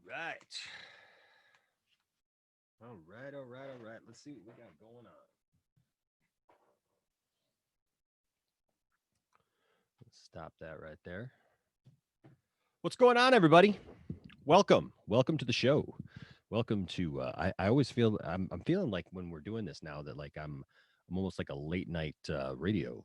right. All right. Let's see what we got going on. Let's stop that right there. What's going on, everybody? Welcome to the show. Welcome to. I always feel I'm feeling like when we're doing this now that like I'm almost like a late night radio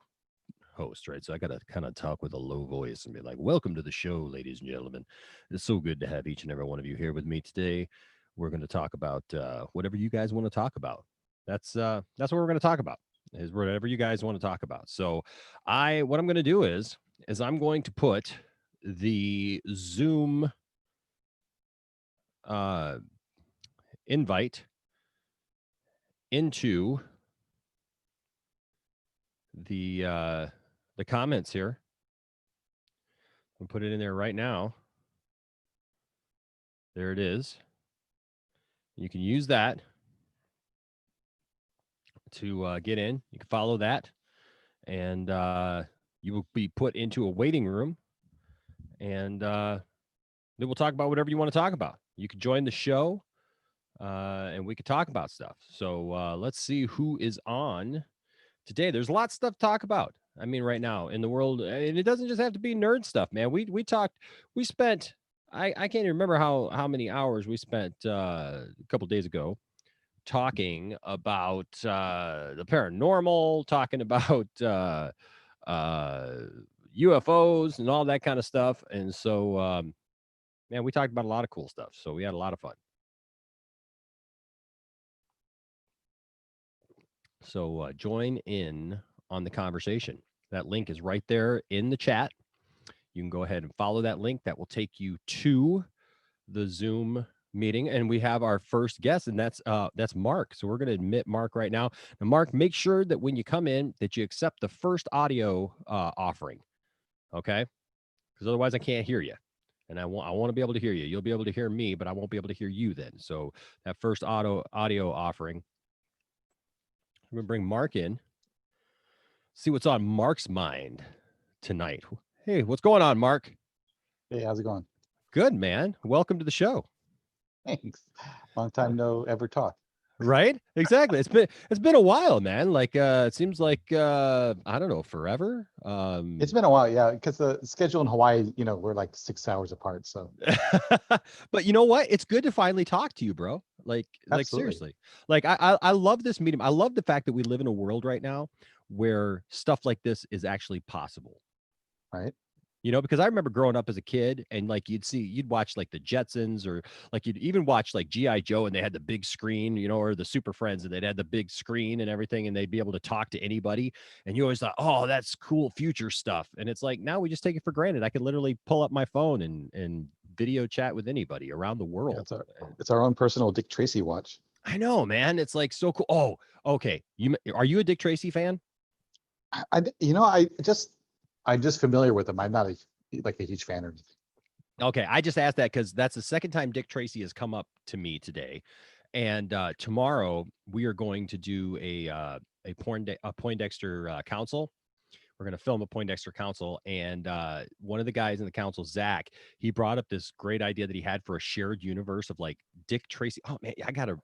host, right? So I got to kind of talk with a low voice and be like, "Welcome to the show, ladies and gentlemen. It's so good to have each and every one of you here with me today. We're going to talk about whatever you guys want to talk about. That's what we're going to talk about. Is whatever you guys want to talk about. So, what I'm going to do is I'm going to put the Zoom uh, invite into the comments here. I'll put it in there right now. There it is. You can use that to get in. You can follow that, and you will be put into a waiting room, and then we'll talk about whatever you want to talk about. You can join the show, and we could talk about stuff. So let's see who is on today. There's a lot of stuff to talk about. I mean, right now in the world, and it doesn't just have to be nerd stuff, man. We talked, we spent. I can't even remember how many hours we spent a couple days ago talking about the paranormal, talking about UFOs and all that kind of stuff. And so, man, we talked about a lot of cool stuff. So we had a lot of fun. So join in on the conversation. That link is right there in the chat. You can go ahead and follow that link. That will take you to the Zoom meeting, and we have our first guest, and that's Mark. So we're going to admit Mark right now. Now, Mark, make sure that when you come in that you accept the first audio offering, okay? Because otherwise I can't hear you, and I want to be able to hear you. You'll be able to hear me, but I won't be able to hear you then. So that first audio offering. I'm going to bring Mark in. See what's on Mark's mind tonight. Hey, what's going on, Mark? Hey, how's it going? Good, man. Welcome to the show. Thanks. Long time no ever talk. Right? Exactly. It's been a while, man. Like it seems like I don't know, forever. It's been a while, yeah, because the schedule in Hawaii, we're like 6 hours apart. So But you know what? It's good to finally talk to you, bro. Like absolutely. seriously. Like I love this medium. I love the fact that we live in a world right now where stuff like this is actually possible. Right. Because I remember growing up as a kid and like you'd watch like the Jetsons or like you'd even watch like G.I. Joe and they had the big screen, or the Super Friends and they'd had the big screen and everything and they'd be able to talk to anybody. And you always thought, oh, that's cool future stuff. And it's like now we just take it for granted. I can literally pull up my phone and video chat with anybody around the Yeah, world. it's our own personal Dick Tracy watch. I know, man. It's like so cool. Oh, okay. Are you a Dick Tracy fan? I'm just familiar with him. I'm not like a huge fan or anything. Okay, I just asked that because that's the second time Dick Tracy has come up to me today, and tomorrow we are going to do a Poindexter council. We're going to film a Poindexter council, and one of the guys in the council, Zach, he brought up this great idea that he had for a shared universe of like Dick Tracy. Oh man, I gotta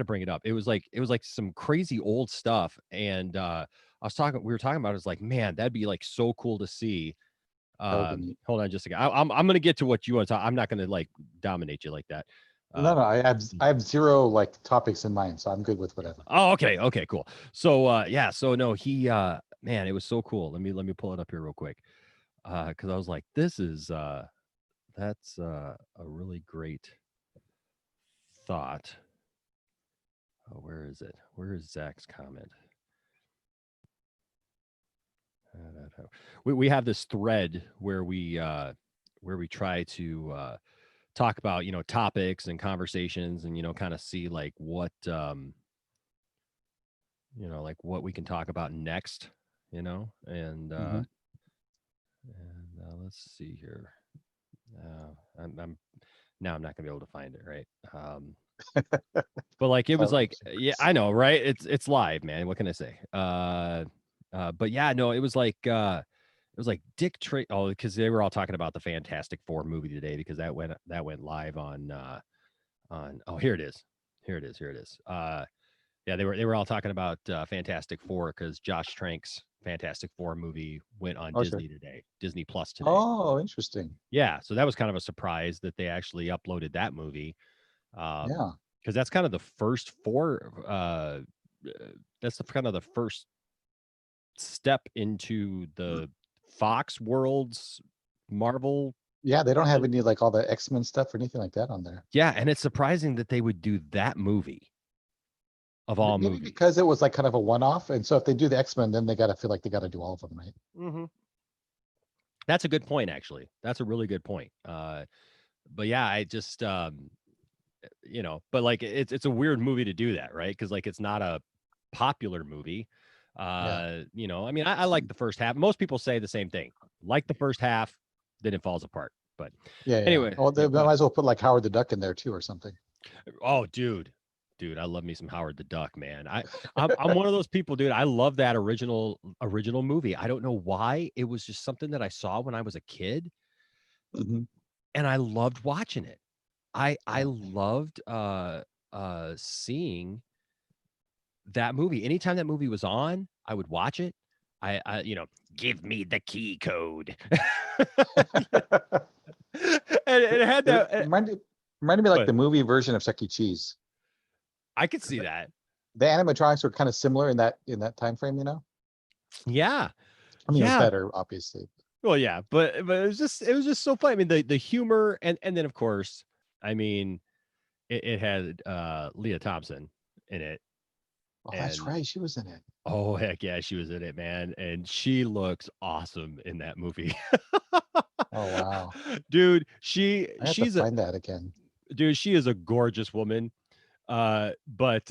bring it up. It was like some crazy old stuff, and we were talking about it. It's like, man, that'd be like so cool to see. That would be neat. Hold on just a second. I'm gonna get to what you want to talk. I'm not gonna like dominate you like that. No, I have zero like topics in mind, so I'm good with whatever. Oh, okay, cool. So yeah, so no, he man, it was so cool. Let me pull it up here real quick. Because I was like, that's a really great thought. Oh, where is it? Where is Zach's comment? We have this thread where we try to talk about topics and conversations and kind of see like what like what we can talk about next, and Hmm. let's see here. I'm now I'm not gonna be able to find it, right? But like it was So, like, yeah, I know, right? It's live, man. What can I say? But yeah, no, it was like It was like Dick Tracy. Oh, because they were all talking about the Fantastic Four movie today because that went live on. Oh, here it is. Here it is. Yeah, they were all talking about Fantastic Four because Josh Trank's Fantastic Four movie went on Oh, sure. Disney today, Disney Plus today. Oh, interesting. Yeah, so that was kind of a surprise that they actually uploaded that movie. Yeah. Because that's kind of the first four. That's kind of the first step into the Fox world's Marvel. Yeah, they don't have any like all the X-Men stuff or anything like that on there. Yeah, and it's surprising that they would do that movie of all Maybe movies. because it was like kind of a one-off, and so if they do the X-Men, then they gotta feel like they gotta do all of them, right? Mm-hmm. That's a good point, actually. That's a really good point. But yeah, I just but like it's a weird movie to do that, right? Because like it's not a popular movie. Yeah. I mean, I like the first half. Most people say the same thing. Like the first half, then it falls apart. But Yeah, yeah. anyway, Oh, they yeah, go might ahead. as well put like Howard the Duck in there too or something. Oh, dude, I love me some Howard the Duck, man. I'm one of those people, dude. I love that original movie. I don't know why. It was just something that I saw when I was a kid, Mhm. and I loved watching it. I Yeah. loved seeing that movie. Anytime that movie was on, I would watch it. I give me the key code. And it had It that. reminded me like But the movie version of Chuck E. Cheese. I could see that. The animatronics were kind of similar in that time frame, you know? Yeah, I mean, it was yeah. better, obviously. Well, yeah, but it was just so funny. I mean, the humor and then of course, I mean, it had Leah Thompson in it, Oh, that's and right. She was in it. oh heck yeah, she was in it, man, and she looks awesome in that movie. Oh, wow. Dude, I have to find that again. she is a gorgeous woman. But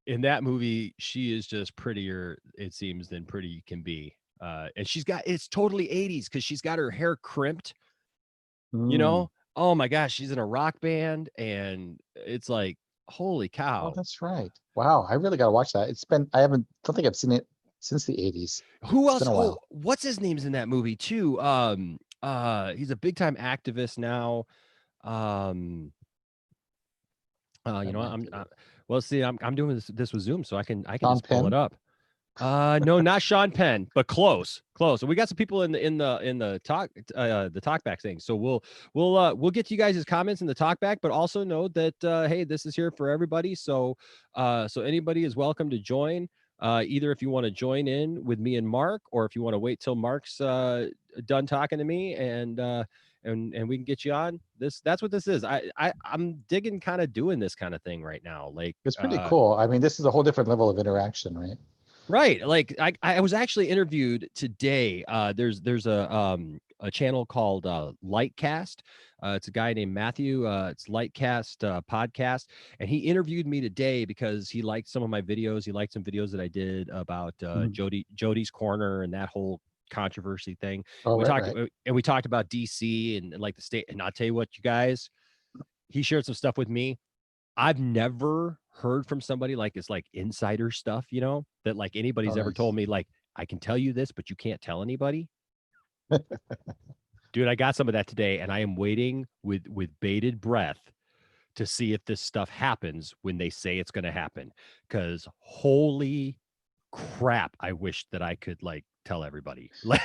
in that movie, she is just prettier, it seems, than pretty can be. And it's totally 80s because she's got her hair crimped, you Mm. know? Oh my gosh, she's in a rock band, and it's like, holy Oh, cow. that's right. Wow, I really gotta watch that. Don't think I've seen it since the 80s. Who It's else? been a Oh, while. what's his name's in that movie too? He's a big time activist now. Um, That might I'm be it. well, see, I'm doing this with Zoom, so I can Sean just pull it Penn? up. No, not Sean Penn, but close, close. And we got some people in the talkback thing. So we'll get to you guys' comments in the talkback, but also know that hey, this is here for everybody. So anybody is welcome to join. Either if you want to join in with me and Mark, or if you want to wait till Mark's done talking to me, and we can get you on. That's what this is. I'm digging kind of doing this kind of thing right now. Like It's pretty cool. I mean, this is a whole different level of interaction, right? right. Like I was actually interviewed today. There's a channel called Lightcast. It's a guy named Matthew. It's Lightcast podcast, and he interviewed me today because he liked some of my videos. He liked some videos that I did about Mhm. Jody's Corner and that whole controversy thing. Oh, We right, talked right. and we talked about DC and like the state. And I'll tell you what, you guys, he shared some stuff with me. I've never heard from somebody like it's like insider stuff, that like Oh, anybody's ever told nice. me, like, I can tell you this, but you can't tell anybody. Dude, I got some of that today, and I am waiting with bated breath to see if this stuff happens when they say it's gonna happen. Cause holy crap, I wish that I could like tell everybody. Like,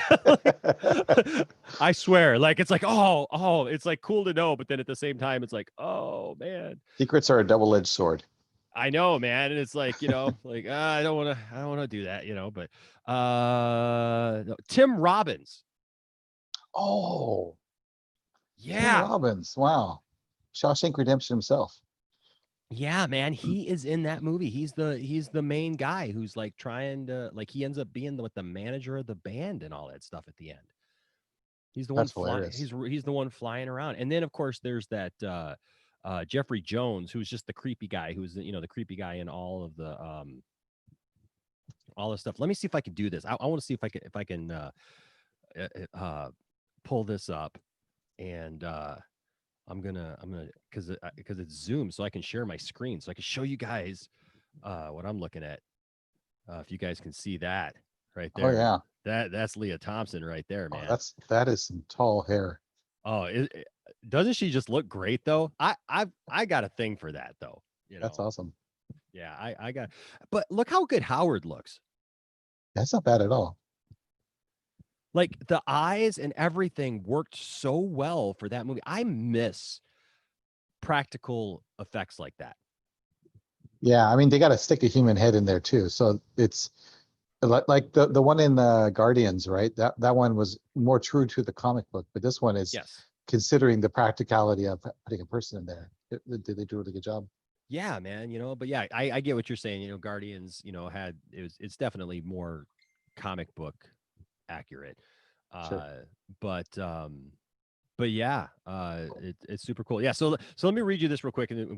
I swear, like it's like, oh, it's like cool to know, but then at the same time, it's like, oh man. Secrets are a double-edged sword. I know, man. And it's like, like I don't want to do that, but no, Tim Robbins. Oh, Tim Yeah. Robbins. Wow. Shawshank Redemption himself. Yeah, man. He is in that movie. He's the main guy who's like trying to like he ends up being the manager of the band and all that stuff at the end. He's the one That's flying hilarious. he's the one flying around. And then of course there's that Jeffrey Jones, who's just the creepy guy, who's the creepy guy in all the stuff. Let me see if I can do this. I want to see if I can uh, uh, pull this up, and I'm gonna because it's Zoom, so I can share my screen, so I can show you guys what I'm looking at. If you guys can see that right Oh, there, yeah. That's Leah Thompson right there, Oh, man. that is some tall hair. Oh, doesn't she just look great though? I got a thing for that though. You That's know, awesome. yeah, I got. But look how good Howard looks. That's not bad at all. Like the eyes and everything worked so well for that movie. I miss practical effects like that. Yeah, I mean they got to stick a human head in there too, so it's like the one in Guardians, right? That one was more true to the comic book, but this one is Yes. considering the practicality of putting a person in there. Did they do a really good job? Yeah, man. But yeah, I get what you're saying. Guardians, it's definitely more comic book accurate. Sure. Uh, but yeah, it's super cool. Yeah. So let me read you this real quick, and then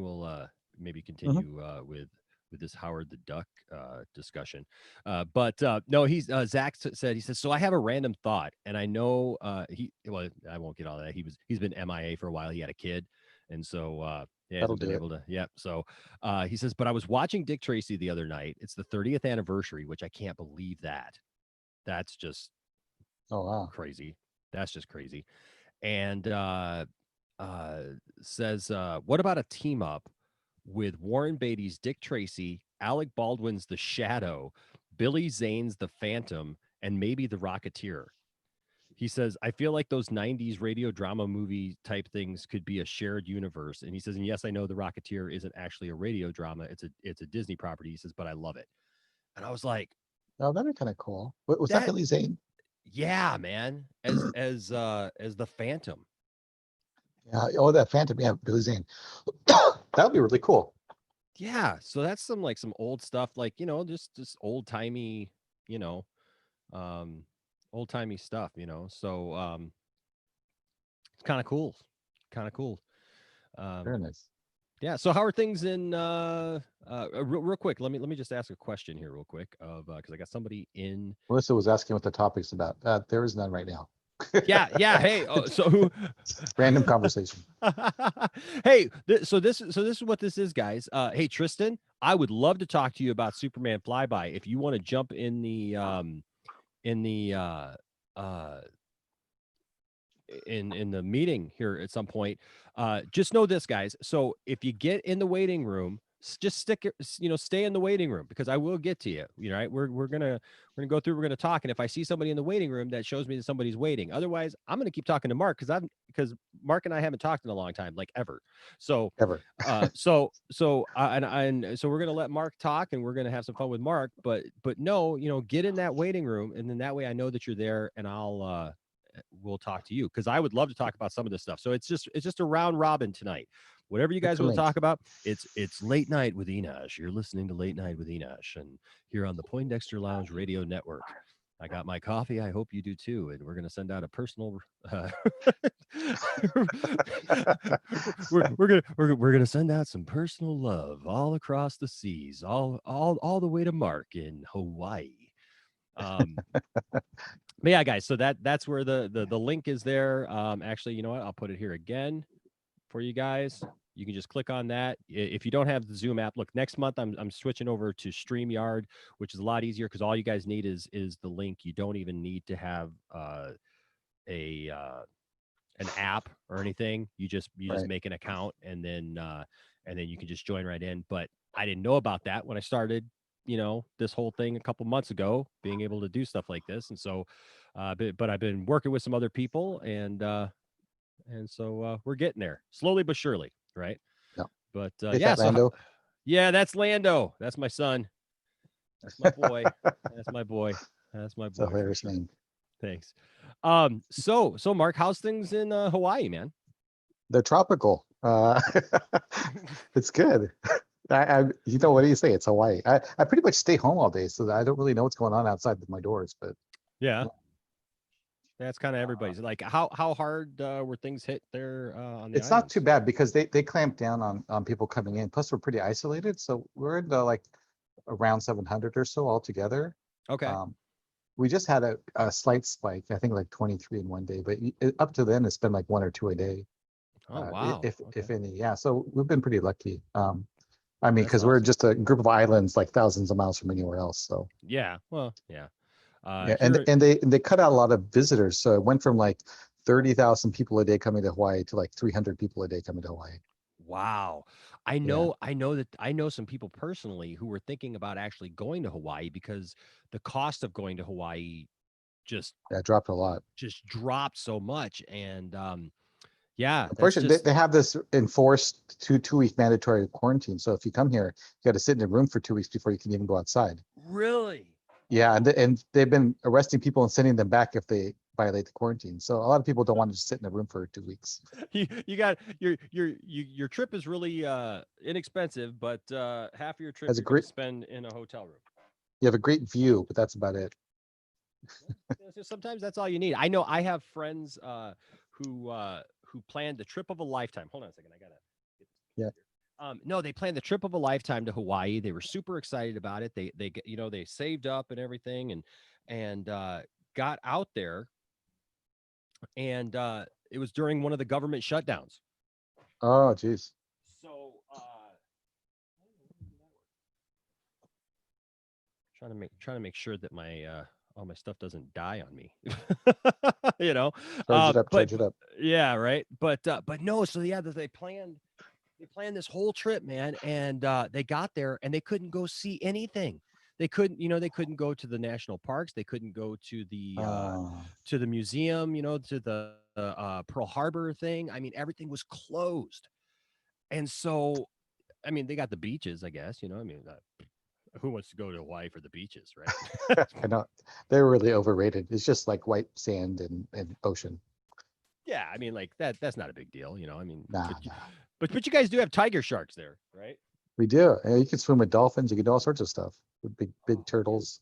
we'll maybe Hmm. continue with this Howard the Duck discussion. But no, Zach said, he says, so I have a random thought, and I know well, I won't get all that. He's been MIA for a while. He had a kid, and so he That'll hasn't been do it. able to. Yeah. So he says, but I was watching Dick Tracy the other night. It's the 30th anniversary, which I can't believe that. That's just Oh wow. crazy. That's just crazy. And uh, says, what about a team up with Warren Beatty's Dick Tracy, Alec Baldwin's The Shadow, Billy Zane's The Phantom, and maybe The Rocketeer? He says, I feel like those 90s radio drama movie type things could be a shared universe. And he says, and yes, I know The Rocketeer isn't actually a radio drama. It's a Disney property. He says, but I love it. And I was like, Oh, that'd be kind of cool. Was that that Billy Zane? yeah, man, as the Phantom. Yeah. Oh, that Phantom. Yeah, Billy Zane. That would be really cool. Yeah, so that's some old stuff, like, just old-timey, you know, um, old-timey stuff, So it's kind of cool. Kind of cool. Um, Very nice. yeah, so how are things in real quick, let me just ask a question here real quick of because I got somebody in. Melissa was asking what the topic's about. There is none right now. Yeah, hey, so Random conversation. hey, so this is what this is, guys. Hey, Tristan, I would love to talk to you about Superman Flyby. If you want to jump in the uh in the meeting here at some point, just know this, guys. So if you get in the waiting room, just stay in the waiting room, because I will get to you. Right? We're gonna go through. We're gonna talk, and if I see somebody in the waiting room, that shows me that somebody's waiting. Otherwise, I'm gonna keep talking to Mark, because Mark and I haven't talked in a long time, like ever. So Ever. so we're gonna let Mark talk, and we're gonna have some fun with Mark. But no, get in that waiting room, and then that way I know that you're there, and we'll talk to you, because I would love to talk about some of this stuff. So it's just a round robin tonight. Whatever you guys want to Excellent. talk about, it's Late Night with Enosh. You're listening to Late Night with Enosh, and here on the Poindexter Lounge Radio Network. I got my coffee. I hope you do too. And we're going to send out a personal. We're gonna send out some personal love all across the seas, all the way to Mark in Hawaii. Um, but yeah, guys, so that's where the link is there. Actually, you know what? I'll put it here again for you guys. You can just click on that. If you don't have the Zoom app, look, next month I'm switching over to StreamYard, which is a lot easier, because all you guys need is the link. You don't even need to have a an app or anything. You just Right. make an account, and then you can just join right in. But I didn't know about that when I started, this whole thing a couple months ago, being able to do stuff like this. And so but I've been working with some other people, and so we're getting there slowly but surely, right? No. But Is yeah, that Lando? yeah, that's Lando. That's my son. That's my boy. That's my boy. That's my It's a boy for hilarious sure. name. Thanks. So Mark, how's things in Hawaii, man? They're tropical. It's good. What do you say? It's Hawaii. I pretty much stay home all day, so I don't really know what's going on outside my doors. But Yeah, that's kind of everybody's. Like, how hard were things hit there on the it's not too islands? bad because they clamp down on people coming in. Plus, we're pretty isolated, so we're in the like around 700 or so altogether. Okay. Um, we just had a slight spike, I think like 23 in one day, but up to then it's been like one or two a day, Oh, wow. if Okay. any. Yeah, so we've been pretty lucky. I mean, That's because we're awesome. just a group of islands like thousands of miles from anywhere else. So Yeah. Well, yeah. Yeah, Here, and they cut out a lot of visitors, so it went from like 30,000 people a day coming to Hawaii to like 300 people a day coming to Hawaii. wow. Yeah, I know some people personally who were thinking about actually going to Hawaii because the cost of going to Hawaii just that dropped a lot. just dropped so much. And yeah, that's Unfortunately, just they have this enforced two-week mandatory quarantine. So if you come here, you got to sit in a room for 2 weeks before you can even go outside. really. Yeah, and they've been arresting people and sending them back if they violate the quarantine. So a lot of people don't want to just sit in a room for 2 weeks. You got your trip is really inexpensive, but half of your trip Has a you're going to great, spend in a hotel room. you have a great view, but that's about it. Yeah, so sometimes that's all you need. I know I have friends who planned the trip of a lifetime. Hold on a second, I gotta get this Yeah. here. No, they planned the trip of a lifetime to Hawaii. They were super excited about it. They saved up and everything and got out there, and it was during one of the government shutdowns. Oh, geez. So trying to make sure that my all my stuff doesn't die on me. you know. Charge it up, But charge it up. yeah, right. But no, so yeah, they planned this whole trip, man, and they got there and they couldn't go see anything. They couldn't, they couldn't go to the national parks. They couldn't go Uh, to the museum, to the Pearl Harbor thing. I mean, everything was closed. And so, I mean, they got the beaches, I guess. I mean, who wants to go to Hawaii for the beaches, right? I know they're really overrated. It's just like white sand and ocean. Yeah, I mean, like that's not a big deal. I mean, Nah, nah. but you guys do have tiger sharks there, right? We do. Yeah, you can swim with dolphins. You can do all sorts of stuff with big Oh, turtles,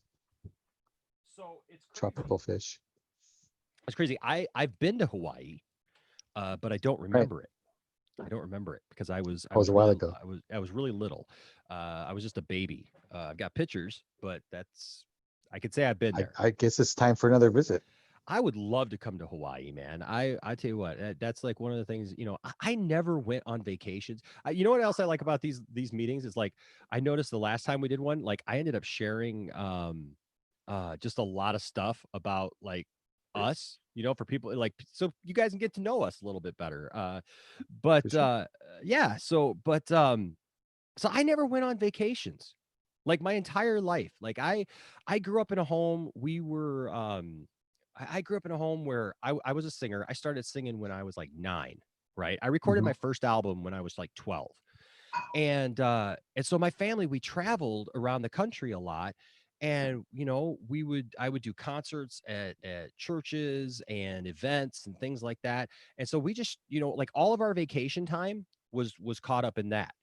so it's crazy. tropical fish. It's crazy. I've been to Hawaii, but I don't Right. remember it. I don't remember it because That was a while ago. I was really little. I was just a baby. I've got pictures, but I could say I've been there. I guess it's time for another visit. I would love to come to Hawaii, man. I tell you what, that's like one of the things. I never went on vacations. You know what else I like about these meetings is like I noticed the last time we did one, like I ended up sharing just a lot of stuff about like us, for people like so you guys can get to know us a little bit better. For But sure. yeah, so I never went on vacations. Like my entire life. Like I grew up in a home we were I grew up in a home where I was a singer. I started singing when I was like 9, right? I recorded Hmm. my first album when I was like 12. And so my family, we traveled around the country a lot. And I would do concerts at churches and events and things like that. And so we just, like all of our vacation time was caught up in that,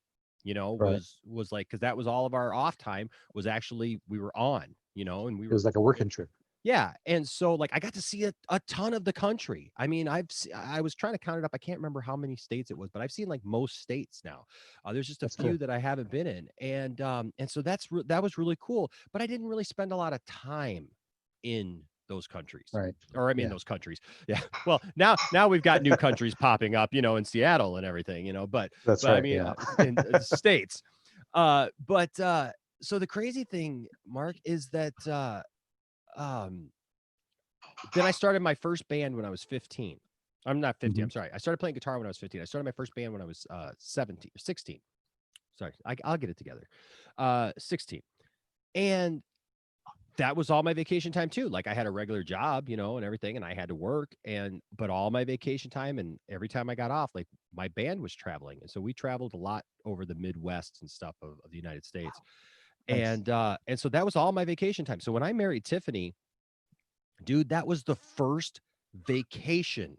Right. was like because that was all of our off time was actually we were on, and we It were was like a working trip. yeah, and so, like, I got to see a ton of the country. I mean, I was trying to count it up. I can't remember how many states it was, but I've seen, like, most states now. There's just a That's few cool. that I haven't been in, and so that was really cool, but I didn't really spend a lot of time in those countries. Right. Or I mean Yeah. those countries. Yeah. Well, now we've got new countries popping up, in Seattle and everything, That's but I right. mean, Yeah. in states. But so the crazy thing, Mark, is that um then I started my first band when I was 15. I'm not 15. Hmm. I'm sorry. I started playing guitar when I was 15. I started my first band when I was 17, 16. Sorry, I'll get it together. 16. And that was all my vacation time too. Like I had a regular job, and everything, and I had to work. But all my vacation time and every time I got off, like my band was traveling. And so we traveled a lot over the Midwest and stuff of the United States. Nice. And so that was all my vacation time. So when I married Tiffany, dude, that was the first vacation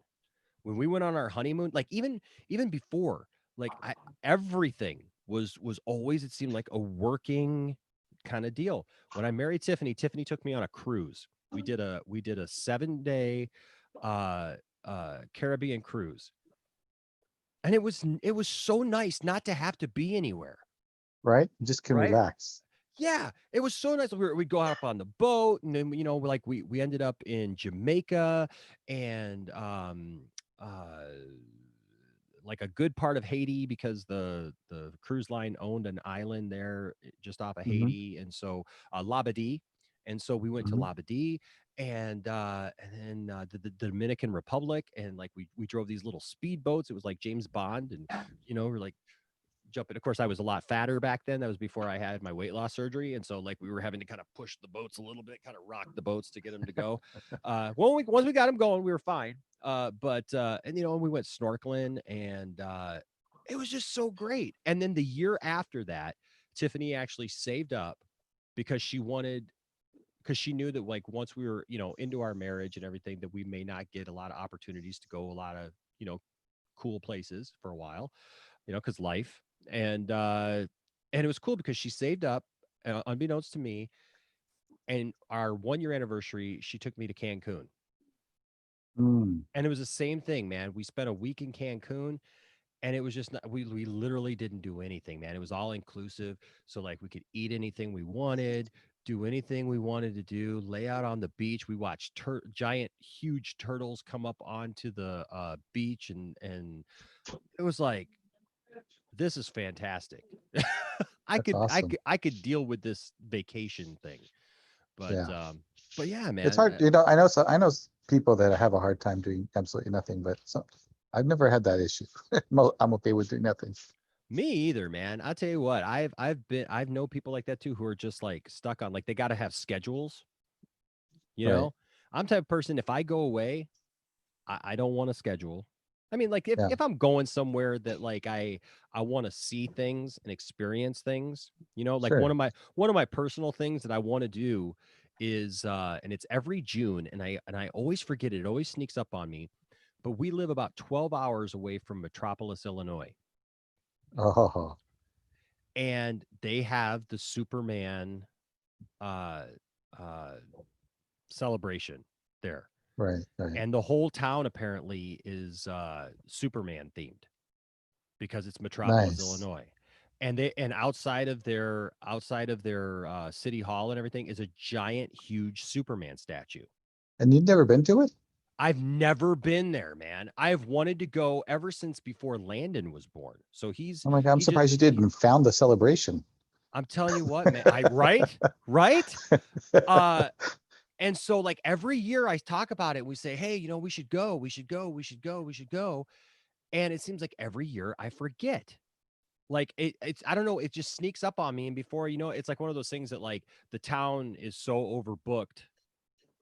when we went on our honeymoon. Like even before, like everything was always it seemed like a working kind of deal. When I married Tiffany, Tiffany took me on a cruise. We did a 7-day uh Caribbean cruise. And it was so nice not to have to be anywhere, Right. You just can right? relax. Yeah, it was so nice. We'd go up on the boat, and then like we ended up in Jamaica and uh, like a good part of Haiti because the cruise line owned an island there just off of Hmm. Haiti, and so Labadee. And so we went to Mhm. Labadee and then the Dominican Republic, and like we drove these little speedboats. It was like James Bond, and we're like jumping. Of course, I was a lot fatter back then. That was before I had my weight loss surgery, and so like we were having to kind of push the boats a little bit, kind of rock the boats to get them to go. Once we got them going, we were fine. And we went snorkeling, and it was just so great. And then the year after that, Tiffany actually saved up because she knew that like once we were into our marriage and everything, that we may not get a lot of opportunities to go a lot of cool places for a while, because life. And uh and it was cool because she saved up, unbeknownst to me, and our 1 year anniversary she took me to Cancun. Mm. And it was the same thing, man. We spent a week in Cancun, and it was just not, we literally didn't do anything, man. It was all inclusive, so like we could eat anything we wanted, do anything we wanted to do, lay out on the beach. We watched giant huge turtles come up onto the beach, and it was like, this is fantastic. I That's could I awesome. could I could deal with this vacation thing. But Yeah. but yeah, It's man. hard, I know people that have a hard time doing absolutely nothing, but I've never had that issue. I'm okay with doing nothing. Me either, man. I'll tell you what, I've known people like that too, who are just like stuck on, like, they got to have schedules, you Right. know? I'm the type of person, if I go away, I don't want a schedule. I mean, like, if Yeah. if I'm going somewhere that like I want to see things and experience things, like Sure. one of my personal things that I want to do is and it's every June, and I always forget it. It always sneaks up on me. But we live about 12 hours away from Metropolis, Illinois, Oh, and they have the Superman uh uh celebration there. right, right. And the whole town apparently is Superman themed, because it's Metropolis, Nice. Illinois. And outside of their city hall and everything is a giant, huge Superman statue. And you've never been to it? I've never been there, man. I've wanted to go ever since before Landon was born. So Oh my God, I'm he just surprised you didn't found the celebration. I'm telling you what, man. Right. Uh, and so like every year I talk about it. We say, hey, we should go, we should go, we should go, we should go. And it seems like every year I forget. Like it's I don't know, it just sneaks up on me, and before you know it, it's like one of those things that like the town is so overbooked,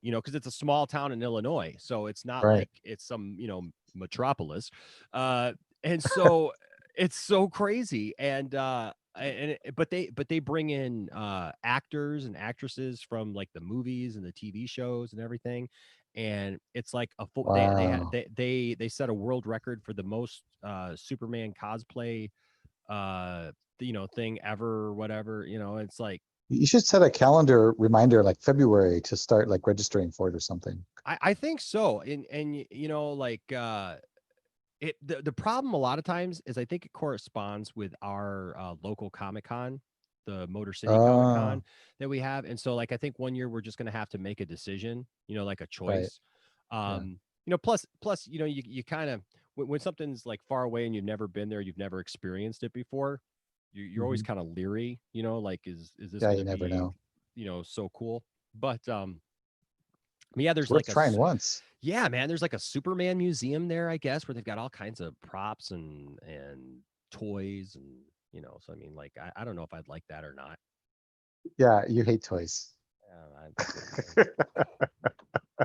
because it's a small town in Illinois, so it's not Right. like it's some metropolis, uh, and so it's so crazy, but they bring in actors and actresses from like the movies and the TV shows and everything, and it's like Wow. they set a world record for the most Superman cosplay thing ever, or whatever. It's like You should set a calendar reminder like February to start like registering for it or something. I think so. And like the problem a lot of times is I think it corresponds with our local Comic Con, the Motor City Comic Oh, Con that we have. And so like I think one year we're just gonna have to make a decision, like a right. choice. Yeah. Plus, you kind of, when something's like far away and you've never been there, you've never experienced it before, you're always Hmm. kind of leery, like is this Yeah, gonna you never be, know. so cool. But yeah, It's there's worth like trying once. yeah, man, there's like a Superman museum there, I guess, where they've got all kinds of props and toys, and so I mean, like, I don't know if I'd like that or not. Yeah, you hate toys.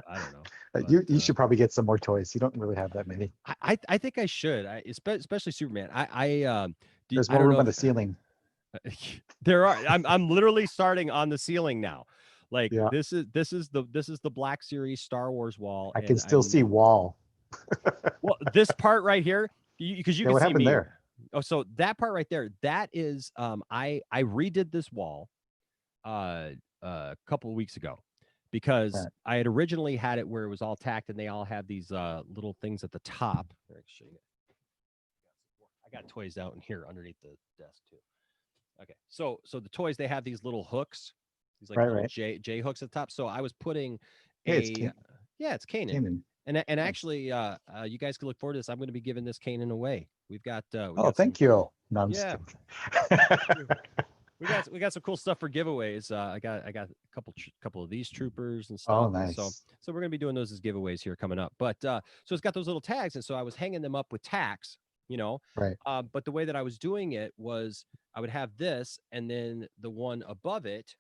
I don't know, but You should probably get some more toys. You don't really have that many. I think I should, especially Superman. There's I more don't room know on if the ceiling. there are. I'm literally starting on the ceiling now. Like Yeah, this is the Black Series Star Wars wall, I can and still see Wall. well, this part right here, because you Yeah, can what see happened me. there? Oh, so that part right there, that is I redid this wall uh a couple of weeks ago, because Right. I had originally had it where it was all tacked, and they all have these little things at the top. Here, I can show you. I got toys out in here underneath the desk too. Okay. So the toys, they have these little hooks, these like Right, little right. J hooks at the top. So I was putting Hey, it's a yeah, it's Kanan. Kanan. And Nice. actually you guys can look forward to this. I'm going to be giving this Kanan away. We Oh, got some thank you. No, I'm just yeah, kidding. we got some cool stuff for giveaways. I got a couple of these troopers and Oh, stuff, and nice. so we're gonna be doing those as giveaways here coming up. But so it's got those little tags, and so I was hanging them up with tacks, you know. Right. But the way that I was doing it was I would have this, and then the one above it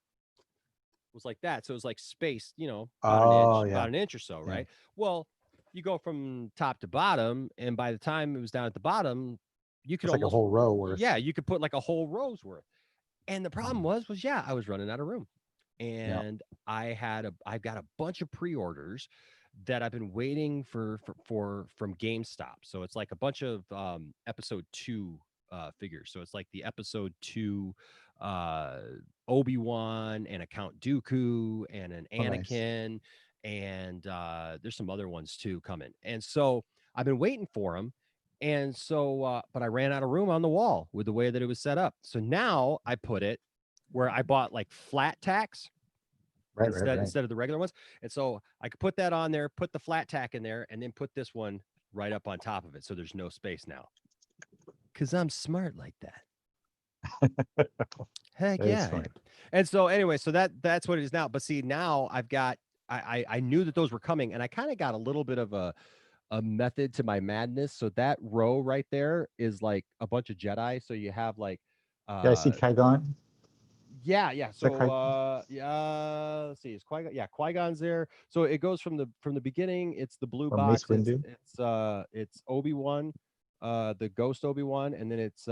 was like that. So it was like spaced, Oh, yeah. about an inch or so, Yeah. right? Well, you go from top to bottom, and by the time it was down at the bottom, you could It's like a almost, whole row worth. yeah, you could put like a whole row's worth. And the problem Mm, was yeah, I was running out of room, yeah. and I've got a bunch of pre-orders that I've been waiting for from GameStop. So it's like a bunch of episode 2 figures. So it's like the episode 2 uh Obi-Wan and a Count Dooku and an Oh, nice. Anakin, and there's some other ones too coming. And so I've been waiting for them. And so but I ran out of room on the wall with the way that it was set up. So now I put it where I bought like flat tacks Right, right, instead right. instead of the regular ones. And so I could put that on there, put the flat tack in there, and then put this one right up on top of it. So there's no space now. Cause I'm smart like that. Heck That is yeah. smart. And so anyway, so that's what it is now. But see, now I've got I knew that those were coming, and I kind of got a little bit of a method to my madness. So that row right there is like a bunch of Jedi. So you have like Yeah, I see uh Qui-Gon. yeah. Is that So Qui? yeah, let's see, is Qui-Gon, yeah, Qui-Gon's there. So it goes from the beginning, it's the blue Or Mace box, Windu? it's Obi-Wan, the ghost Obi-Wan, and then it's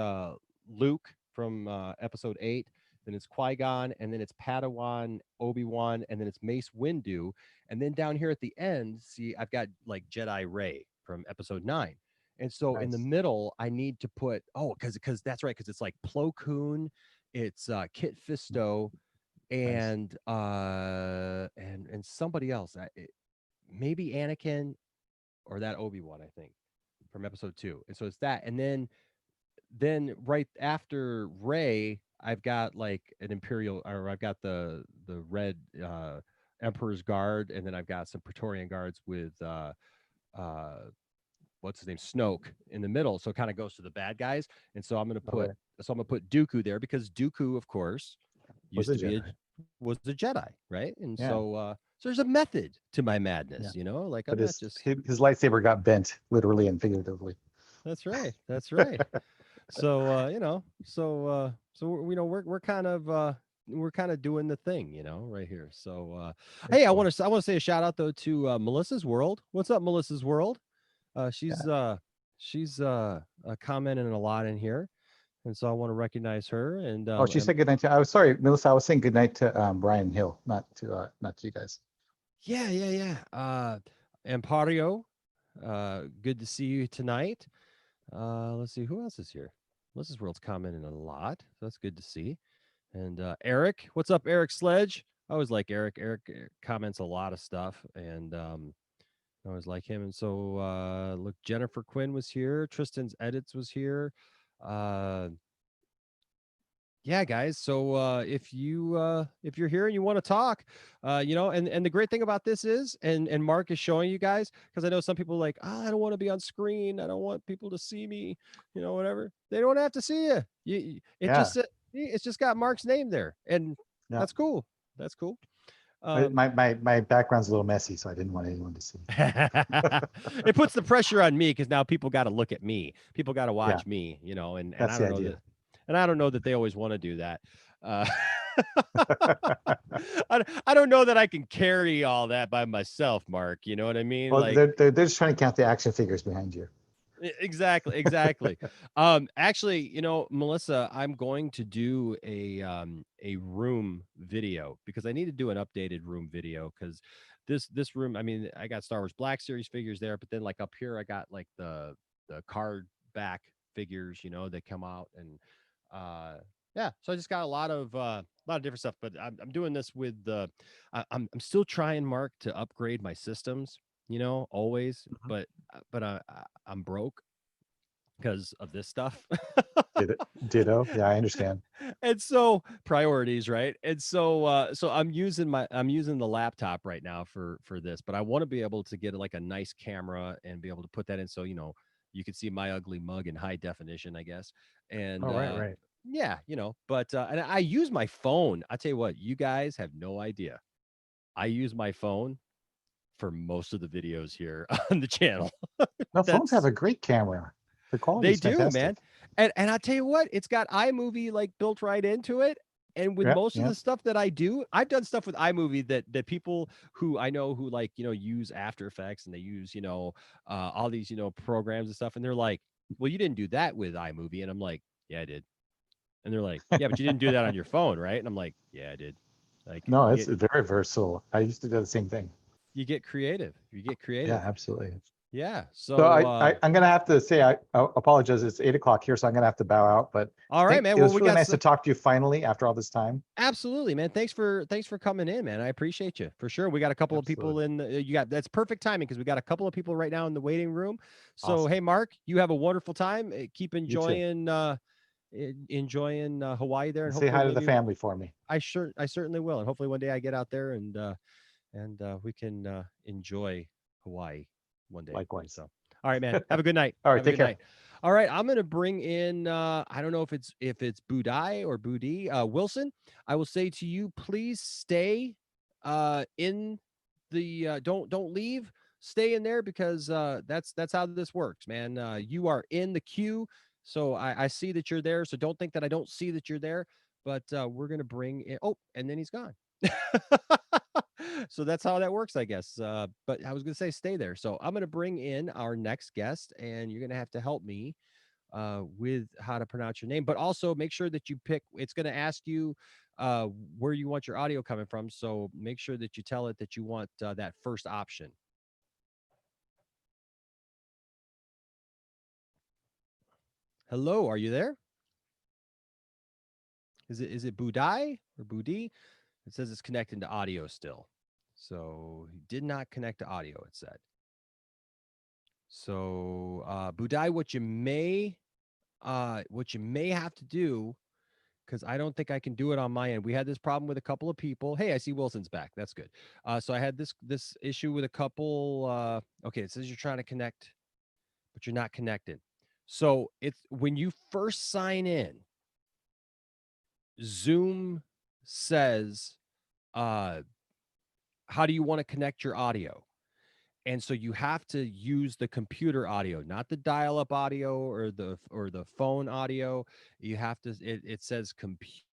Luke from episode 8, then it's Qui-Gon, and then it's Padawan Obi-Wan, and then it's Mace Windu. And then down here at the end, see, I've got like Jedi Ray from episode 9. And so in the Nice. middle, I need to put, because that's right, because it's like Plo Koon, it's Kit Fisto, Nice. and somebody else, maybe Anakin or that Obi-Wan, I think, from episode 2. And so it's that. And then right after Ray, I've got like an Imperial, or I've got the red Emperor's Guard, and then I've got some Praetorian Guards with uh what's his name, Snoke, in the middle. So it kind of goes to the bad guys. And so All right. I'm gonna put Dooku there, because Dooku, of course, Was used a to be Jedi. was a Jedi, right? And Yeah. so there's a method to my Yeah. madness, like I'm But not just. his lightsaber got bent, literally and figuratively. That's right. That's right. So we're kind of doing the thing, right here. So Very hey, cool. I want to say a shout out though to Melissa's World. What's up, Melissa's World? Yeah. She's commenting a lot in here, and so I want to recognize her. And Oh, she said good night to. I was sorry, Melissa. I was saying good night to Brian Hill, not to you guys. yeah. Ampario, good to see you tonight. Let's see who else is here. Melissa's World's commenting a lot, so that's good to see. And Eric, what's up, Eric Sledge? I always like Eric. Eric comments a lot of stuff, and I always like him. And so look, Jennifer Quinn was here. Tristan's Edits was here. Uh, yeah, guys. So if you're here and you want to talk, and the great thing about this is, and Mark is showing you guys, because I know some people are like, I don't want to be on screen. I don't want people to see me, whatever. They don't have to see you. Yeah. It's just got Mark's name there, and Yeah. that's cool. That's cool. My background's a little messy, so I didn't want anyone to see. It puts the pressure on me, because now people got to look at me. People got to Yeah, watch me, and that's I the don't know that, idea. and I don't know that they always want to do that. Uh, I don't know that I can carry all that by myself, Mark. You know what I mean? Well, Like, they're just trying to count the action figures behind you. exactly. Actually, Melissa, I'm going to do a room video, because I need to do an updated room video, because this room, I mean, I got Star Wars Black Series figures there, but then like up here I got like the card back figures, that come out. And yeah, so I just got a lot of different stuff. But I'm doing this with I'm still trying, Mark, to upgrade my systems, always. Mhm. But I'm broke because of this stuff. Ditto. Yeah, I understand. And so priorities, right? And so I'm using the laptop right now for this, but I want to be able to get like a nice camera and be able to put that in, so you can see my ugly mug in high definition, I guess. And Oh, right, right. Yeah, but and I use my phone. I tell you what, you guys have no idea. I use my phone for most of the videos here on the channel. No, phones have That's a great camera. The quality They is do, fantastic. man. And I tell you what, it's got iMovie like built right into it. And with Yeah, most of yeah. the stuff that I do, I've done stuff with iMovie that people who I know who like, use After Effects and they use, all these, programs and stuff. And they're like, well, you didn't do that with iMovie. And I'm like, yeah, I did. And they're like, yeah, but you didn't do that on your phone, right? And I'm like, yeah, I did. Like No, it's very versatile. I used to do the same thing. you get creative. You get Yeah, creative. absolutely. Yeah. So So I'm gonna have to say I apologize. It's 8 o'clock here, so I'm gonna have to bow out. But all right, man. it Well, was we really got nice to talk to you finally after all this time. absolutely, man. Thanks for coming in, man. I appreciate you for sure. We got a couple of people Absolutely. in. You got that's perfect timing because we got a couple of people right now in the waiting room. So Awesome. hey, Mark, you have a wonderful time. Keep You too. enjoying Hawaii there, And and say hopefully hi to the maybe family for me. I certainly will, and hopefully one day I get out there and we can enjoy Hawaii one day. Likewise. So, all right, man. Have a good night. All right, Have a take good care. night. All right, I'm gonna bring in. I don't know if it's Budai or Budi. Wilson, I will say to you, please stay in the don't leave. Stay in there because that's how this works, man. You are in the queue, so I see that you're there. So don't think that I don't see that you're there. But we're gonna bring in. Oh, and then he's gone. So that's how that works, I guess. But I was going to say stay there. So I'm going to bring in our next guest, and you're going to have to help me with how to pronounce your name. But also make sure that you pick. It's going to ask you uh, where you want your audio coming from. So make sure that you tell it that you want that first option. Hello, are you there? Is it Budai or Budi? It says it's connecting to audio still. So he did not connect to audio. It said. So Budai, what you may have to do, because I don't think I can do it on my end. We had this problem with a couple of people. Hey, I see Wilson's back. That's good. So I had this issue with a couple. Okay, it says you're trying to connect, but you're not connected. So it's when you first sign in, Zoom says, uh, "How do you want to connect your audio?" And so you have to use the computer audio, not the dial-up audio or the phone audio. You have to. It says compute.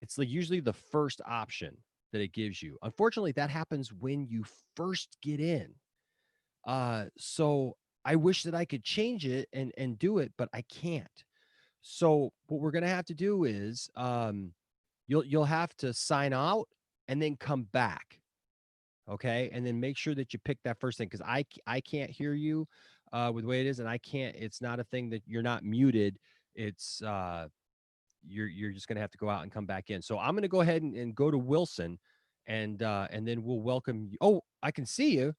It's like usually the first option that it gives you. Unfortunately, that happens when you first get in. So I wish that I could change it and do it, but I can't. So what we're gonna have to do is you'll have to sign out and then come back. Okay, and then make sure that you pick that first thing because I can't hear you with the way it is, and I can't. It's not a thing that you're not muted. It's you're just gonna have to go out and come back in. So I'm gonna go ahead and go to Wilson, and then we'll welcome you. Oh, I can see you.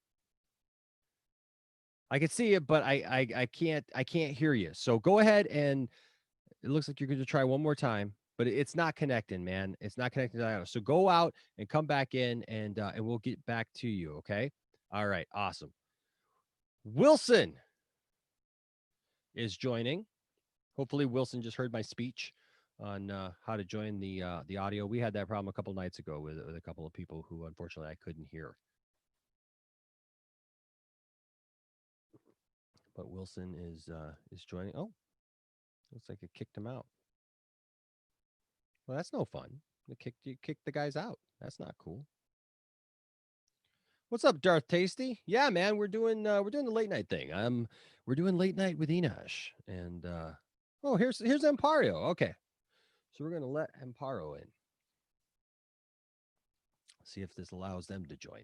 I can see you, but I can't hear you. So go ahead and it looks like you're going to try one more time, but it's not connecting, man. It's not connecting to the audio. So go out and come back in, and we'll get back to you. Okay. All right. Awesome. Wilson is joining. Hopefully, Wilson just heard my speech on how to join the audio. We had that problem a couple nights ago with a couple of people who unfortunately I couldn't hear. But Wilson is joining. Oh, looks like it kicked him out. Well, that's no fun. You kicked the guys out. That's not cool. What's up, Darth Tasty? Yeah, man, we're doing the late night thing. We're doing late night with Enosh, and oh, here's Empario. Okay, so we're gonna let Emparo in. See if this allows them to join.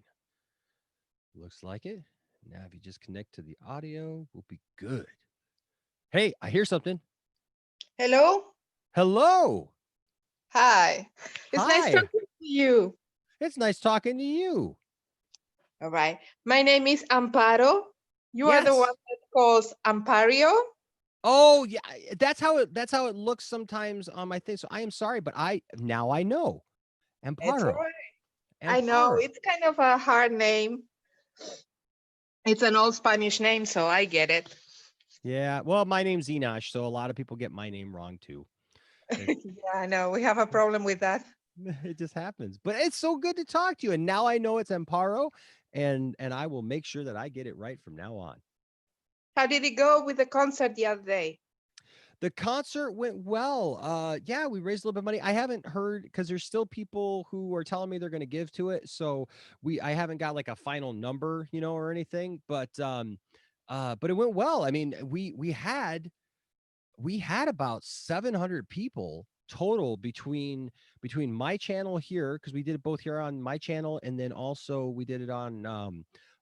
Looks like it. Now, if you just connect to the audio, we'll be good. Hey, I hear something. Hello. Hello. Hi. It's nice Hi. talking to you. It's nice talking to you. All right. My name is Amparo. You are the one Yes. that calls Ampario. Oh yeah, that's how it looks sometimes on my thing. So I am sorry, but I know. It's all Amparo. right. I know Amparo. it's kind of a hard name. It's an old Spanish name, so I get it. Yeah. Well, my name's Enosh, so a lot of people get my name wrong too. It, Yeah, I know. We have a problem with that. it just happens. But it's so good to talk to you. And now I know it's Amparo, and I will make sure that I get it right from now on. How did it go with the concert the other day? The concert went well. Yeah, we raised a little bit of money. I haven't heard because there's still people who are telling me they're going to give to it. So I haven't got like a final number, or anything. But it went well. I mean, we had about 700 people total between my channel here, because we did it both here on my channel, and then also we did it on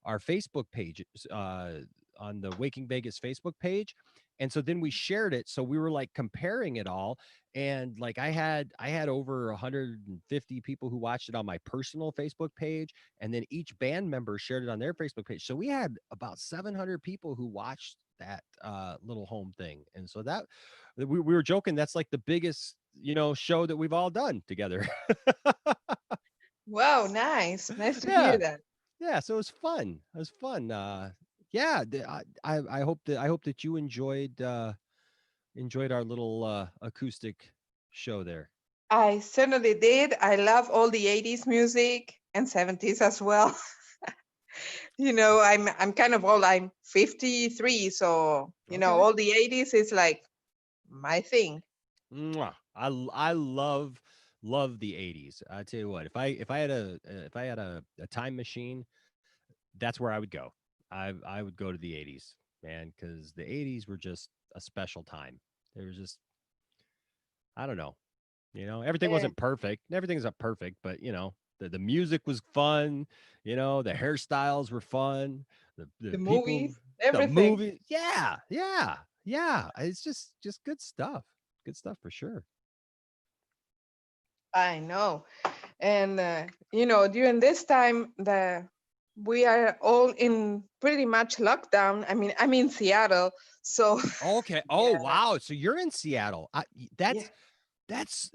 our Facebook page, on the Waking Vegas Facebook page. And so then we shared it, so we were like comparing it all, and like I had over 150 people who watched it on my personal Facebook page, and then each band member shared it on their Facebook page. So we had about 700 people who watched that little home thing. And so that we were joking, that's like the biggest show that we've all done together. Wow, nice. Nice to hear Yeah, that. yeah, so it was fun. Yeah, I hope that you enjoyed our little acoustic show there. I certainly did. I love all the 80s music and 70s as well. I'm kind of old. I'm 53, so Okay. all the 80s is like my thing. Mwah. I love the 80s. I tell you what, if I had a time machine, that's where I would go. I would go to the 80s, man, because the 80s were just a special time. There was just, I don't know, everything Yeah. wasn't perfect. Everything's not perfect, but the music was fun. The hairstyles were fun. The The people, movies, the everything. movie, yeah, yeah, yeah. It's just good stuff. Good stuff for sure. I know. And during this time, we are all in pretty much lockdown. I mean, I'm in Seattle, so Okay. Oh, yeah, wow. So you're in Seattle. yeah, That's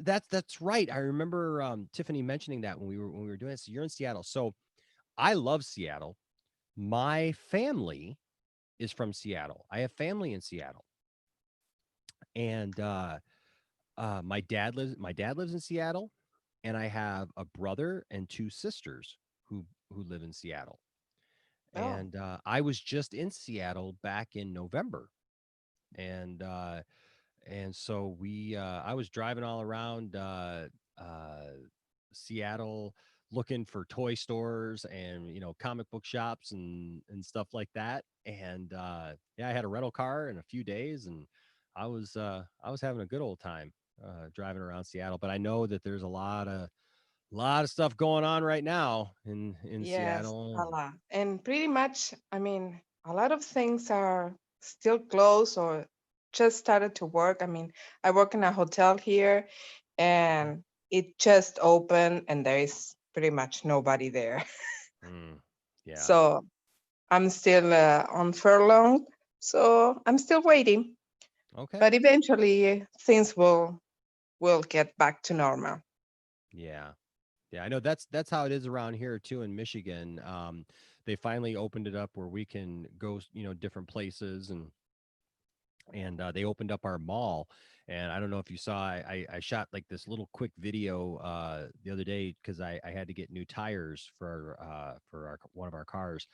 right. I remember Tiffany mentioning that when we were doing this. So you're in Seattle. So I love Seattle. My family is from Seattle. I have family in Seattle, and my dad lives in Seattle, and I have a brother and two sisters who live in Seattle. oh, And I was just in Seattle back in November, and so I was driving all around uh, Seattle looking for toy stores and comic book shops and stuff like that. And yeah, I had a rental car in a few days, and I was having a good old time driving around Seattle. But I know that there's a lot of stuff going on right now in yes, Seattle. a lot. And pretty much, I mean, a lot of things are still closed or just started to work. I mean, I work in a hotel here, and it just opened, and there is pretty much nobody there. Mm, yeah. So I'm still on furlough, so I'm still waiting. Okay. But eventually, things will get back to normal. Yeah. Yeah, I know that's how it is around here too in Michigan. They finally opened it up where we can go, different places, and they opened up our mall. And I don't know if you saw, I shot like this little quick video the other day because I had to get new tires for one of our cars,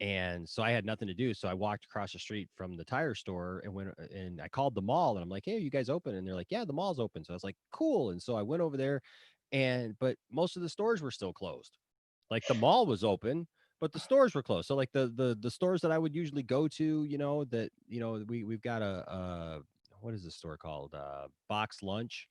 and so I had nothing to do. So I walked across the street from the tire store and I called the mall, and I'm like, "Hey, are you guys open?" And they're like, "Yeah, the mall's open." So I was like, "Cool." And so I went over there, but most of the stores were still closed. Like the mall was open, but the stores were closed. So like the stores that I would usually go to, that we've got a what is this store called? Box Lunch,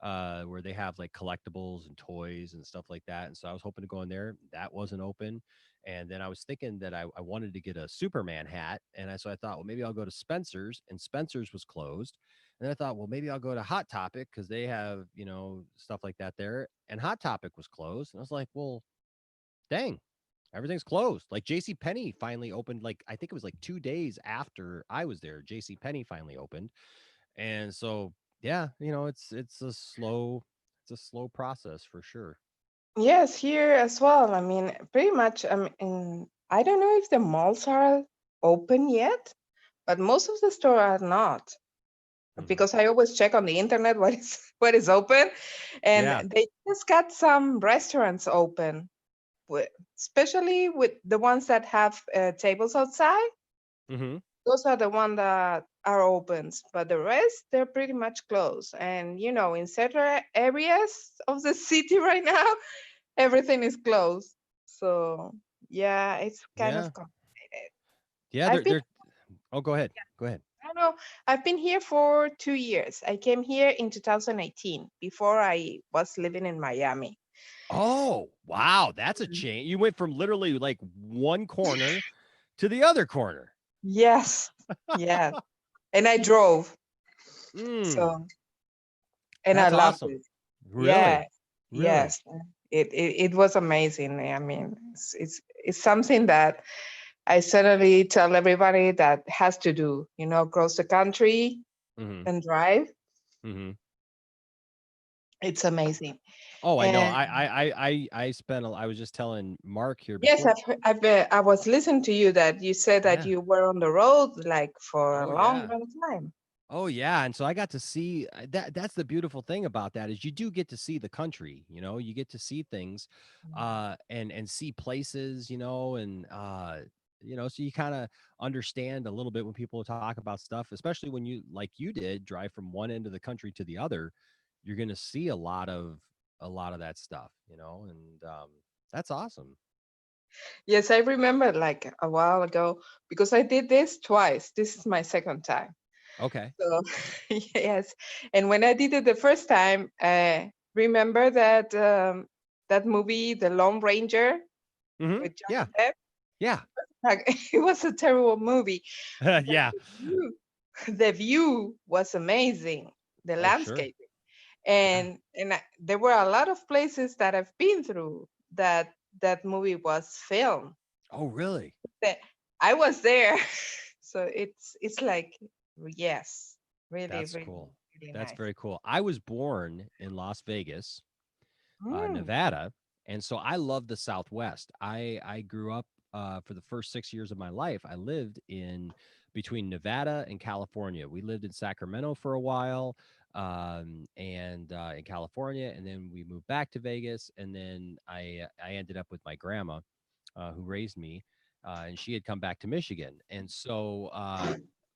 where they have like collectibles and toys and stuff like that. And so I was hoping to go in there. That wasn't open. And then I was thinking that I wanted to get a Superman hat. And so I thought, well, maybe I'll go to Spencer's, and Spencer's was closed. And then I thought, well, maybe I'll go to Hot Topic because they have, stuff like that there. And Hot Topic was closed. And I was like, well, dang, everything's closed. Like JC Penney finally opened, like I think it was like 2 days after I was there. JC Penney finally opened. And so yeah, it's a slow process for sure. Yes, here as well. I mean, pretty much. I don't know if the malls are open yet, but most of the store are not, because I always check on the internet what is what is open, Yeah. and they just got some restaurants open, especially with the ones that have tables outside. Mm-hmm. Those are the ones that are open, but the rest they're pretty much closed. And in certain areas of the city right now, everything is closed. So yeah, it's kind Yeah. of complicated. Yeah. I've been, Oh, go ahead. Go ahead. I don't know, I've been here for 2 years. I came here in 2018 before I was living in Miami. Oh, wow. That's a Mhm. change. You went from literally like one corner to the other corner. Yes, yes. And I drove, Mm, so and I that's loved awesome. it. Yeah, Really? Really? yes. It was amazing. I mean, it's something that I certainly tell everybody that has to do. Cross the country Mm-hmm. and drive. Mm-hmm. It's amazing. Oh, I know. And I spent. I was just telling Mark here yes, before. I was listening to you that you said that Yeah. you were on the road like for Oh, a long, yeah. long time. Oh, yeah. And so I got to see that. That's the beautiful thing about that is you do get to see the country. You get to see things, and see places. So you kind of understand a little bit when people talk about stuff, especially when you, like you did, drive from one end of the country to the other. You're going to see a lot of that stuff. And that's awesome. Yes, I remember like a while ago because I did this twice. This is my second time. Okay. So yes, and when I did it the first time, remember that movie, The Lone Ranger Hmm. with Yeah. Johnny Depp? Yeah. Like, it was a terrible movie, but Yeah. the view was amazing, the Oh, sure. landscape, Yeah. there were a lot of places that I've been through that movie was filmed. Oh, really? That I was there, so it's like yes, really, That's really, cool. really That's nice. very cool. I was born in Las Vegas, Mm, Nevada, and so I love the Southwest. I grew up for the first 6 years of my life. I lived in between Nevada and California. We lived in Sacramento for a while, and in California, and then we moved back to Vegas, and then I ended up with my grandma, who raised me, and she had come back to Michigan, and so.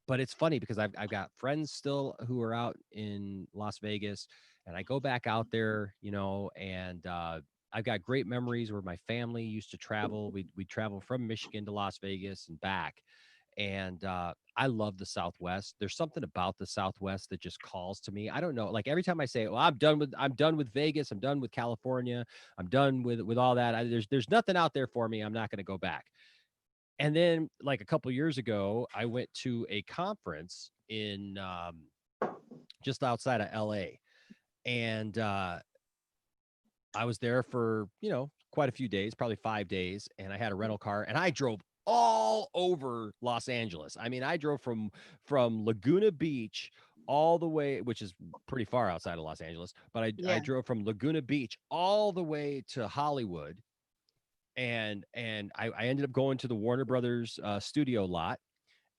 But it's funny because I've got friends still who are out in Las Vegas, and I go back out there, and I've got great memories where my family used to travel. We travel from Michigan to Las Vegas and back, and I love the Southwest. There's something about the Southwest that just calls to me. I don't know. Like every time I say, "Well, I'm done with Vegas. I'm done with California. I'm done with all that. There's nothing out there for me. I'm not going to go back." And then, like a couple years ago, I went to a conference in just outside of LA, and I was there for quite a few days, probably 5 days, and I had a rental car, and I drove all over Los Angeles. I mean, I drove from Laguna Beach all the way, which is pretty far outside of Los Angeles, but I yeah, drove from Laguna Beach all the way to Hollywood, and I ended up going to the Warner Brothers studio lot,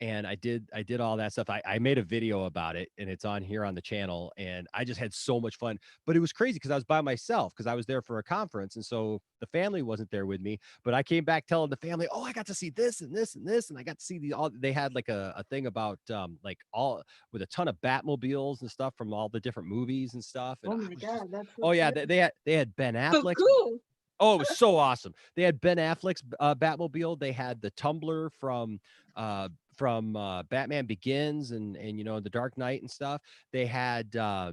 and I did all that stuff. I made a video about it, and it's on here on the channel, and I just had so much fun. But it was crazy because I was by myself because I was there for a conference, and so the family wasn't there with me. But I came back telling the family, "Oh, I got to see this and this and this, and I got to see the all." They had like a thing about like all with a ton of Batmobiles and stuff from all the different movies and stuff, and oh I my was just, god, that's so oh yeah, cool. they had Ben So Affleck's. cool. Oh, it was so awesome. They had Ben Affleck's Batmobile. They had the Tumbler uh Batman Begins and the Dark Knight and stuff. They had oh,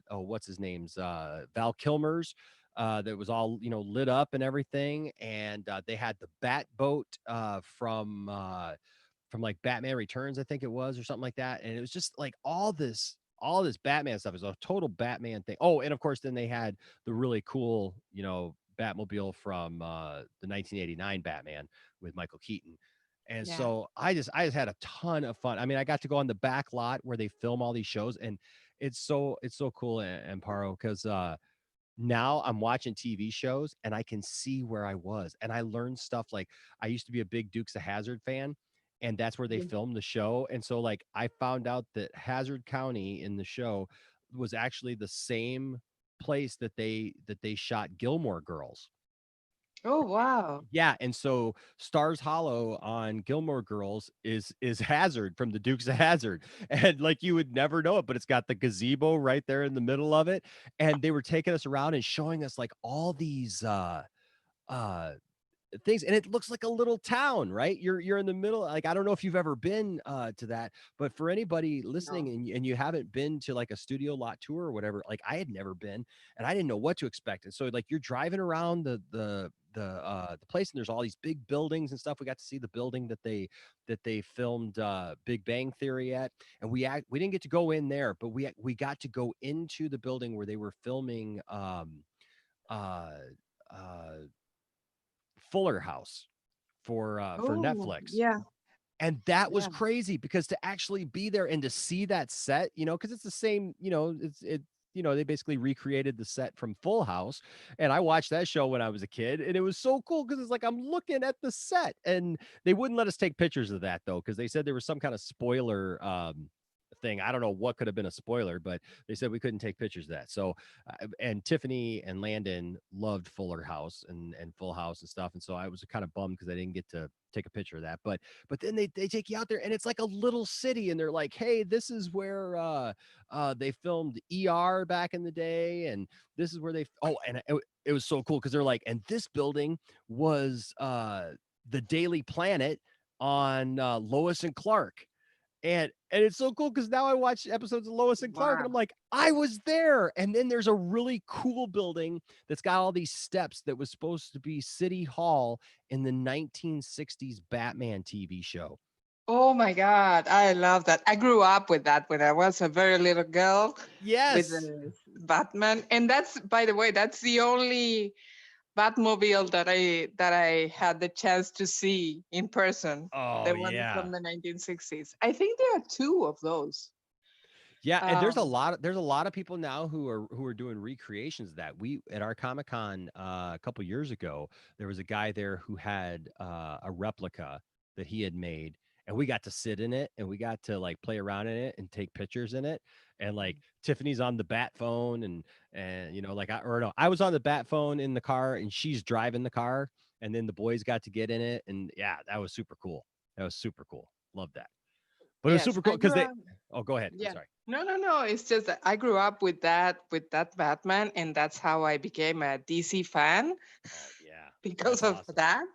what's his name's Val Kilmer's that was all lit up and everything, and they had the Bat boat from like Batman Returns, I think it was, or something like that. And it was just like all this Batman stuff is a total Batman thing. Oh, and of course, then they had the really cool, Batmobile from the 1989 Batman with Michael Keaton. And Yeah. so I just had a ton of fun. I mean, I got to go on the back lot where they film all these shows, and it's so cool, Amparo, because now I'm watching TV shows and I can see where I was, and I learned stuff like I used to be a big Dukes of Hazzard fan, and that's where they filmed the show. And so like I found out that Hazard County in the show was actually the same place that they shot Gilmore Girls. Oh, wow. Yeah, and so Stars Hollow on Gilmore Girls is Hazard from the Dukes of Hazard, and like you would never know it, but it's got the gazebo right there in the middle of it, and they were taking us around and showing us like all these uh things, and it looks like a little town, right? You're in the middle. Like I don't know if you've ever been to that, but for anybody listening No. and you haven't been to like a studio lot tour or whatever, like I had never been, and I didn't know what to expect. And so like you're driving around the place, and there's all these big buildings and stuff. We got to see the building that they filmed Big Bang Theory at, and we didn't get to go in there, but we got to go into the building where they were filming uh uh Fuller House for Oh, Netflix. yeah, And that was yeah. crazy because to actually be there and to see that set, because it's the same, they basically recreated the set from Full House. And I watched that show when I was a kid, and it was so cool because it's like I'm looking at the set, and they wouldn't let us take pictures of that though, because they said there was some kind of spoiler thing. I don't know what could have been a spoiler, but they said we couldn't take pictures of that. So, and Tiffany and Landon loved Fuller House and Full House and stuff, and so I was kind of bummed because I didn't get to take a picture of that. But then they take you out there, and it's like a little city, and they're like, hey, this is where they filmed ER back in the day, and this is where it was so cool because they're like, and this building was the Daily Planet on Lois and Clark. And it's so cool because now I watch episodes of Lois and Clark, and I'm Wow. like, I was there. And then there's a really cool building that's got all these steps that was supposed to be City Hall in the 1960s Batman TV show. Oh my God, I love that. I grew up with that when I was a very little girl with Yes. the Batman. And that's, by the way, that's the only Batmobile that I had the chance to see in person. Oh The one yeah. from the 1960s. I think there are two of those. Yeah, and Um, there's a lot of people now who are doing recreations of that. We at our Comic-Con a couple years ago, there was a guy there who had a replica that he had made, and we got to sit in it, and we got to like play around in it and take pictures in it. And like Tiffany's on the bat phone, and like I was on the bat phone in the car, and she's driving the car, and then the boys got to get in it, and yeah, that was super cool. That was super cool. Love that. But it was yes, super cool I because grew they. up. Oh, go ahead. I'm Yeah. sorry. No, no, no. It's just that I grew up with that Batman, and that's how I became a DC fan Oh yeah, because that's of awesome. that.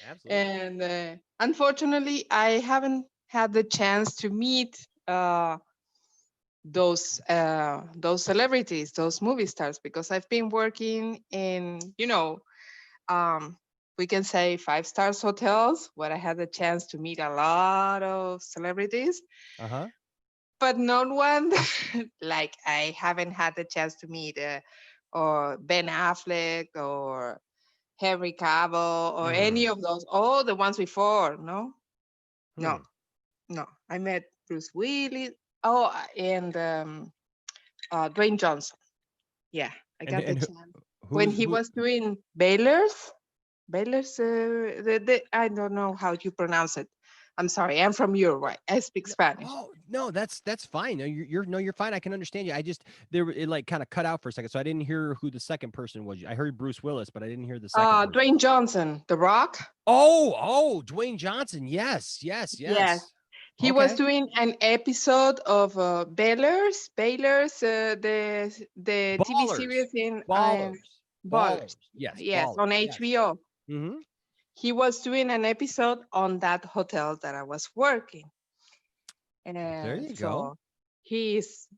Absolutely. And unfortunately, I haven't had the chance to meet those celebrities, those movie stars, because I've been working in, um, we can say 5 stars hotels, where I had the chance to meet a lot of celebrities, Uh-huh. but not one like I haven't had the chance to meet or Ben Affleck or Henry Cavill or any Mm. of those, all the ones before. No, Hmm. no, no. I met Bruce Willis. Oh, and Dwayne Johnson. Yeah, I And got the and chance when who's he who was doing Baylor's. Baylor's. I don't know how you pronounce it. I'm sorry. I'm from Uruguay. I speak no, Spanish. oh, no, that's fine. No, you're fine. I can understand you. I just it like kind of cut out for a second. So I didn't hear who the second person was. I heard Bruce Willis, but I didn't hear the second person. Dwayne Johnson, The Rock. Oh, Dwayne Johnson. Yes, yes, Yes, yes. he was Okay. doing an episode of Baylor's, the TV Ballers. series in Ballers. Ballers. Ballers. Yes, Yes, ballers. on Yes. HBO. Mm-hmm. He was doing an episode on that hotel that I was working, There and you go. so he's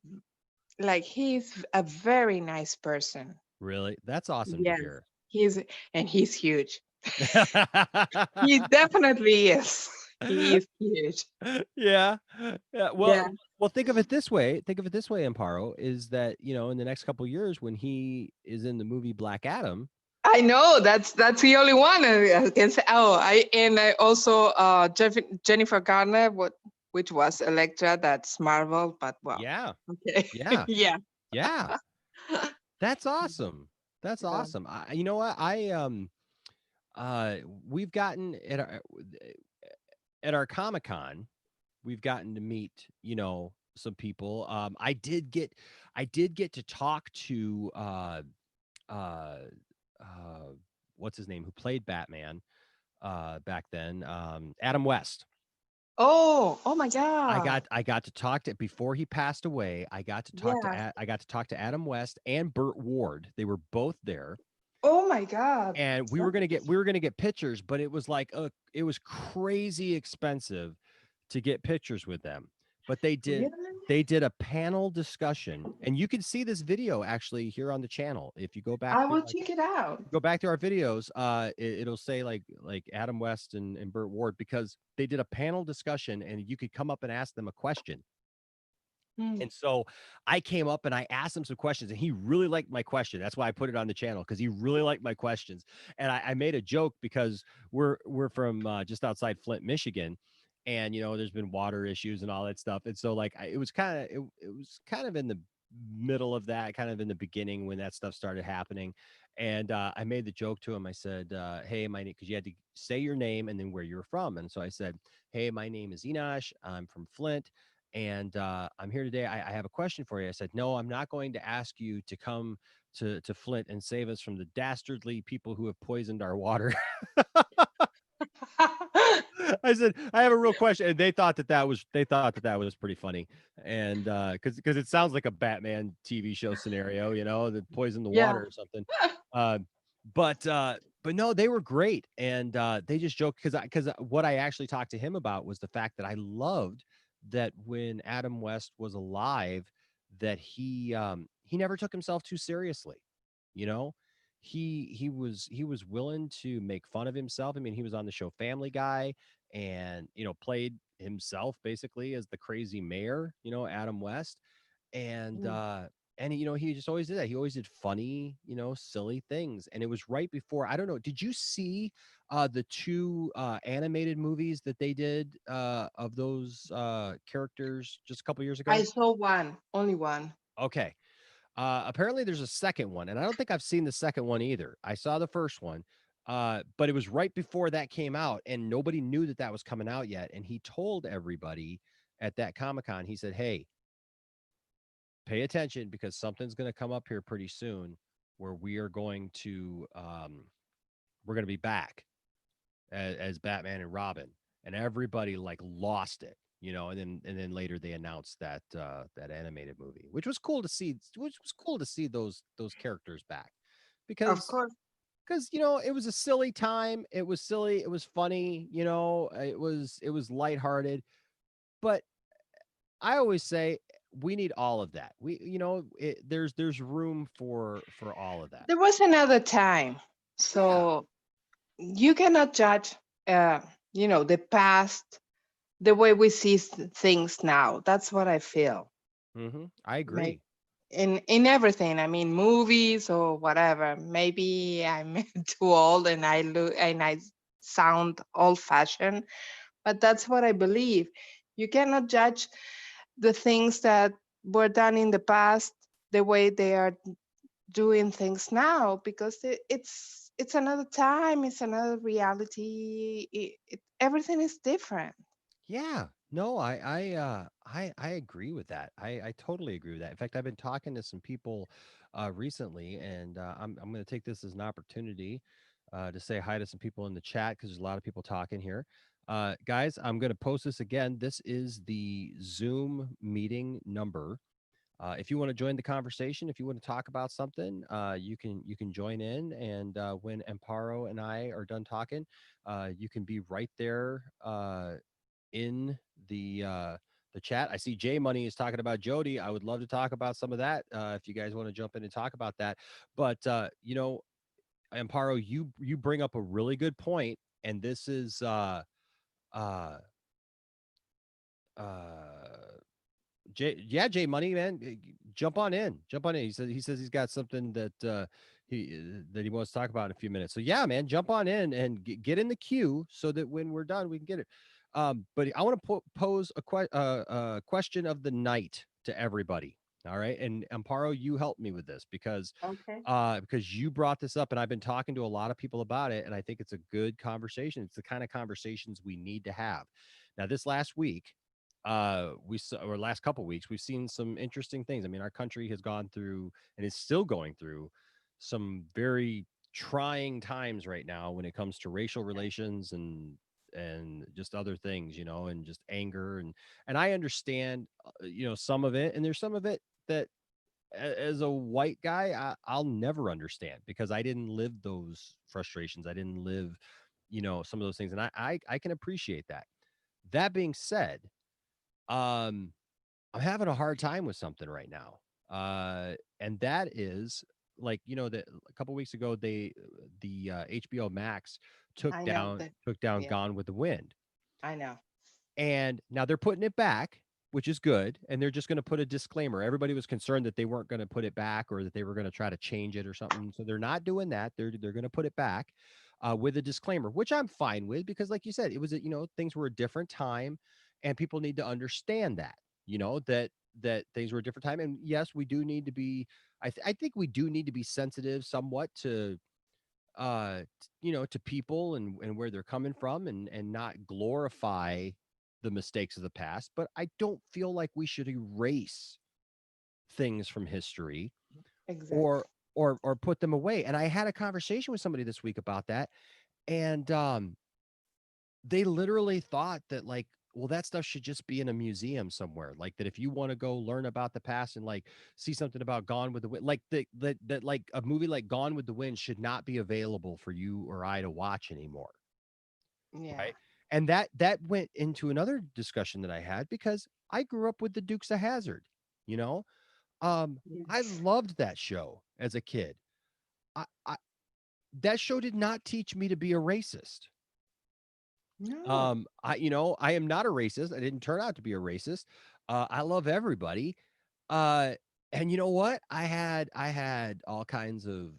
he's a very nice person. Really? That's awesome to Yes, hear. he's huge. He definitely is. He is huge. Yeah. Yeah. Yeah. Well, think of it this way. Think of it this way, Amparo, is that, in the next couple of years when he is in the movie Black Adam. I know that's the only one I can say. Oh, I also Jennifer Garner, which was Elektra. That's Marvel, but well, Yeah. okay, Yeah. yeah, Yeah. That's awesome. That's yeah. awesome. You know what? I we've gotten at our, at our Comic-Con, we've gotten to meet, some people. I did get to talk to uh uh what's his name, who played Batman back then, Adam West. Oh my I God. got I got to talk to before he passed away. Yeah. I got to talk to Adam West and Burt Ward. They were both there, Oh my God. and we were gonna get pictures, but it was crazy expensive to get pictures with them. But Really? they did a panel discussion, and you can see this video actually here on the channel. If you I will check it out. go back to our videos, it'll say like Adam West and Burt Ward, because they did a panel discussion, and you could come up and ask them a question. Mm. And so I came up and I asked him some questions, and he really liked my question. That's why I put it on the channel, because he really liked my questions. And I made a joke because we're from just outside Flint, Michigan, and there's been water issues and all that stuff. And so like it was kind of in the middle of that, kind of in the beginning when that stuff started happening. And I made the joke to him. I said, "Hey, my name," because you had to say your name and then where you're from. And so I said, "Hey, my name is Enosh. I'm from Flint, and I'm here today. I have a question for you." I said, "No, I'm not going to ask you to come to Flint and save us from the dastardly people who have poisoned our water." I said, "I have a real question," and they thought that was pretty funny, and because it sounds like a Batman TV show scenario, that poison the Yeah. water or something. Uh, but no, they were great, and they just joked, because what I actually talked to him about was the fact that I loved that when Adam West was alive, that he never took himself too seriously. You know, he was willing to make fun of himself. I mean, he was on the show Family Guy, and played himself basically as the crazy mayor, Adam West. And Mm. he just always did that. He always did funny, silly things. And it was right before, I don't know, did you see the two animated movies that they did of those characters just a couple years I ago? saw one, only one. Okay. Apparently there's a second one, and I don't think I've seen the second one either. I saw the first one, but it was right before that came out, and nobody knew that that was coming out yet. And he told everybody at that Comic-Con, he said, "Hey, pay attention, because something's going to come up here pretty soon where we're going to be back as Batman and Robin." And everybody like lost it, and then later they announced that animated movie, which was cool to see, those characters back, Of because course. it was a silly time. It was silly, it was funny, it was lighthearted. But I always say we need all of that. There's room for all of that. There was another time. Yeah. So you cannot judge, uh, the past the way we see things now. That's what I feel. I May- agree. in everything. I mean, movies or whatever. Maybe I'm too old and I look and I sound old fashioned, but that's what I believe. You cannot judge the things that were done in the past the way they are doing things now, because it's another time, it's another reality. Everything is different. Yeah. No, I agree with that. I totally agree with that. In fact, I've been talking to some people recently, and I'm going to take this as an opportunity to say hi to some people in the chat, because there's a lot of people talking here. Guys, I'm going to post this again. This is the Zoom meeting number. If you want to join the conversation, if you want to talk about something, you can join in, and when Amparo and I are done talking, you can be right there in the chat. I see J Money is talking about Jody. I would love to talk about some of that if you guys want to jump in and talk about that. But Amparo, you bring up a really good point, and this is uh uh J Money, man, jump on in, jump on in. He says he's got something that he wants to talk about in a few minutes. So yeah, man, jump on in and get in the queue so that when we're done, we can get it. But I want to pose a question of the night to everybody. All right. And Amparo, you helped me with this Okay. because you brought this up and I've been talking to a lot of people about it. And I think it's a good conversation. It's the kind of conversations we need to have. Now, this last week, we saw, or last couple weeks, we've seen some interesting things. I mean, our country has gone through and is still going through some very trying times right now when it comes to racial relations and just other things, and just anger and I understand, some of it, and there's some of it that as a white guy, I'll never understand because I didn't live those frustrations. I didn't live, some of those things, and I can appreciate that. That being said, um, I'm having a hard time with something right now, and that is like that a couple weeks ago the HBO Max took I know down that. took down Yeah, Gone with the Wind. I know. And now they're putting it back, which is good. And they're just going to put a disclaimer. Everybody was concerned that they weren't going to put it back or that they were going to try to change it or something. So they're not doing that. They're going to put it back with a disclaimer, which I'm fine with because, like you said, it was things were a different time, and people need to understand that that things were a different time. And yes, we do need to be. I think we do need to be sensitive somewhat to to people and where they're coming from and not glorify the mistakes of the past, but I don't feel like we should erase things from history Exactly. or or put them away. And I had a conversation with somebody this week about that, and they literally thought that, like, well, that stuff should just be in a museum somewhere. Like that, if you want to go learn about the past and like see something about Gone with the Wind, like that like a movie like Gone with the Wind should not be available for you or I to watch anymore, Yeah. right? And that went into another discussion that I had because I grew up with the Dukes of Hazzard. You know, I Yes. loved that show as a kid. I that show did not teach me to be a racist. No. I am not a racist. I didn't turn out to be a racist. I love everybody. Uh, and you know what? I had all kinds of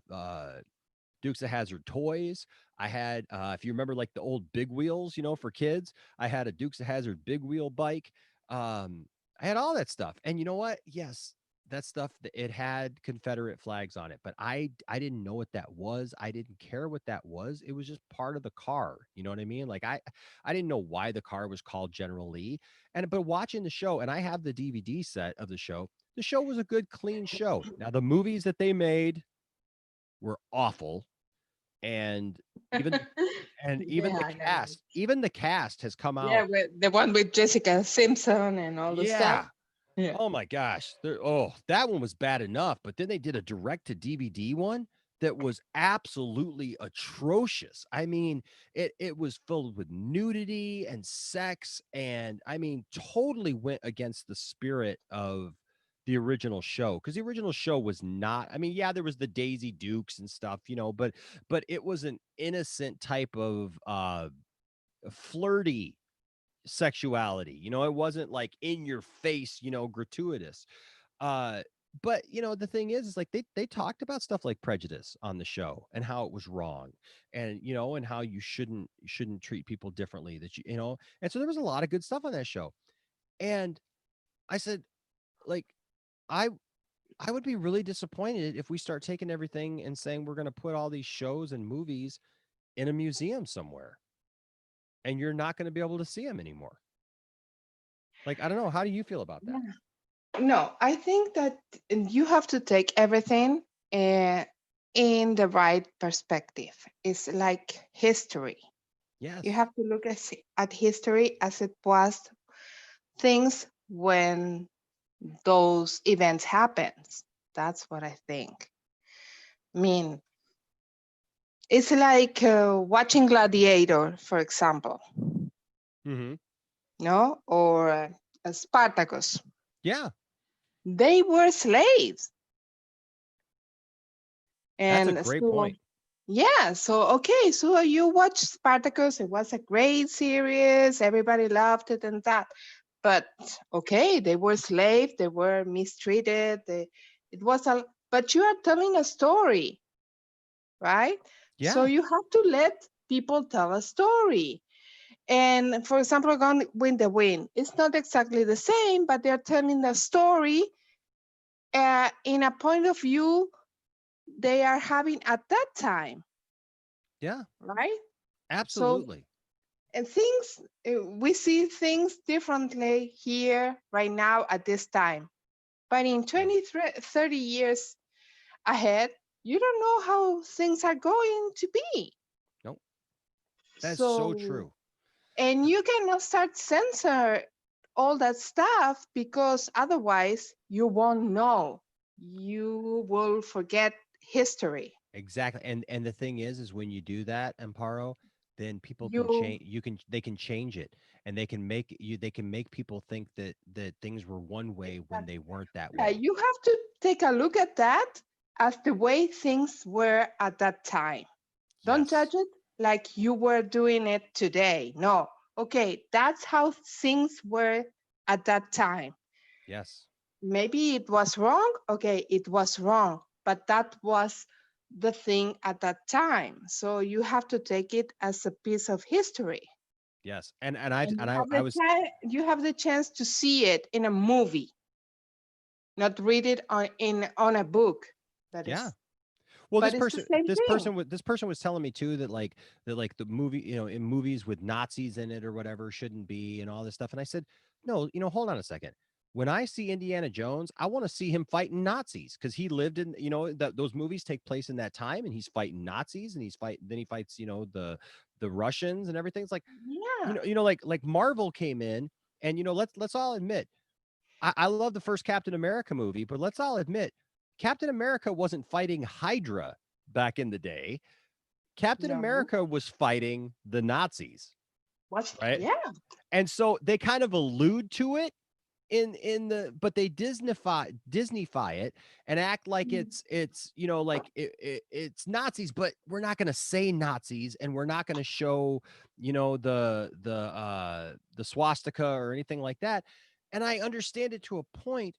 Dukes of Hazzard toys. I had, if you remember, like the old big wheels, for kids. I had a Dukes of Hazzard big wheel bike. Um, I had all that stuff. And you know what? Yes, that stuff it had Confederate flags on it, but I didn't know what that was. I didn't care what that was. It was just part of the car. You know what I mean? Like I didn't know why the car was called General Lee. And but watching the show, and I have the DVD set of the show. The show was a good, clean show. Now the movies that they made were awful, and even the and even Yeah, the I know. cast has come Yeah, out. with the one with Jessica Simpson and all the stuff. Yeah. Yeah. Oh my gosh. That one was bad enough, but then they did a direct to DVD one that was absolutely atrocious. I mean, it was filled with nudity and sex, and I mean totally went against the spirit of the original show, because the original show was not, I mean, yeah, there was the Daisy Dukes and stuff, but it was an innocent type of flirty sexuality. It wasn't like in your face, gratuitous. Uh but the thing is like they talked about stuff like prejudice on the show and how it was wrong, and and how you shouldn't treat people differently, that and so there was a lot of good stuff on that show. And I said, like, I I would be really disappointed if we start taking everything and saying we're going to put all these shows and movies in a museum somewhere and you're not going to be able to see them anymore. Like, I don't know. How do you feel about that? Yeah. No, I think that you have to take everything uh, in the right perspective. It's like history. You Yes. have to look at history as it was things when those events happens. That's what I think. I mean, it's like watching Gladiator, for example, Mm-hmm. no, or Spartacus. Yeah, They were slaves, that's a and great so point. yeah. So okay, so you watch Spartacus. It was a great series. Everybody loved it and that. But okay, they were slaves. They were mistreated. It was a. But you are telling a story, right? So Yeah. you have to let people tell a story. And for example, Gone with the Wind, it's not exactly the same, but they're telling a story in a point of view they are having at that time, Yeah, right? So, absolutely. and things, we see things differently here right now at this time. But in Yeah. 20, 30 years ahead, you don't know how things are going to be. Nope. That's so So, true. and you cannot start censor all that stuff because otherwise you won't know. You will forget history. Exactly. And the thing is when you do that, Amparo, then people can You, change they can change it, and they can make people think that things were one way when they weren't that way. you have to take a look at that as the way things were at that time. Don't Yes. judge it like you were doing it today. No. Okay, that's how things were at that time. Yes. Maybe it was wrong. Okay, it was wrong, but that was the thing at that time. So you have to take it as a piece of history. Yes. And And I was you have the chance to see it in a movie, not read it on a book. That yeah. is, Well, but it's the same thing. this person was telling me too that like the movie, in movies with Nazis in it or whatever shouldn't be and all this stuff. And I said, no, hold on a second. When I see Indiana Jones, I want to see him fighting Nazis because he lived in, those movies take place in that time, and he's fighting Nazis, and then he fights, the Russians and everything. It's like, Yeah, like Marvel came in, and let's all admit, I love the first Captain America movie, but let's all admit, Captain America wasn't fighting Hydra back in the day. Captain no, America was fighting the Nazis, what? right? Yeah, And so they kind of allude to it in the, but they Disneyfy it and act like mm, it's like it's Nazis, but we're not going to say Nazis, and we're not going to show the swastika or anything like that. And I understand it to a point,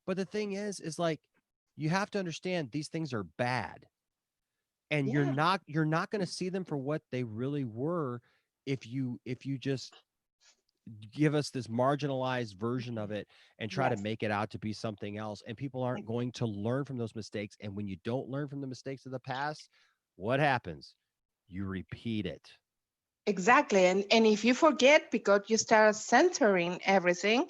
but the thing is like, you have to understand these things are bad, and yeah, you're not going to see them for what they really were if you just give us this marginalized version of it and try to yes, make it out to be something else, and people aren't going to learn from those mistakes. And when you don't learn from the mistakes of the past, what happens? You repeat it. exactly. And if you forget because you start censoring everything,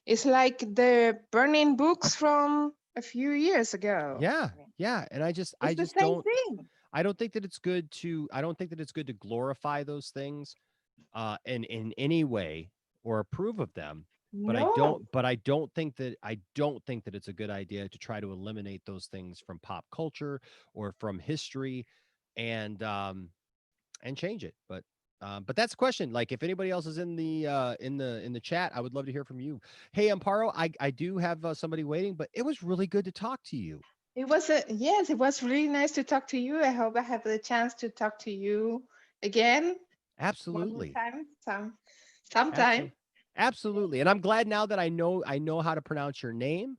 it's like the burning books from a few years ago. Yeah, I mean, yeah. And I it's the just same don't thing. I don't think that it's good to I don't think that it's good to glorify those things in any way, or approve of them. But No, I don't think that it's a good idea to try to eliminate those things from pop culture or from history, and change it. But that's a question. Like, if anybody else is in the chat, I would love to hear from you. Hey, Amparo, I do have somebody waiting, but it was really good to talk to you. it was a yes, it was really nice to talk to you. I hope I have the chance to talk to you again one more Absolutely. time, sometime. Absolutely. Absolutely. And I'm glad now that I know how to pronounce your name,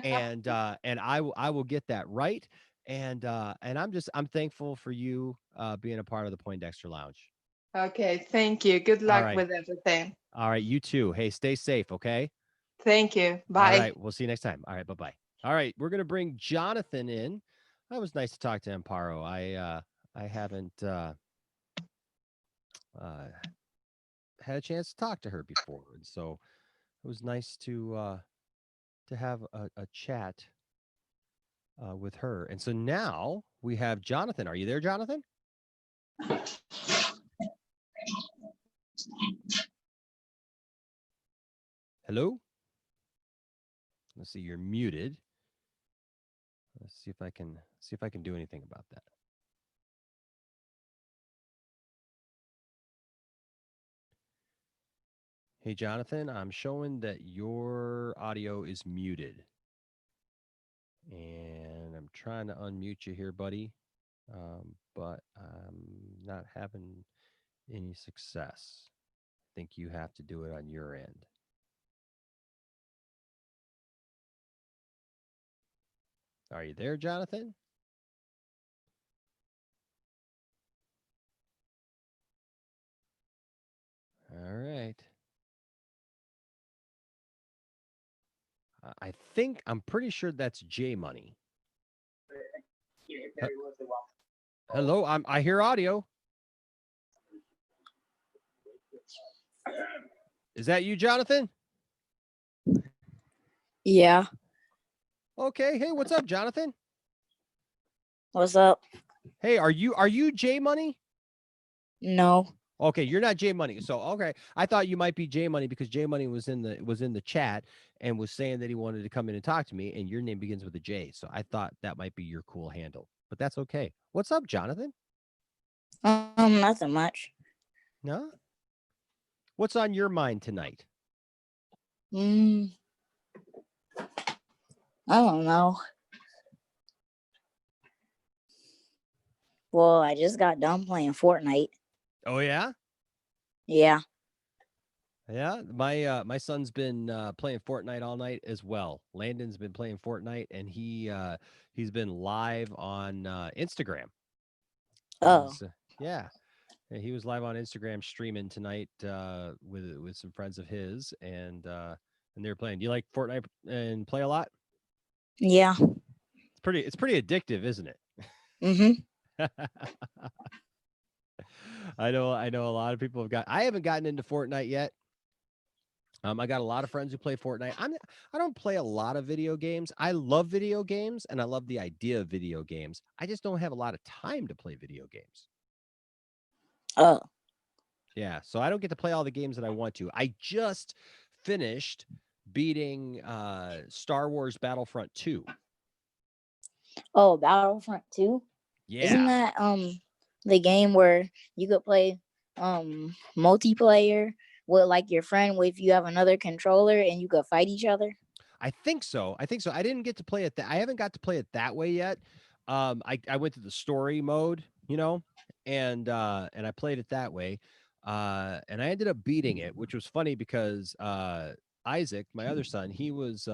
and I will get that right. And I'm thankful for you being a part of the Poindexter Lounge. Okay, thank you. Good All luck right. with everything. All right, you too. Hey, stay safe, okay? Thank you. All Bye. right, we'll see you next time. All right, bye-bye. All right, we're going to bring Jonathan in. That was nice to talk to Amparo. I haven't uh had a chance to talk to her before, and so it was nice to have a chat with her. And so now we have Jonathan. Are you there, Jonathan? Hello? Let's see. You're muted. Let's see if I can do anything about that. Hey, Jonathan, I'm showing that your audio is muted, and I'm trying to unmute you here, buddy, but I'm not having any success. I think you have to do it on your end. Are you there, Jonathan? All right. I'm pretty sure that's J Money. Hello, I hear audio. Is that you, Jonathan? Yeah. Okay. Hey, what's up, Jonathan? What's up? Hey, are you J Money? No. Okay, you're not J Money. So okay, I thought you might be J Money because J Money was in the chat and was saying that he wanted to come in and talk to me, and your name begins with a J. So I thought that might be your cool handle, but that's okay. What's up, Jonathan? Nothing much. No. What's on your mind tonight? I don't know. Well, I just got done playing Fortnite. Oh yeah. Yeah. Yeah, my son's been playing Fortnite all night as well. Landon's been playing Fortnite, and he's been live on Instagram. Oh. Yeah, he was live on Instagram streaming tonight with some friends of his, and they were playing. Do you like Fortnite and play a lot? Yeah. It's pretty addictive, isn't it? I know a lot of people I haven't gotten into Fortnite yet. I got a lot of friends who play Fortnite. I don't play a lot of video games. I love video games and I love the idea of video games. I just don't have a lot of time to play video games. Oh. Yeah, so I don't get to play all the games that I want to. I just finished beating Star Wars Battlefront 2. Oh, Battlefront 2? Yeah. Isn't that the game where you could play multiplayer with like your friend if you have another controller and you could fight each other? I think so. I didn't get to play it I haven't got to play it that way yet. I went to the story mode, and I played it that way. And I ended up beating it, which was funny because Isaac, my other son, he was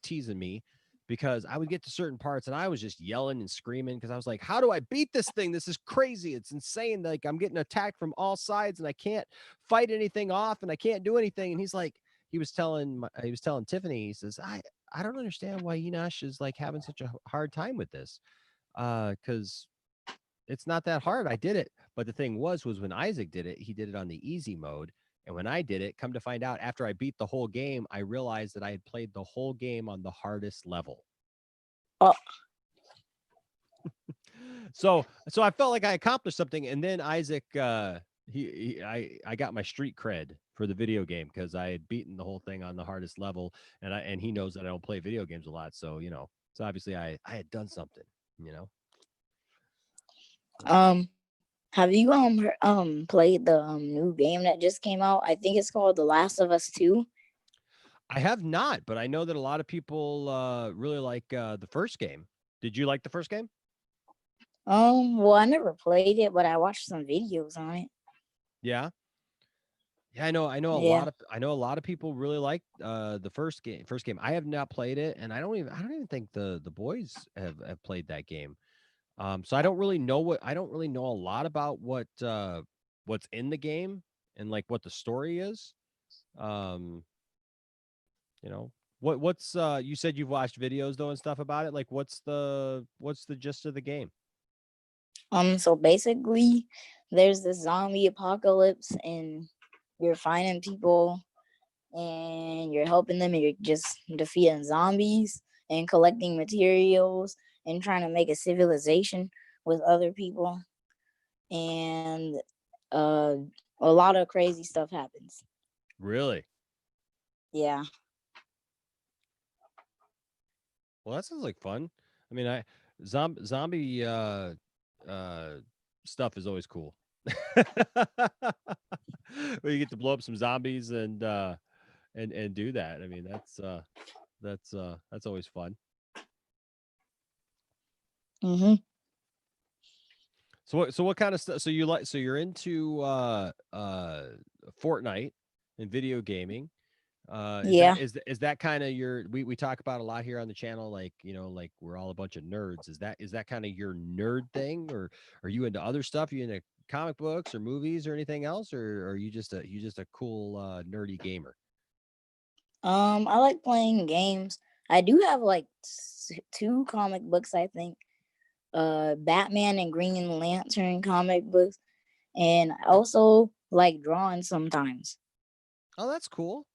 teasing me because I would get to certain parts and I was just yelling and screaming because I was like, how do I beat this thing? This is crazy. It's insane. Like I'm getting attacked from all sides and I can't fight anything off and I can't do anything. And he's like, he was telling Tiffany, he says, I don't understand why Enosh is like having such a hard time with this. Because it's not that hard. I did it. But the thing was when Isaac did it, he did it on the easy mode. And when I did it, come to find out, after I beat the whole game, I realized that I had played the whole game on the hardest level. Oh. So I felt like I accomplished something. And then Isaac, I got my street cred for the video game because I had beaten the whole thing on the hardest level, and he knows that I don't play video games a lot. So so obviously I had done something. Have you played the new game that just came out? I think it's called The Last of Us 2. I have not, but I know that a lot of people really like the first game. Did you like the first game? Well, I never played it, but I watched some videos on it. Yeah. Yeah, I know a lot of people really like the first game. I have not played it, and I don't even think the boys have played that game. So I don't really know a lot about what's in the game and like what the story is. Um, what's you said you've watched videos though and stuff about it. Like what's the gist of the game? So basically there's this zombie apocalypse and you're finding people and you're helping them and you're just defeating zombies and collecting materials and trying to make a civilization with other people. And a lot of crazy stuff happens. Really? Yeah. Well, that sounds like fun. I mean, zombie stuff is always cool. Where you get to blow up some zombies and do that. I mean, that's always fun. Mm-hmm. So what kind of stuff? So you're into Fortnite and video gaming. Yeah. Is that kind of your we talk about a lot here on the channel, like like we're all a bunch of nerds. Is that kind of your nerd thing, or are you into other stuff? Are you into comic books or movies or anything else, or are you just a cool nerdy gamer? I like playing games. I do have like two comic books, I think. Batman and Green Lantern comic books, and I also like drawing sometimes. Oh, that's cool.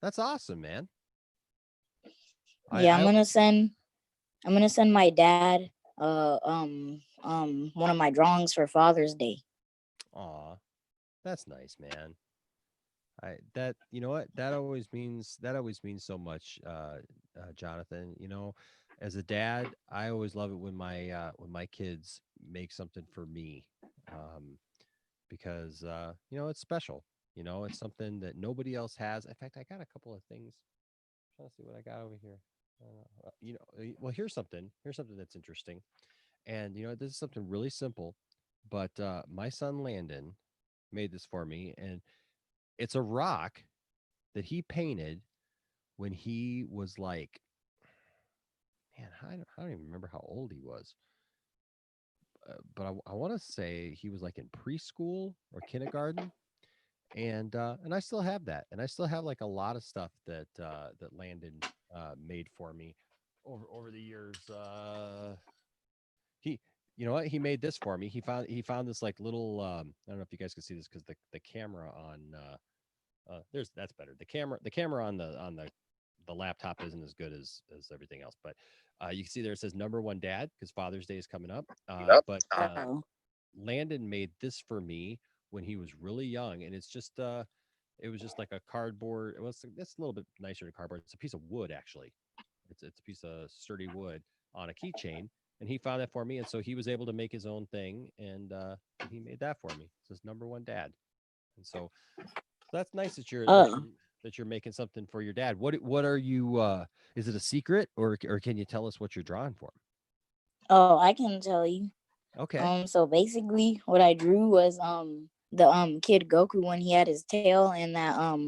That's awesome, man. Yeah, I'm gonna send my dad one of my drawings for Father's Day. Aw, that's nice, man. That you know what that always means so much, Jonathan. You know, as a dad, I always love it when my kids make something for me, um, because you know it's special. You know, it's something that nobody else has. In fact, I got a couple of things. Trying to see what I got over here. You know, well, here's something. Here's something that's interesting. And you know, this is something really simple, but my son Landon made this for me, and it's a rock that he painted when he was like, man, I don't even remember how old he was, but I want to say he was like in preschool or kindergarten, and I still have that, and I still have like a lot of stuff that Landon made for me over the years. He You know what, he made this for me. He found this like little I don't know if you guys can see this because the camera on there's that's better. The camera on the laptop isn't as good as everything else, but you can see there it says number one dad because Father's Day is coming up. But Oh, Landon made this for me when he was really young, and it was just like a cardboard. It's a little bit nicer than cardboard. It's a piece of wood actually. It's a piece of sturdy wood on a keychain, and he found that for me, and so he was able to make his own thing, and he made that for me. It says number one dad, and so that's nice that oh, you're making something for your dad. What are you? Is it a secret, or can you tell us what you're drawing for him? oh! I can tell you. Okay, So basically, what I drew was the kid Goku when he had his tail and that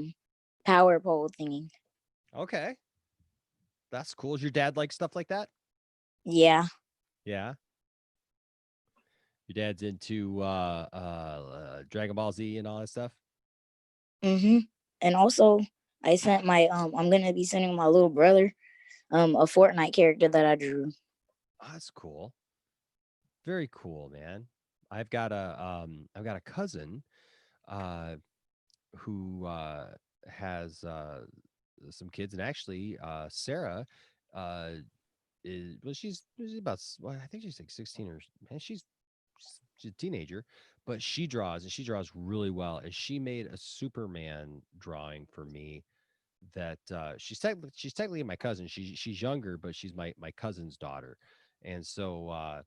power pole thingy. okay, that's cool. Does your dad like stuff like that? Yeah. Yeah, your dad's into Dragon Ball Z and all that stuff. And also, I sent my I'm gonna be sending my little brother a Fortnite character that I drew. Oh, that's cool. Very cool, man. I've got a cousin uh who has some kids, and actually Sarah uh she's about well, I think she's like 16 or man, she's a teenager, but she draws really well, and she made a Superman drawing for me that she's technically my cousin. She's younger, but she's my cousin's daughter. And so uh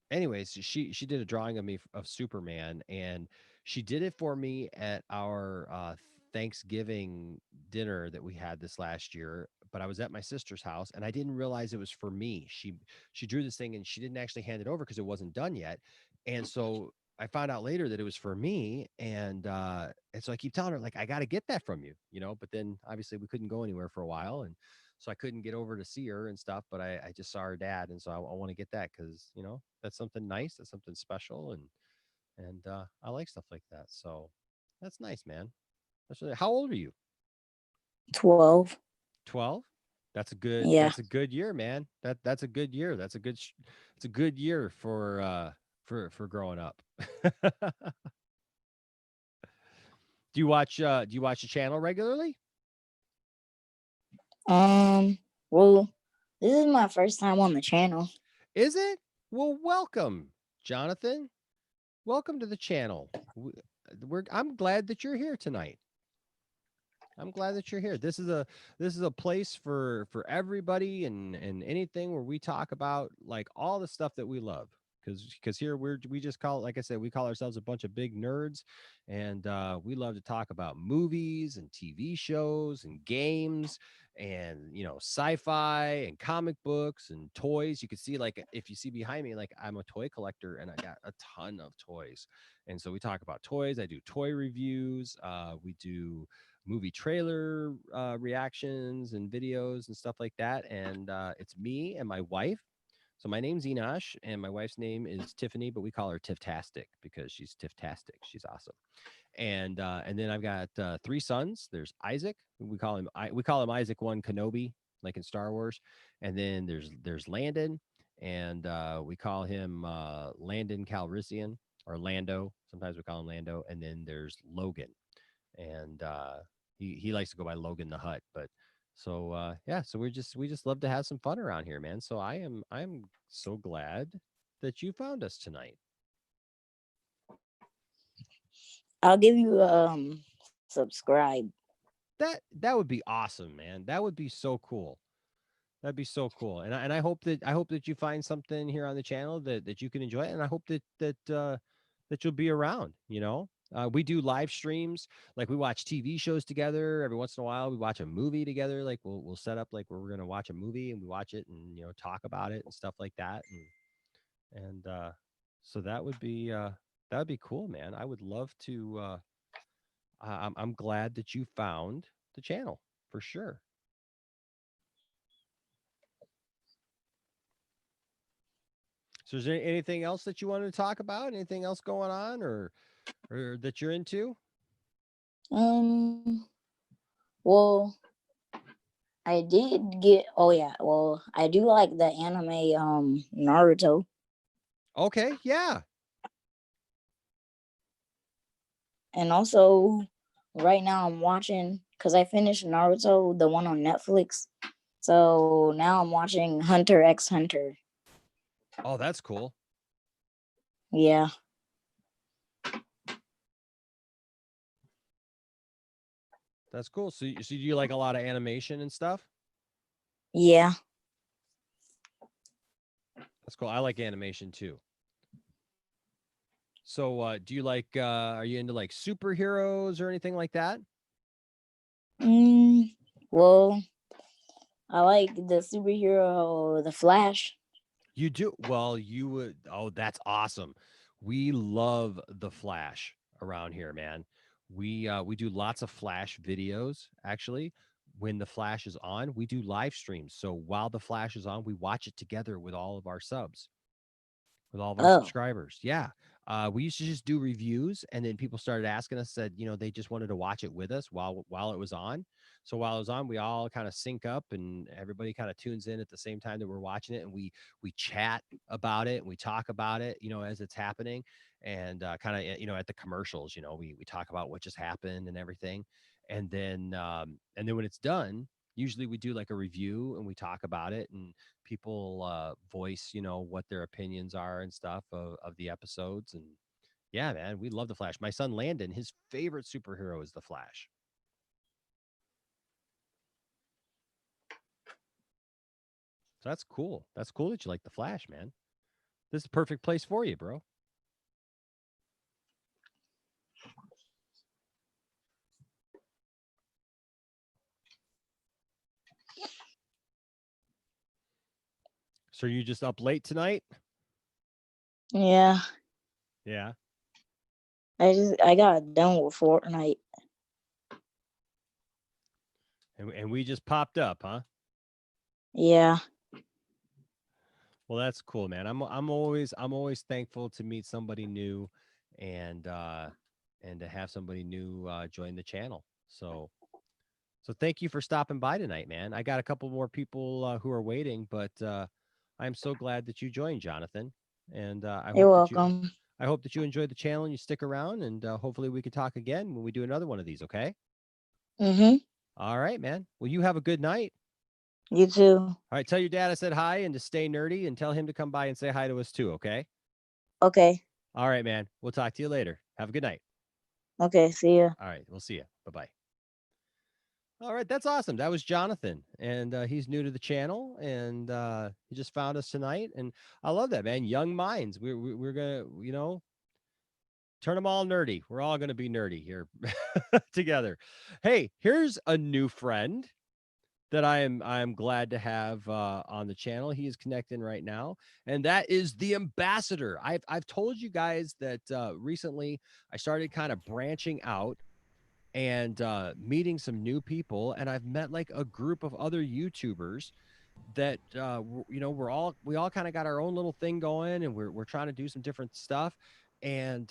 anyways, she did a drawing of me of Superman, and she did it for me at our Thanksgiving dinner that we had this last year. But I was at my sister's house, and I didn't realize it was for me. She drew this thing, and she didn't actually hand it over because it wasn't done yet. And so I found out later that it was for me, and so I keep telling her like I got to get that from you, you know. But then obviously we couldn't go anywhere for a while, and so I couldn't get over to see her and stuff, but I just saw her dad, and so I want to get that because you know that's something nice, that's something special, and I like stuff like that. So that's nice, man. How old are you? 12. 12. Yeah. That's a good year, man. That's a good year. It's a good year for growing up. Do you watch the channel regularly? Well, this is my first time on the channel. Is it? Well, welcome, Jonathan. Welcome to the channel. I'm glad that you're here tonight. I'm glad that you're here. This is a place for everybody and anything where we talk about like all the stuff that we love. Because here we just call it, like I said, we call ourselves a bunch of big nerds, and we love to talk about movies and TV shows and games and you know sci-fi and comic books and toys. You can see like if you see behind me, like I'm a toy collector and I got a ton of toys, and so we talk about toys. I do toy reviews. We do movie trailer reactions and videos and stuff like that. And it's me and my wife. So my name's Enosh, and my wife's name is Tiffany, but we call her Tifftastic because she's Tifftastic. She's awesome. And then I've got three sons. There's Isaac. We call him Isaac One Kenobi, like in Star Wars. And then there's Landon, and we call him Landon Calrissian or Lando. Sometimes we call him Lando. And then there's Logan, and he likes to go by Logan the Hutt. But so yeah, so we just love to have some fun around here, man. So I'm so glad that you found us tonight. I'll give you subscribe. That would be awesome, man. That would be so cool. That'd be so cool. And I hope that you find something here on the channel that you can enjoy, and I hope that you'll be around, you know. We do live streams, like we watch TV shows together every once in a while. We watch a movie together, like we'll set up like where we're gonna watch a movie and we watch it and talk about it and stuff like that. And so that would be cool, man. I would love to I'm glad that you found the channel for sure. So is there anything else that you wanted to talk about? Anything else going on or that you're into? Um, well, I did get. Oh yeah, well, I do like the anime Naruto, Okay, yeah. and also right now I'm watching because I finished Naruto, the one on Netflix. So now I'm watching Hunter x Hunter. Oh, that's cool. Yeah. That's cool. So do you like a lot of animation and stuff? Yeah. That's cool. I like animation too. So do you like are you into like superheroes or anything like that? Well, I like the superhero, the Flash. You do? Well, you would. Oh, that's awesome. We love the Flash around here, man. We do lots of Flash videos. Actually, when the Flash is on, we do live streams. So while the Flash is on, we watch it together with all of our subs, with all of our Oh. subscribers. Yeah. We used to just do reviews, and then people started asking us, said, they just wanted to watch it with us while it was on. So while it was on, we all kind of sync up, and everybody kind of tunes in at the same time that we're watching it, and we chat about it, and we talk about it, as it's happening, and kind of at the commercials, we talk about what just happened and everything, and then when it's done, usually we do like a review and we talk about it, and people voice what their opinions are and stuff of the episodes. And yeah, man, we love the Flash. My son Landon, his favorite superhero is the Flash. So that's cool. That's cool that you like the Flash, man. This is the perfect place for you, bro. So are you just up late tonight? Yeah. Yeah. I got done with Fortnite. And we just popped up, huh? Yeah. Well, that's cool, man. I'm always thankful to meet somebody new, and to have somebody new join the channel. So thank you for stopping by tonight, man. I got a couple more people who are waiting, but I'm so glad that you joined, Jonathan. And You're welcome. I hope that you enjoyed the channel and you stick around, and hopefully we can talk again when we do another one of these. Okay. Mm-hmm. All right, man. Well, you have a good night. You too. All right. Tell your dad I said hi and to stay nerdy, and tell him to come by and say hi to us too. Okay. Okay. All right, man. We'll talk to you later. Have a good night. Okay. See ya. All right. We'll see you. Bye bye. All right, that's awesome. That was Jonathan, and he's new to the channel, and he just found us tonight, and I love that, man. Young minds. We're gonna turn them all nerdy. We're all gonna be nerdy here together. Hey, here's a new friend that I'm glad to have on the channel. He is connecting right now, and that is the ambassador. I've told you guys that recently I started kind of branching out and meeting some new people, and I've met like a group of other YouTubers that we all kind of got our own little thing going, and we're trying to do some different stuff, and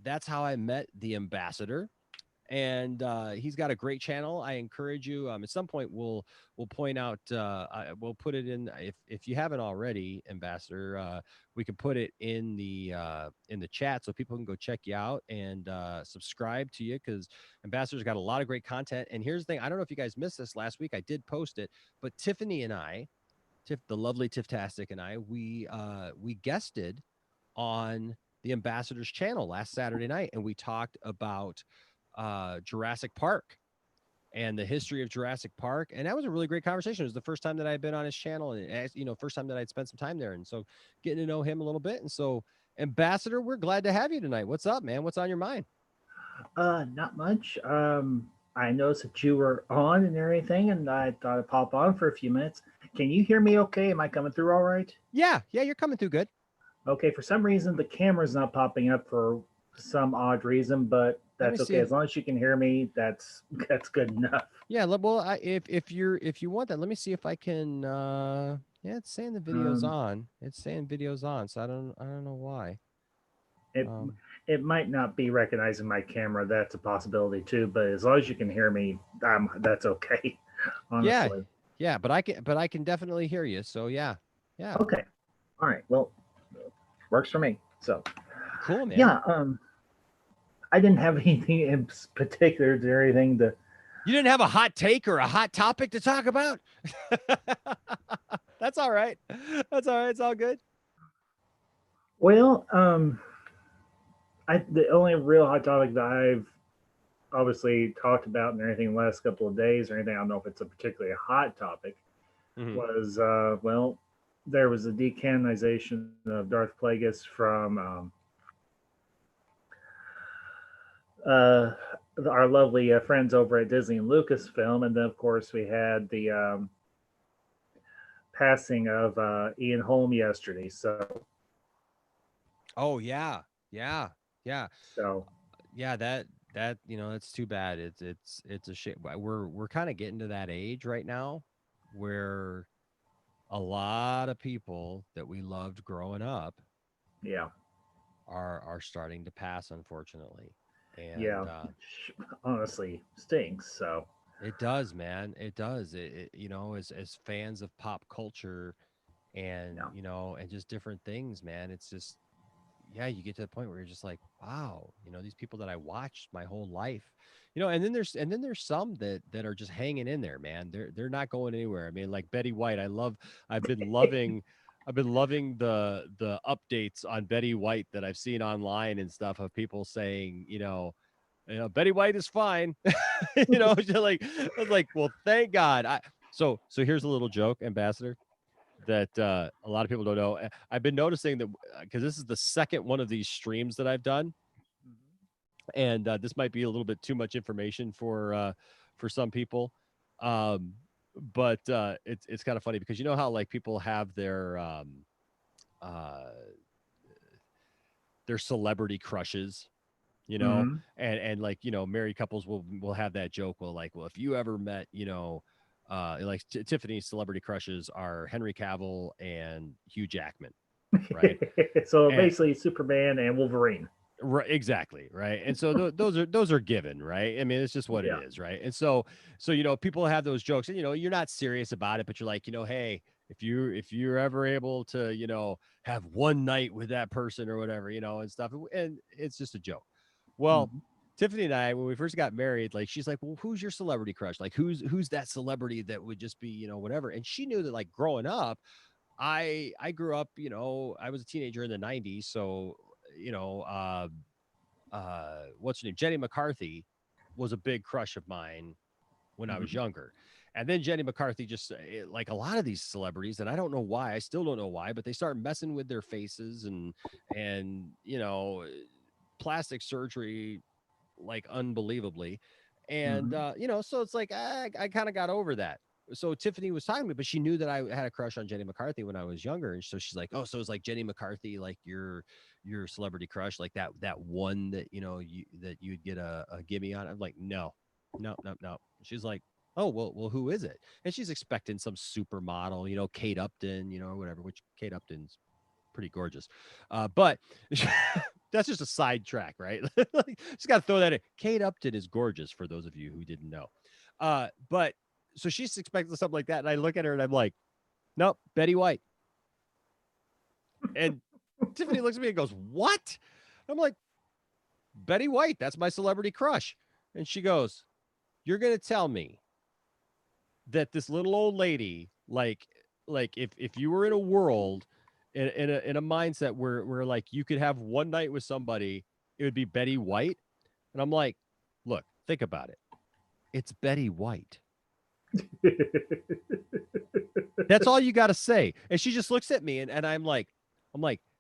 that's how I met the ambassador. And he's got a great channel. I encourage you. At some point, we'll point out. We'll put it in if you haven't already, Ambassador. We can put it in the chat so people can go check you out and subscribe to you because Ambassador's got a lot of great content. And here's the thing: I don't know if you guys missed this last week. I did post it, but Tiffany and I, the lovely Tifftastic and I, we guested on the Ambassador's channel last Saturday night, and we talked about Jurassic Park and the history of Jurassic Park. And that was a really great conversation. It was the first time that I had been on his channel and, first time that I'd spent some time there. And so getting to know him a little bit. And so, Ambassador, we're glad to have you tonight. What's up, man? What's on your mind? Not much. I noticed that you were on and everything, and I thought I'd pop on for a few minutes. Can you hear me okay? Am I coming through all right? Yeah, you're coming through good. Okay, for some reason the camera's not popping up for some odd reason, but that's okay. As long as you can hear me, that's good enough. Yeah, well, if you want that, let me see if I can. Yeah, it's saying the video's on. It's saying video's on, so I don't know why. It might not be recognizing my camera. That's a possibility too. But as long as you can hear me, that's okay. Honestly. Yeah, but I can definitely hear you. So yeah. Okay. All right. Well, works for me. So cool, man. Yeah. I didn't have anything in particular or anything to. You didn't have a hot take or a hot topic to talk about? That's all right. That's all right. It's all good. Well, the only real hot topic that I've obviously talked about and everything the last couple of days or anything, I don't know if it's a particularly hot topic, was there was a decanonization of Darth Plagueis from our lovely friends over at Disney and Lucasfilm, and then of course we had the passing of Ian Holm yesterday. So, oh yeah. So yeah, that that's too bad. It's a shame. We're kind of getting to that age right now where a lot of people that we loved growing up, are starting to pass, unfortunately. And honestly stinks. So it does, man. It does. It as fans of pop culture and and just different things, man, it's just you get to the point where you're just like, wow, these people that I watched my whole life, and then there's some that are just hanging in there, man. They're not going anywhere. I mean, like Betty White, I've been loving the updates on Betty White that I've seen online and stuff of people saying, Betty White is fine. Just like I was like, well, thank God. So here's a little joke, Ambassador, that a lot of people don't know. I've been noticing that because this is the second one of these streams that I've done, and this might be a little bit too much information for some people, but it's kind of funny because you know how like people have their celebrity crushes, and like married couples will have that joke. Well, like, well, if you ever met, like Tiffany's celebrity crushes are Henry Cavill and Hugh Jackman, right? So basically Superman and Wolverine. Right, exactly, right. And so those are given, right? I mean, it's just what it is, right? And so people have those jokes, and you're not serious about it, but you're like, hey, if you're ever able to have one night with that person or whatever, and stuff, and it's just a joke. Well, Tiffany and I, when we first got married, like she's like, well, who's your celebrity crush? Like who's that celebrity that would just be whatever? And she knew that like growing up, I grew up, I was a teenager in the 90s, so what's her name? Jenny McCarthy was a big crush of mine when I was younger. And then Jenny McCarthy just like a lot of these celebrities, and I don't know why, I still don't know why, but they start messing with their faces and plastic surgery like unbelievably. And so it's like I kind of got over that. So Tiffany was talking to me, but she knew that I had a crush on Jenny McCarthy when I was younger, and so she's like, "Oh, so it's like Jenny McCarthy, like your celebrity crush, like that one that that you'd get a gimme on." I'm like, no. She's like, "Oh, well, who is it?" And she's expecting some supermodel, Kate Upton, or whatever. Which Kate Upton's pretty gorgeous. But that's just a sidetrack, right? Just got to throw that in. Kate Upton is gorgeous for those of you who didn't know. But so she's expecting something like that. And I look at her and I'm like, nope, Betty White. And Tiffany looks at me and goes, what? I'm like, Betty White, that's my celebrity crush. And she goes, you're going to tell me that this little old lady, like if you were in a world in a mindset where like you could have one night with somebody, it would be Betty White. And I'm like, look, think about it. It's Betty White. That's all you got to say. And she just looks at me and I'm like,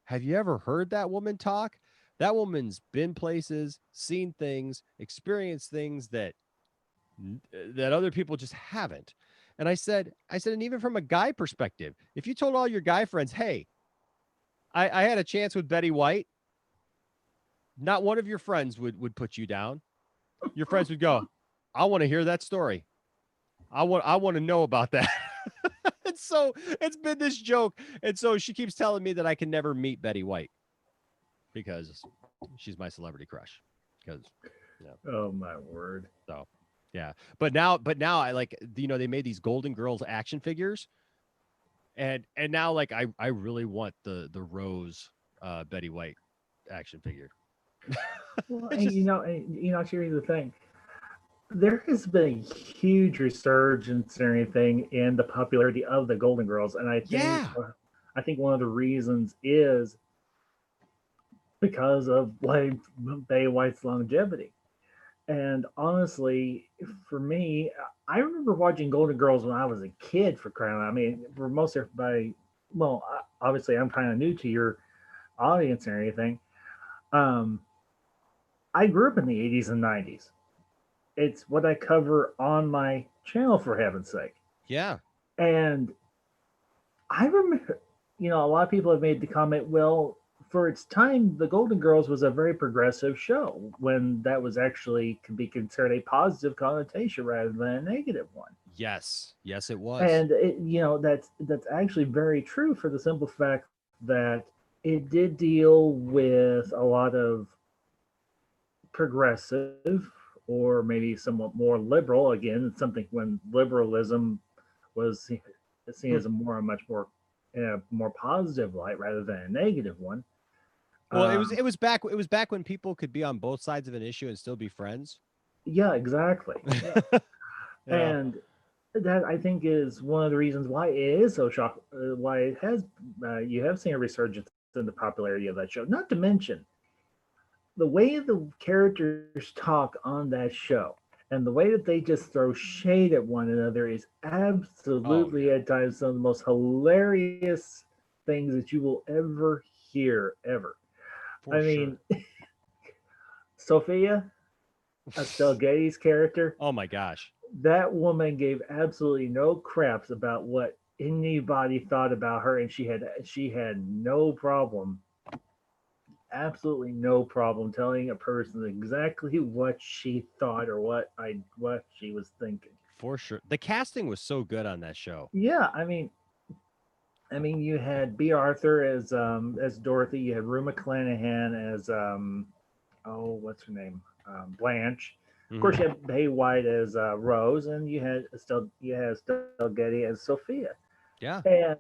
have you ever heard that woman talk? That woman's been places, seen things, experienced things that other people just haven't. And I said, and even from a guy perspective, if you told all your guy friends, hey, I had a chance with Betty White, not one of your friends would put you down. Your friends would go, I want to hear that story. I want to know about that. And so it's been this joke. And so she keeps telling me that I can never meet Betty White because she's my celebrity crush. Because, oh my word. So, yeah. But now I like, they made these Golden Girls action figures. And now like I really want the Rose Betty White action figure. Well, and here's the thing. There has been a huge resurgence or anything in the popularity of the Golden Girls, and I think one of the reasons is because of like Betty White's longevity. And honestly, for me, I remember watching Golden Girls when I was a kid. For crying out, I mean, for most everybody, well, obviously, I'm kind of new to your audience or anything. I grew up in the 80s and 90s. It's what I cover on my channel, for heaven's sake. Yeah. And I remember, a lot of people have made the comment, well, for its time, the Golden Girls was a very progressive show when that was actually could be considered a positive connotation rather than a negative one. Yes, it was. And that's actually very true for the simple fact that it did deal with a lot of progressive or maybe somewhat more liberal. Again, it's something when liberalism was seen as a much more in a more positive light rather than a negative one. Well, it was back when people could be on both sides of an issue and still be friends. Yeah, exactly. Yeah. And that I think is one of the reasons why it is so why it has you have seen a resurgence in the popularity of that show. Not to mention the way the characters talk on that show and the way that they just throw shade at one another is absolutely at times some of the most hilarious things that you will ever hear ever. For mean, Sophia, Estelle Getty's character. Oh my gosh. That woman gave absolutely no craps about what anybody thought about her, and she had no problem, absolutely no problem telling a person exactly what she thought or what she was thinking. For sure. The casting was so good on that show. Yeah, I mean, you had B. Arthur as Dorothy. You had Rue McClanahan as what's her name? Blanche. Of course, you had Betty White as Rose, and you had Estelle Getty as Sophia. Yeah. And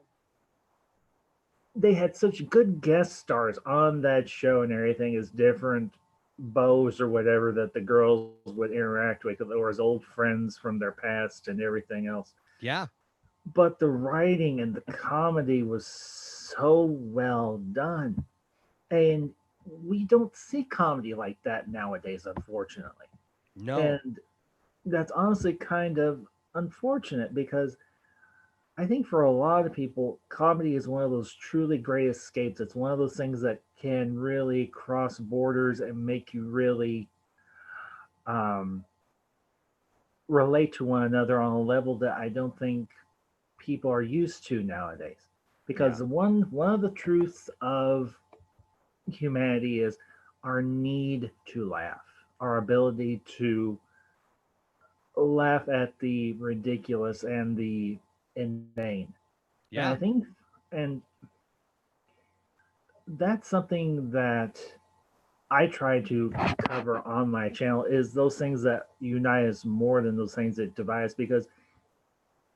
they had such good guest stars on that show and everything as different beaux or whatever that the girls would interact with, or as old friends from their past and everything else. Yeah. But the writing and the comedy was so well done. And we don't see comedy like that nowadays, unfortunately. No. And that's honestly kind of unfortunate because I think for a lot of people, comedy is one of those truly great escapes. It's one of those things that can really cross borders and make you really relate to one another on a level that I don't think people are used to nowadays. Because one of the truths of humanity is our need to laugh, our ability to laugh at the ridiculous and the inane. Yeah. And I think, and that's something that I try to cover on my channel is those things that unite us more than those things that divide us. Because,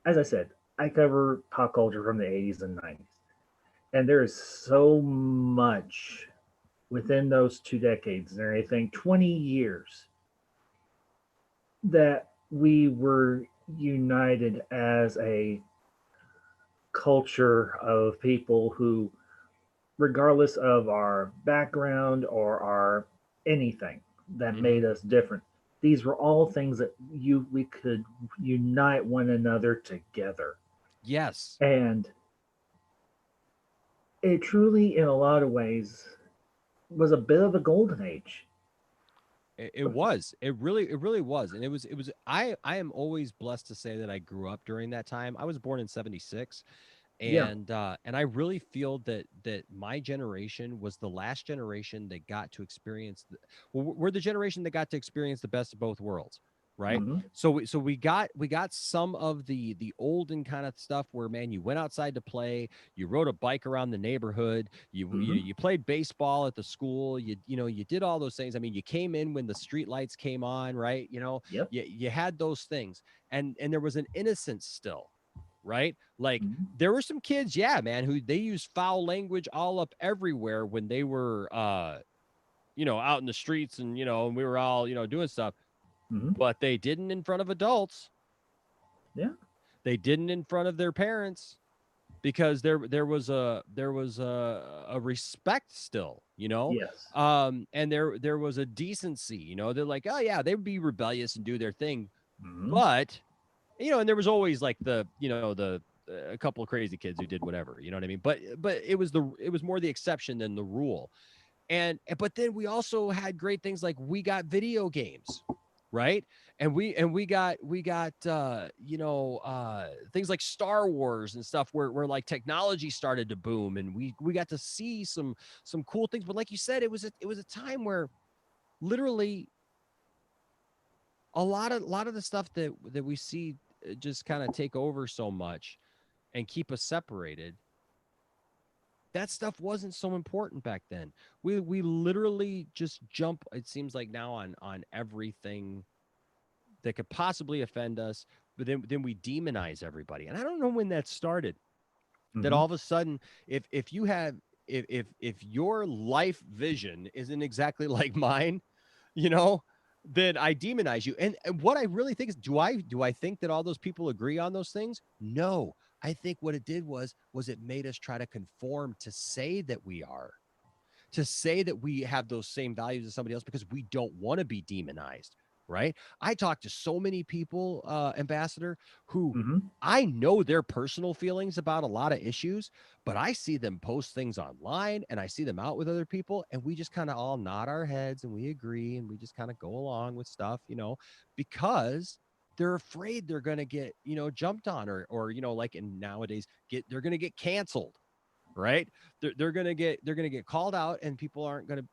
as I said, I cover pop culture from the 80s and 90s. And there is so much within those 2 decades and everything, 20 years, that we were united as a culture of people who, regardless of our background or our anything that made us different, these were all things that we could unite one another together. Yes. And it truly, in a lot of ways, was a bit of a golden age. It was. It really was. And it was I am always blessed to say that I grew up during that time. I was born in 76. Yeah. And I really feel that my generation was the last generation that got to experience we're the generation that got to experience the best of both worlds, right? Mm-hmm. So we got some of the olden kind of stuff where, man, you went outside to play, you rode a bike around the neighborhood, you played baseball at the school, you did all those things. I mean, you came in when the street lights came on, right? Yep. You had those things, and there was an innocence still, right? Like, Mm-hmm. there were some kids, yeah, man, who they used foul language all up everywhere when they were out in the streets, and and we were all doing stuff, Mm-hmm. but they didn't in front of adults. Yeah. They didn't in front of their parents, because there was a respect still, Yes. and there was a decency. They're like, oh yeah, they would be rebellious and do their thing, Mm-hmm. but and there was always like the a couple of crazy kids who did whatever, you know what I mean? But it was more the exception than the rule. But then we also had great things, like we got video games, right? And we got things like Star Wars and stuff, where like technology started to boom, and we got to see some cool things. But like you said, it was a time where literally a lot of the stuff that we see just kind of take over so much and keep us separated. That stuff wasn't so important back then. We literally just jump, it seems like now, on everything that could possibly offend us, but then we demonize everybody. And I don't know when that started. That Mm-hmm. all of a sudden, if you have if your life vision isn't exactly like mine, you know, then I demonize you. And what I really think is, do I think that all those people agree on those things? No. I think what it did was it made us try to conform to say that we are, to say that we have those same values as somebody else, because we don't want to be demonized, right? I talk to so many people, Ambassador, who Mm-hmm. I know their personal feelings about a lot of issues, but I see them post things online and I see them out with other people, and we just kind of all nod our heads and we agree, and we just kind of go along with stuff, because they're afraid they're going to get, jumped on, or like in nowadays, they're going to get canceled, right? They're gonna get called out, and people aren't gonna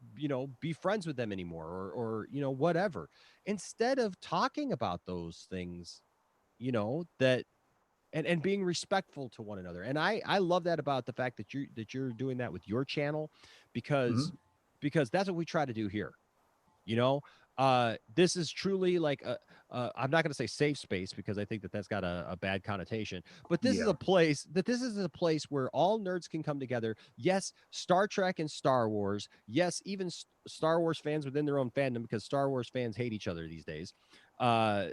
be friends with them anymore, or whatever. Instead of talking about those things, that and being respectful to one another. And I love that about the fact that you're doing that with your channel, because Mm-hmm. that's what we try to do here. you know this is truly like I'm not going to say safe space, because I think that that's got a bad connotation, but this is Yeah. a place where all nerds can come together. Yes, Star Trek and Star Wars, yes, even Star Wars fans within their own fandom, because Star Wars fans hate each other these days. uh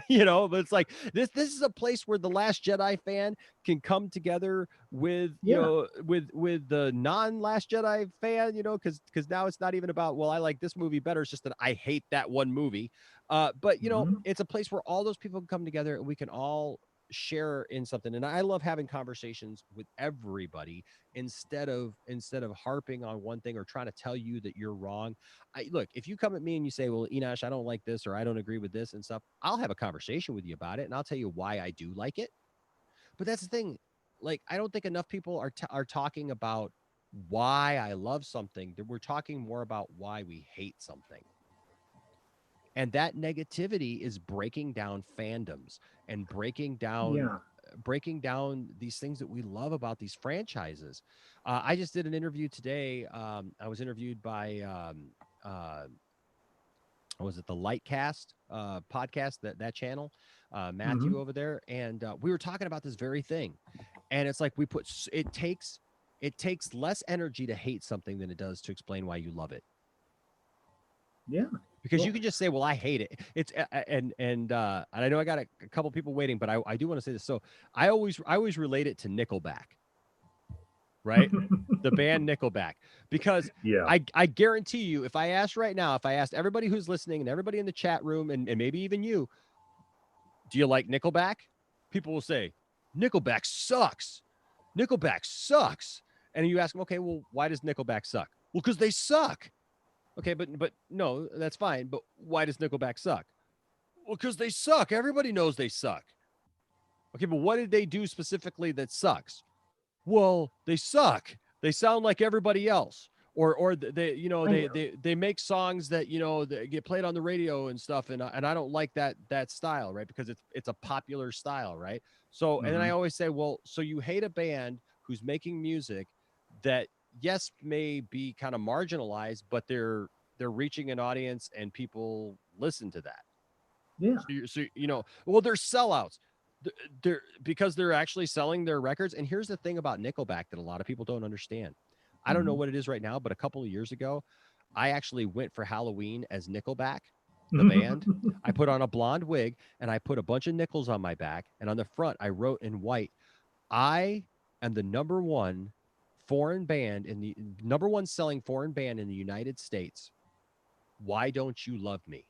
but it's like this is a place where the Last Jedi fan can come together with Yeah. with the non Last Jedi fan, because now it's not even about, well, I like this movie better, it's just that I hate that one movie. But Mm-hmm. it's a place where all those people can come together and we can all share in something. And I love having conversations with everybody, instead of harping on one thing or trying to tell you that you're wrong. Look, if you come at me and you say, well, Enosh, I don't like this, or I don't agree with this and stuff, I'll have a conversation with you about it, and I'll tell you why I do like it. But that's the thing. Like, I don't think enough people are talking about why I love something. We're talking more about why we hate something. And that negativity is breaking down fandoms and breaking down Yeah. breaking down these things that we love about these franchises. I just did an interview today. I was interviewed by was it the Lightcast podcast, that channel, Matthew over there, and we were talking about this very thing. And it's like it takes less energy to hate something than it does to explain why you love it. Yeah. Because you can just say, well, I hate it. It's and I know I got a couple people waiting, but I do want to say this. So I always relate it to Nickelback, right? The band Nickelback, because I guarantee you, if I asked everybody who's listening and everybody in the chat room and maybe even you, do you like Nickelback? People will say, Nickelback sucks. Nickelback sucks. And you ask them, okay, well, why does Nickelback suck? Well, because they suck. Okay, but no, that's fine. But why does Nickelback suck? Well, because they suck. Everybody knows they suck. Okay, but what did they do specifically that sucks? Well, they suck. They sound like everybody else. Or they make songs that that get played on the radio and stuff, and I don't like that style, right? Because it's a popular style, right? So and then I always say, well, so you hate a band who's making music that yes may be kind of marginalized, but they're reaching an audience and people listen to that. Yeah. So well, they're sellouts. They're because they're actually selling their records. And here's the thing about Nickelback that a lot of people don't understand. I don't know what it is right now, but a couple of years ago, I actually went for Halloween as Nickelback, the band. I put on a blonde wig and I put a bunch of nickels on my back. And on the front, I wrote in white, I am the number one selling foreign band in the United States. Why don't you love me?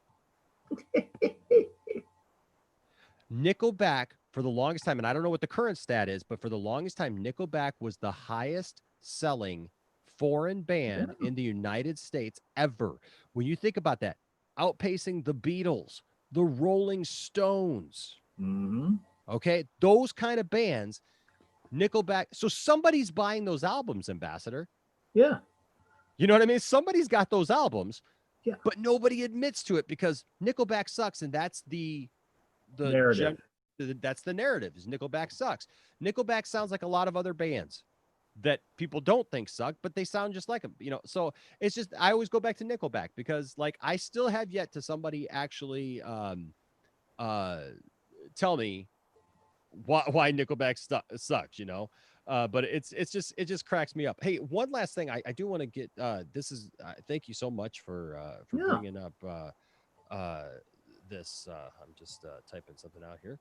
Nickelback, for the longest time, and I don't know what the current stat is, but for the longest time, Nickelback was the highest selling foreign band in the United States ever. When you think about that, outpacing the Beatles, the Rolling Stones. Okay, those kind of bands, Nickelback. So somebody's buying those albums, Ambassador. Yeah. You know what I mean? Somebody's got those albums. Yeah. But nobody admits to it because Nickelback sucks, and that's the narrative. That's the narrative. Is Nickelback sucks. Nickelback sounds like a lot of other bands that people don't think suck, but they sound just like them. So it's just I always go back to Nickelback because like I still have yet to somebody actually tell me why Nickelback sucks. But it just cracks me up. Hey, one last thing I do want to get. This is thank you so much for bringing up this. I'm just typing something out here.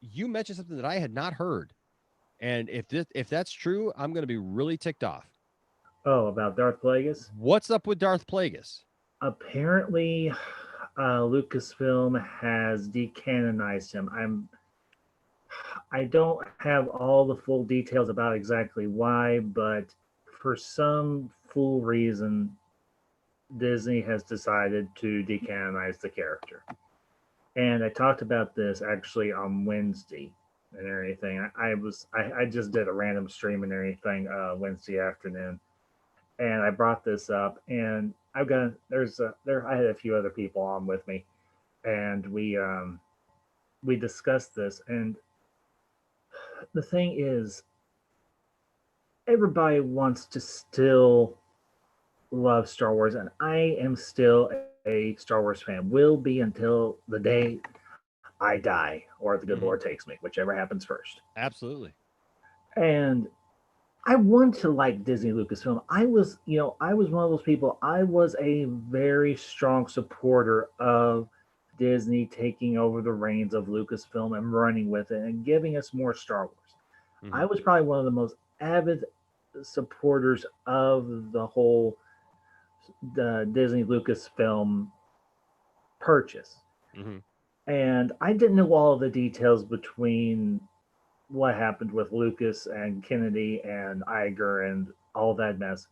You mentioned something that I had not heard, and if that's true, I'm going to be really ticked off. Oh, about Darth Plagueis? What's up with Darth Plagueis? Apparently, Lucasfilm has decanonized him. I don't have all the full details about exactly why, but for some fool reason, Disney has decided to decanonize the character. And I talked about this actually on Wednesday and everything. I just did a random stream and everything Wednesday afternoon, and I brought this up. And I had a few other people on with me, and we discussed this. And the thing is, everybody wants to still love Star Wars, and I am still a Star Wars fan. Will be until the day I die or the good Lord takes me, whichever happens first. Absolutely. And I want to like Disney Lucasfilm. I was one of those people. I was a very strong supporter of Disney taking over the reins of Lucasfilm and running with it and giving us more Star Wars. I was probably one of the most avid supporters of the whole Disney Lucasfilm purchase. And I didn't know all the details between what happened with Lucas and Kennedy and Iger and all that mess.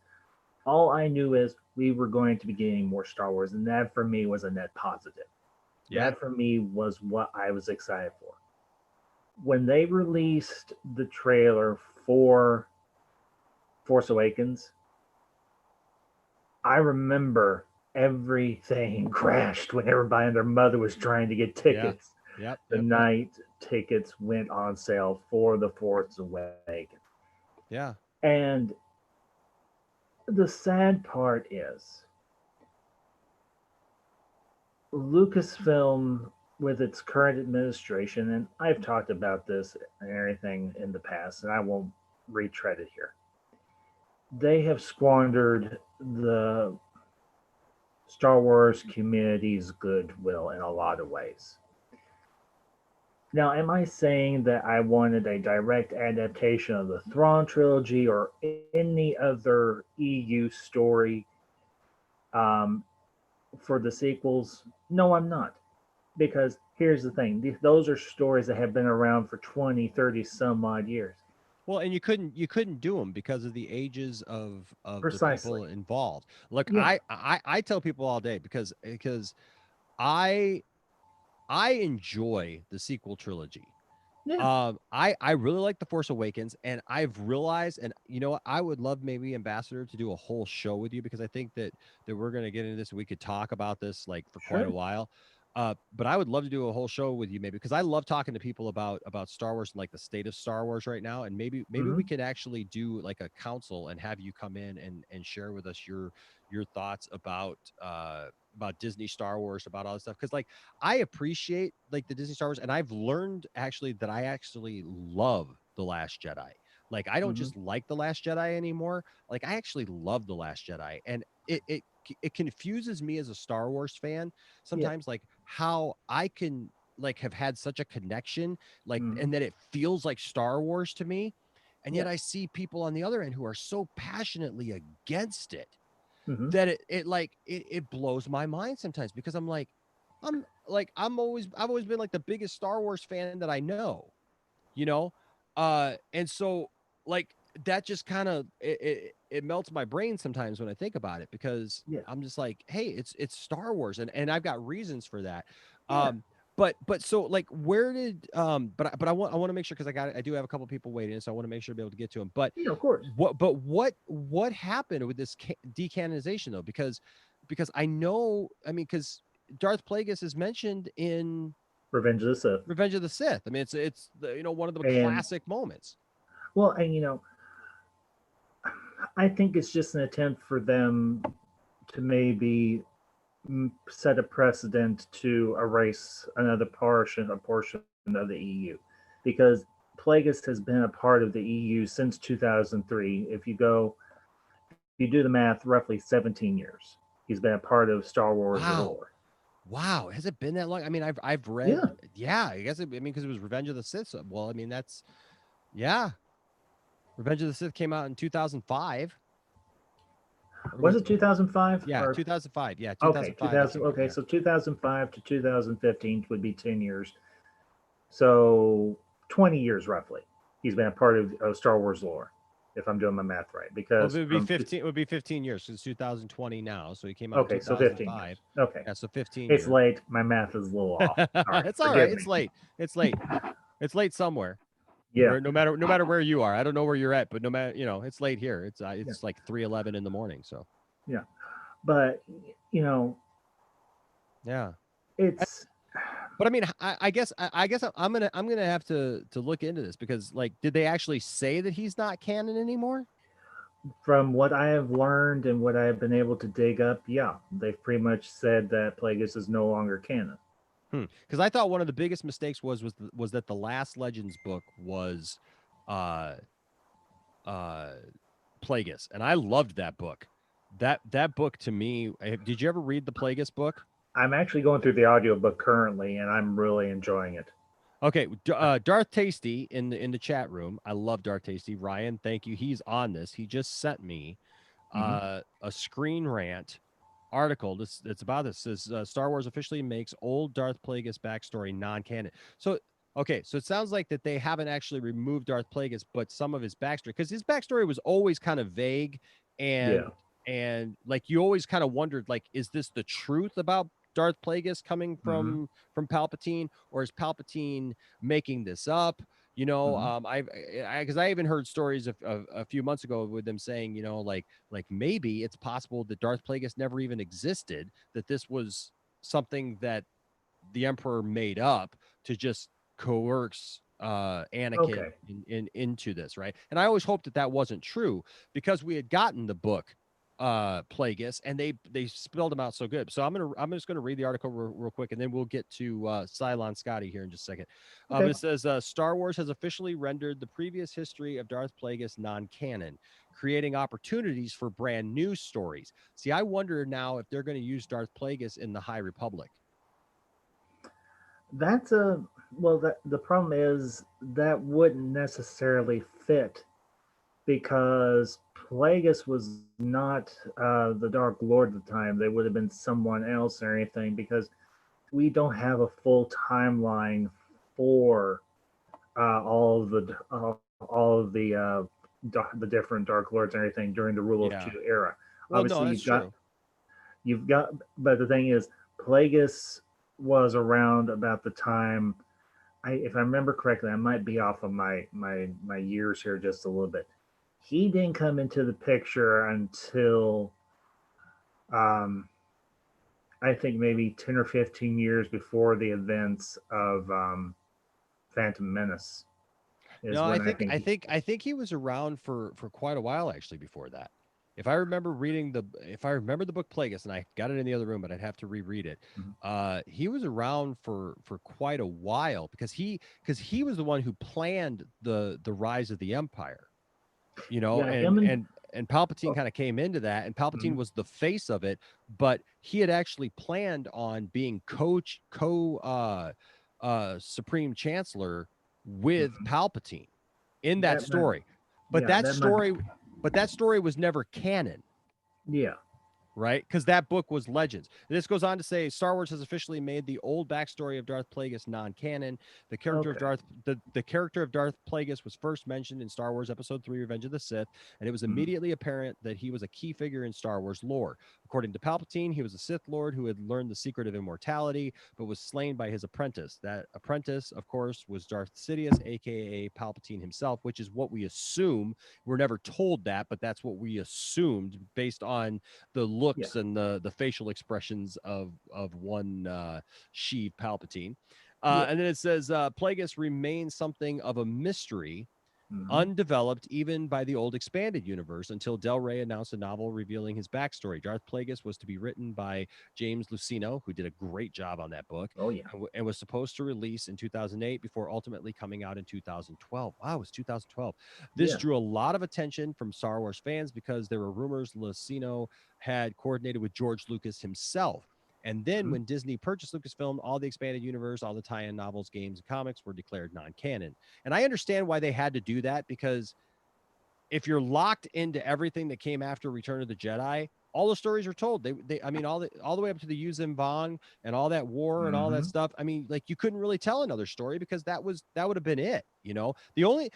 All I knew is we were going to be getting more Star Wars, and that for me was a net positive. That for me was what I was excited for. When they released the trailer for Force Awakens, I remember everything crashed when everybody and their mother was trying to get tickets Yep. the Yep. night tickets went on sale for The Force Awakens. Yeah. And the sad part is Lucasfilm, with its current administration, and I've talked about this and everything in the past, and I won't retread it here. They have squandered the Star Wars community's goodwill in a lot of ways. Now, am I saying that I wanted a direct adaptation of the Thrawn trilogy or any other EU story um, for the sequels? No, I'm not. Because here's the thing, those are stories that have been around for 20, 30 some odd years. Well, and you couldn't do them because of the ages of the Precisely. people involved. Look, Yeah. I tell people all day because I enjoy the sequel trilogy. Yeah. I really like The Force Awakens, and I've realized, and you know what, I would love maybe Ambassador to do a whole show with you, because I think that we're gonna get into this. We could talk about this like for quite a Sure. while. But I would love to do a whole show with you, maybe, because I love talking to people about Star Wars and like the state of Star Wars right now. And maybe we Hmm. could actually do like a council and have you come in and share with us your thoughts about Disney Star Wars, about all this stuff. Because like I appreciate like the Disney Star Wars, and I've learned actually that I actually love The Last Jedi. Like I don't Hmm. just like The Last Jedi anymore. Like I actually love The Last Jedi, and it confuses me as a Star Wars fan Yeah. sometimes, like how I can like have had such a connection, like, Hmm. and that it feels like Star Wars to me, and Yeah. yet I see people on the other end who are so passionately against it Hmm. that it blows my mind sometimes, because I've always been like the biggest Star Wars fan that I know, you know? And so like that just kind of it melts my brain sometimes when I think about it, because Yeah. I'm just like, hey, it's Star Wars, and I've got reasons for that. Yeah. But so like where did but I want to make sure, because I do have a couple people waiting, so I want to make sure to be able to get to them. But Yeah. Of course. what happened with this decanonization though? Because I know, I mean, because Darth Plagueis is mentioned in Revenge of the Sith. Revenge of the Sith. I mean, it's the, one of the And classic moments. well, and I think it's just an attempt for them to maybe set a precedent to erase another portion of the EU, because Plagueis has been a part of the EU since 2003. If you do the math, roughly 17 years. He's been a part of Star Wars Wow. lore. Wow, has it been that long? I mean, I've read, Yeah. yeah, I guess I mean, because it was Revenge of the Sith. So, well, I mean, that's, yeah, Revenge of the Sith came out in 2005. Or Was it 2005 Yeah, or 2005. Yeah, okay, 2005. 2000? Okay, Yeah. so 2005 to 2015 would be 10 years. So 20 years roughly. He's been a part of Star Wars lore, if I'm doing my math right. Well, Because it would be 15. It would be 15 years, because it's 2020 now. So he came out in okay, so 15 2005. years. Okay, Yeah, so 15 it's years. late. My math is a little off. Sorry, It's all right. forgive It's me. late. It's late. It's late somewhere. Yeah, Where no matter where you are, I don't know where you're at, but no matter, it's late here. It's yeah, it's like 3:11 in the morning. So yeah. But you know, yeah. it's But I mean, I guess I'm gonna have to look into this, because like, did they actually say that he's not canon anymore? from what I have learned and what I have been able to dig up. Yeah, they've pretty much said that Plagueis is no longer canon. Because I thought one of the biggest mistakes was that the last Legends book was, uh, uh, Plagueis, and I loved that book. That book to me. Did you ever read the Plagueis book? I'm actually going through the audiobook currently, and I'm really enjoying it. Okay, Darth Tasty in the chat room. I love Darth Tasty. Ryan, thank you. He's on this. He just sent me Mhm. a Screen Rant article. It's about this. It says Star Wars officially makes old Darth Plagueis backstory non-canon. So okay, so it sounds like that they haven't actually removed Darth Plagueis, but some of his backstory, because his backstory was always kind of vague, and Yeah. and like you always kind of wondered, like, is this the truth about Darth Plagueis coming Hmm. from Palpatine, or is Palpatine making this up? Hmm. Because I even heard stories of a few months ago with them saying, like maybe it's possible that Darth Plagueis never even existed, that this was something that the Emperor made up to just coerce Anakin Okay. into this, right? And I always hoped that that wasn't true because we had gotten the book Plagueis, and they spelled them out so good. So I'm just gonna read the article real quick, and then we'll get to Cylon Scotty here in just a second. But Okay. it says Star Wars has officially rendered the previous history of Darth Plagueis non-canon, creating opportunities for brand new stories. See, I wonder now if they're going to use Darth Plagueis in the High Republic. That's a well. That the problem is that wouldn't necessarily fit because Plagueis was not the Dark Lord at the time. They would have been someone else or anything because we don't have a full timeline for all of the different Dark Lords and everything during the Rule Yeah. of Two era. Well, no, Obviously, that's true. you've got, but the thing is, Plagueis was around about the time. If I remember correctly, I might be off of my years here just a little bit. He didn't come into the picture until um, I think maybe 10 or 15 years before the events of Phantom Menace. Is No, I when I think think I he, think I think he was around for quite a while actually before that. If I remember the book Plagueis, and I got it in the other room, but I'd have to reread it. Mhm. He was around for quite a while because he was the one who planned the rise of the Empire, you know, yeah, him and Palpatine oh, kind of came into that, and Palpatine mhm, was the face of it, but he had actually planned on being Supreme Chancellor with mhm. Palpatine in that that might story. But yeah that that might story but that story was never canon, yeah right? Because that book was Legends. This goes on to say Star Wars has officially made the old backstory of Darth Plagueis non-canon. okay The character of Darth Plagueis was first mentioned in Star Wars Episode 3: Revenge of the Sith, and it was mhm, immediately apparent that he was a key figure in Star Wars lore. According to Palpatine, he was a Sith Lord who had learned the secret of immortality, but was slain by his apprentice. That apprentice, of course, was Darth Sidious, aka Palpatine himself, which is what we assume. We're never told that, but that's what we assumed based on the yeah looks and the facial expressions of one Sheev Palpatine. yeah And then it says Plagueis remains something of a mystery, mhm, undeveloped even by the old expanded universe until Del Rey announced a novel revealing his backstory. Darth Plagueis was to be written by James Luceno, who did a great job on that book, oh yeah and was supposed to release in 2008 before ultimately coming out in 2012. Wow, it was 2012. This yeah drew a lot of attention from Star Wars fans because there were rumors Luceno had coordinated with George Lucas himself. And then mhm, when Disney purchased Lucasfilm, all the expanded universe, all the tie-in novels, games, and comics were declared non-canon. And I understand why they had to do that because if you're locked into everything that came after Return of the Jedi, all the stories are told. I mean, all the way up to the Yuzin Vong and all that war and all that mhm, stuff. I mean, like you couldn't really tell another story because that would have been it. You know, the only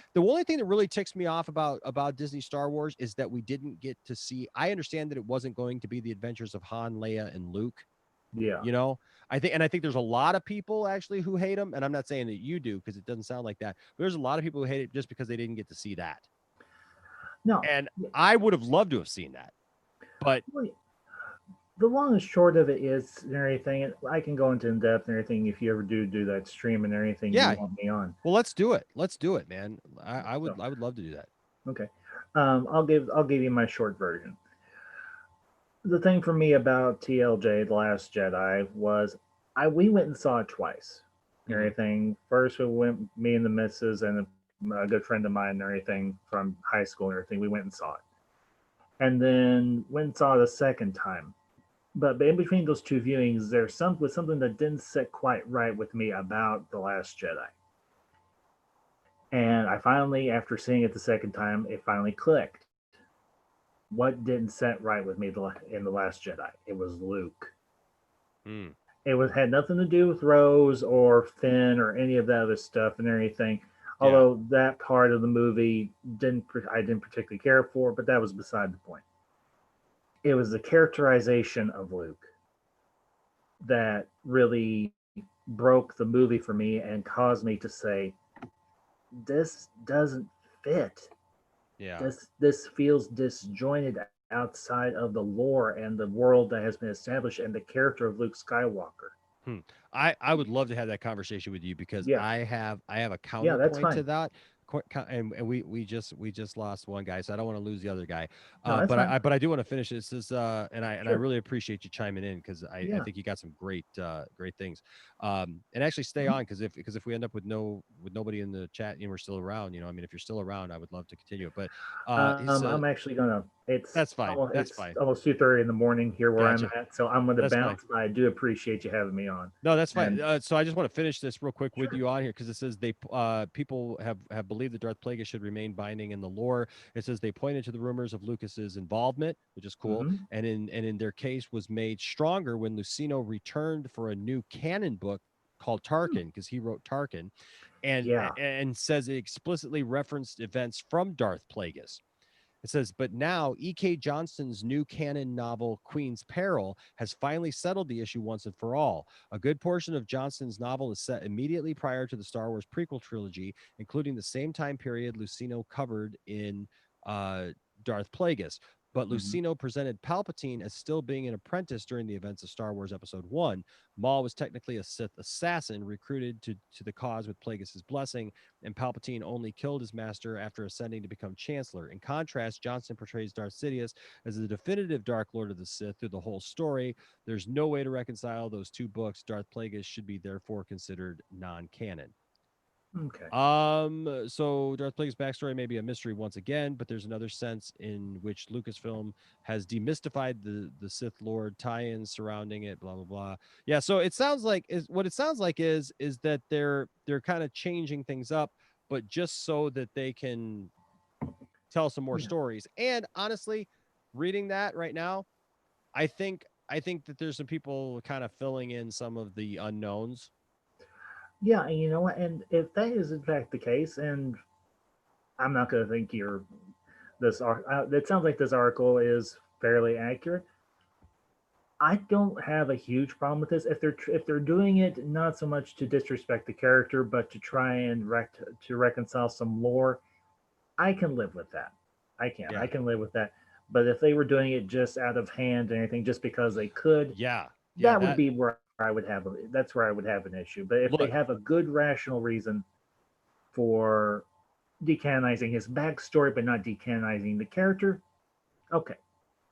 thing that really ticks me off about Disney Star Wars is that we didn't get to see. I understand that it wasn't going to be the adventures of Han, Leia, and Luke. yeah You know, I think there's a lot of people actually who hate them, and I'm not saying that you do because it doesn't sound like that. But there's a lot of people who hate it just because they didn't get to see that. no And yeah, I would have loved to have seen that. But well, the long and short of it is and everything. I can go into in depth and everything if you ever do that stream and everything you yeah, want me on. well, let's do it. Let's do it, man. I would So I would love to do that. okay, I'll give you my short version. The thing for me about TLJ, The Last Jedi, was we went and saw it twice. And Hmm. everything. First, we went, me and the missus and a good friend of mine and everything from high school and everything. We went and saw it, and then went and saw it a second time. But in between those two viewings, there's something that didn't sit quite right with me about The Last Jedi. And I finally, after seeing it the second time, it finally clicked. What didn't set right with me in The Last Jedi? It was Luke. Mm. It had nothing to do with Rose or Finn or any of that other stuff and everything. Yeah. Although that part of the movie I didn't particularly care for, but that was beside the point. It was the characterization of Luke that really broke the movie for me and caused me to say, this doesn't fit. Yeah. This feels disjointed outside of the lore and the world that has been established and the character of Luke Skywalker. I would love to have that conversation with you because Yeah. I have a Yeah, that's counterpoint to fine. that. And we just lost one guy, so I don't want to lose the other guy. No, that's But fine. I do want to finish this. And I Sure. really appreciate you chiming in because I Yeah. think you got some great things. And actually stay Mhm. on because if we end up with nobody in the chat and we're still around, I mean, if you're still around, I would love to continue it. But he's I'm actually gonna. that's fine. That's It's fine. almost 2:30 in the morning here where I'm Gotcha. at, so I'm gonna That's fine. bounce. But I do appreciate you having me on. No, that's fine. And So I just want to finish this real quick with sure. you on here because it says people have believed that Darth Plagueis should remain binding in the lore. It says they pointed to the rumors of Lucas's involvement, which is cool, Hmm. and in their case was made stronger when Lucino returned for a new canon book called Tarkin because he wrote Tarkin, Yeah. and says it explicitly referenced events from Darth Plagueis. It says, but now E.K. Johnston's new canon novel, Queen's Peril, has finally settled the issue once and for all. A good portion of Johnston's novel is set immediately prior to the Star Wars prequel trilogy, including the same time period Lucino covered in uh, Darth Plagueis. But Hmm. Lucino presented Palpatine as still being an apprentice during the events of Star Wars Episode 1. Maul was technically a Sith assassin recruited to the cause with Plagueis' blessing, and Palpatine only killed his master after ascending to become Chancellor. In contrast, Johnson portrays Darth Sidious as the definitive Dark Lord of the Sith through the whole story. There's no way to reconcile those two books. Darth Plagueis should be therefore considered non-canon. Okay. So Darth Plagueis' backstory may be a mystery once again, but there's another sense in which Lucasfilm has demystified the Sith Lord tie-ins surrounding it, blah blah blah. Yeah, so it sounds like is that they're kind of changing things up, but just so that they can tell some more Yeah. stories. And honestly, reading that right now, I think that there's some people kind of filling in some of the unknowns. Yeah. And you know what? And if that is in fact the case, and I'm not gonna think you're it sounds like this article is fairly accurate. I don't have a huge problem with this if they're doing it not so much to disrespect the character, but to try and to reconcile some lore. I can live with that. I Yeah. can live with that. But if they were doing it just out of hand and anything, just because they could, Yeah. Yeah, that would that be where that's where I would have an issue. But if they look, have a good rational reason for decanonizing his backstory, but not decanonizing the character, okay,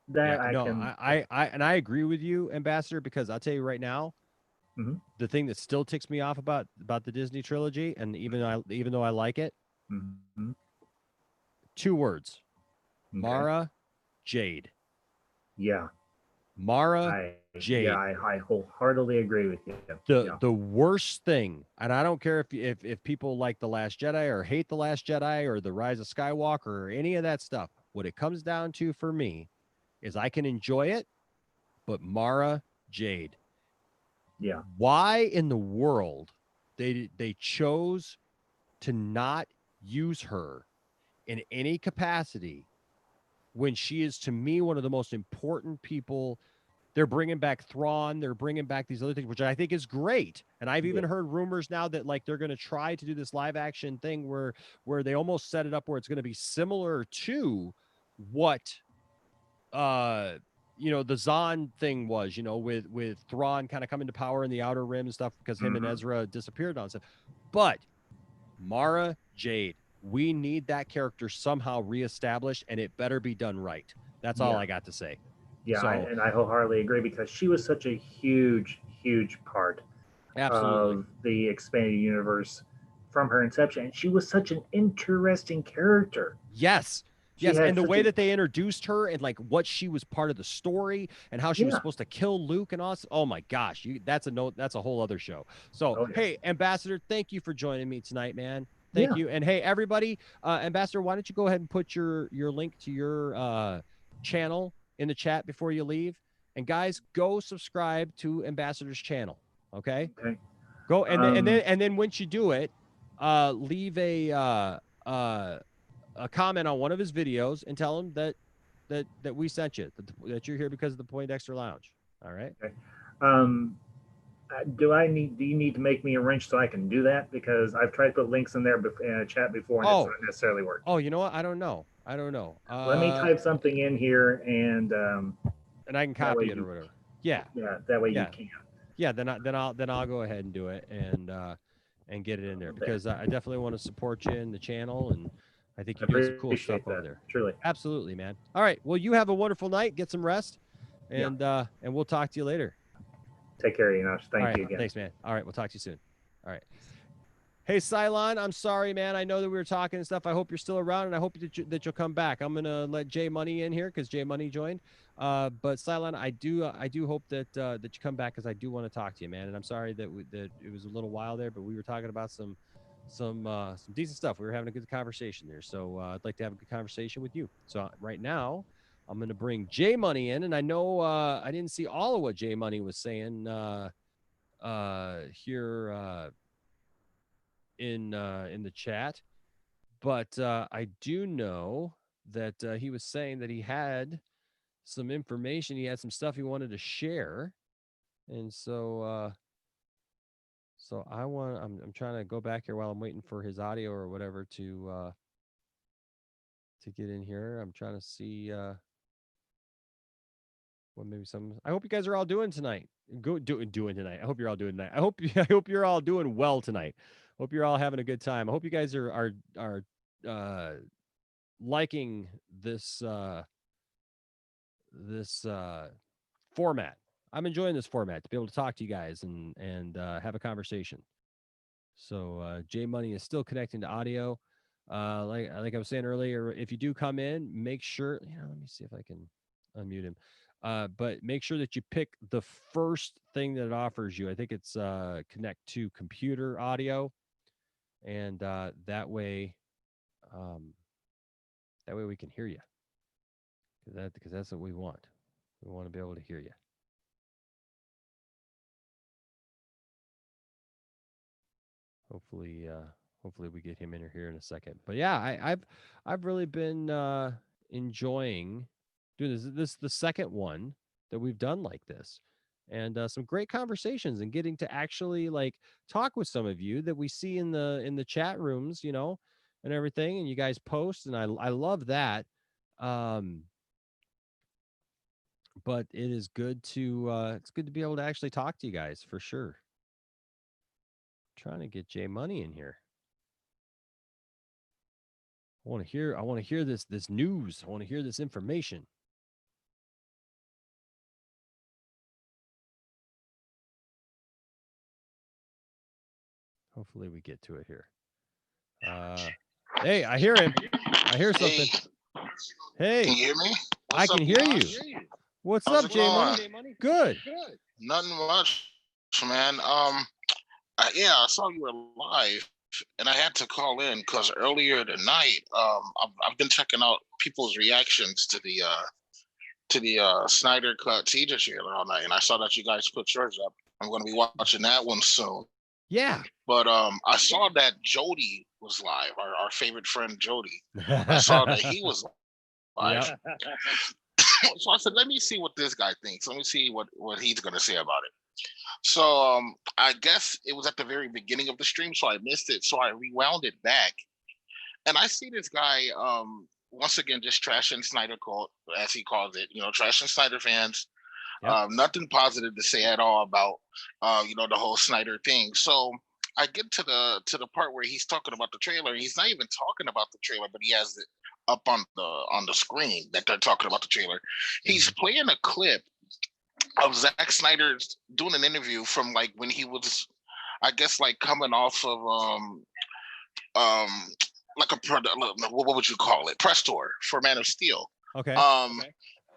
yeah, that I no, can. I agree with you, Ambassador, because I'll tell you right now, Hmm. the thing that still ticks me off about the Disney trilogy, and even though I like it, Hmm. two words: Okay. Mara Jade. Yeah. Mara I Jade. I wholeheartedly agree with you. Yeah. The worst thing, and I don't care if people like The Last Jedi or hate The Last Jedi or The Rise of Skywalker or any of that stuff. What it comes down to for me is I can enjoy it, but Mara Jade. Yeah. Why in the world they chose to not use her in any capacity when she is, to me, one of the most important people. They're bringing back Thrawn. They're bringing back these other things, which I think is great. And I've Yeah. even heard rumors now that like they're going to try to do this live action thing where they almost set it up where it's going to be similar to what the Zahn thing was, with Thrawn kind of coming to power in the Outer Rim and stuff because him and Hmm. Ezra disappeared on stuff. But Mara Jade, we need that character somehow reestablished, and it better be done right. That's all Yeah. I got to say. Yeah. So And I wholeheartedly agree because she was such a huge part absolutely. of the expanded universe from her inception, and she was such an interesting character. Yes. She Yes, and had the such way a that they introduced her and like what she was part of the story and how she was yeah. supposed to kill Luke and us. Oh my gosh, that's a whole other show. So, Oh yeah. hey, Ambassador, thank you for joining me tonight, man. Thank Yeah. you. And hey, everybody, Ambassador, why don't you go ahead and put your link to your channel in the chat before you leave? And guys, go subscribe to Ambassador's channel, okay? Okay. Go Um. and then once you do it, leave a comment on one of his videos and tell him that we sent you, that you're here because of the Poindexter Lounge. All right. Okay. Um. Do you need to make me a wrench so I can do that? Because I've tried to put links in there in a chat before and it's Oh, not necessarily worked. oh, you know what? I don't know. Let me type something in here, and And I can that way copy it or you whatever. Yeah, yeah, that way you yeah, can. yeah, then I'll go ahead and do it and get it in there, because I definitely want to support you in the channel, and I think I you're doing some cool appreciate stuff over that, there. truly. Absolutely, man. All right. Well, you have a wonderful night. Get some rest, and we'll talk to you later. Take care, Enosh. All Thank right. you again. Thanks, man. All right. We'll talk to you soon. All right. Hey, Cylon, I'm sorry, man. I know that we were talking and stuff. I hope you're still around, and I hope that you'll come back. I'm gonna let Jay Money in here because Jay Money joined. But Cylon, I do hope that that you come back, because I do want to talk to you, man. And I'm sorry that that it was a little while there, but we were talking about some decent stuff. We were having a good conversation there, so I'd like to have a good conversation with you. So right now, I'm gonna bring Jay Money in, and I know I didn't see all of what Jay Money was saying here. In the chat, but I do know that he was saying that he had some information, he had some stuff he wanted to share, and so I'm trying to go back here while I'm waiting for his audio or whatever to get in here. I'm trying to see what maybe some. I hope you guys are all doing tonight. Doing tonight. I hope you're all doing tonight. I hope you're all doing well tonight. Hope you're all having a good time. I hope you guys are liking this format. I'm enjoying this format to be able to talk to you guys and have a conversation. So Jay Money is still connecting to audio. Like I was saying earlier, if you do come in, make sure. Let me see if I can unmute him. But make sure that you pick the first thing that it offers you. I think it's connect to computer audio, and that way we can hear you. Because that's what we want. We want to be able to hear you. Hopefully we get him in here in a second. But yeah, I've really been enjoying doing this. This is the second one that we've done like this, and some great conversations, and getting to actually like talk with some of you that we see in the chat rooms, and everything, and you guys post, and I love that. But it is good to it's good to be able to actually talk to you guys, for sure. Trying to get Jay Money in here. I want to hear this news. I want to hear this information. Hopefully we get to it here. Hey, I hear him. I hear something. Hey. Can you hear me? I can hear you. What's up, Jay Money? Good. Nothing much, man. Yeah, I saw you were live, and I had to call in because earlier tonight, I've been checking out people's reactions to the Snyder cut teaser trailer all night, and I saw that you guys put yours up. I'm going to be watching that one soon. Yeah. But I saw that Jody was live. Our favorite friend Jody. I saw that he was live. Yep. So I said, let me see what this guy thinks. Let me see what he's going to say about it. So I guess it was at the very beginning of the stream, so I missed it. So I rewound it back, and I see this guy once again just trashing Snyder, as he calls it. Trashing Snyder fans. Yep. Nothing positive to say at all about the whole Snyder thing. So I get to the part where he's talking about the trailer. He's not even talking about the trailer, but he has it up on the screen that they're talking about the trailer. He's playing a clip of Zack Snyder doing an interview from like when he was, I guess, like coming off of like what would you call it? Press tour for Man of Steel. Okay.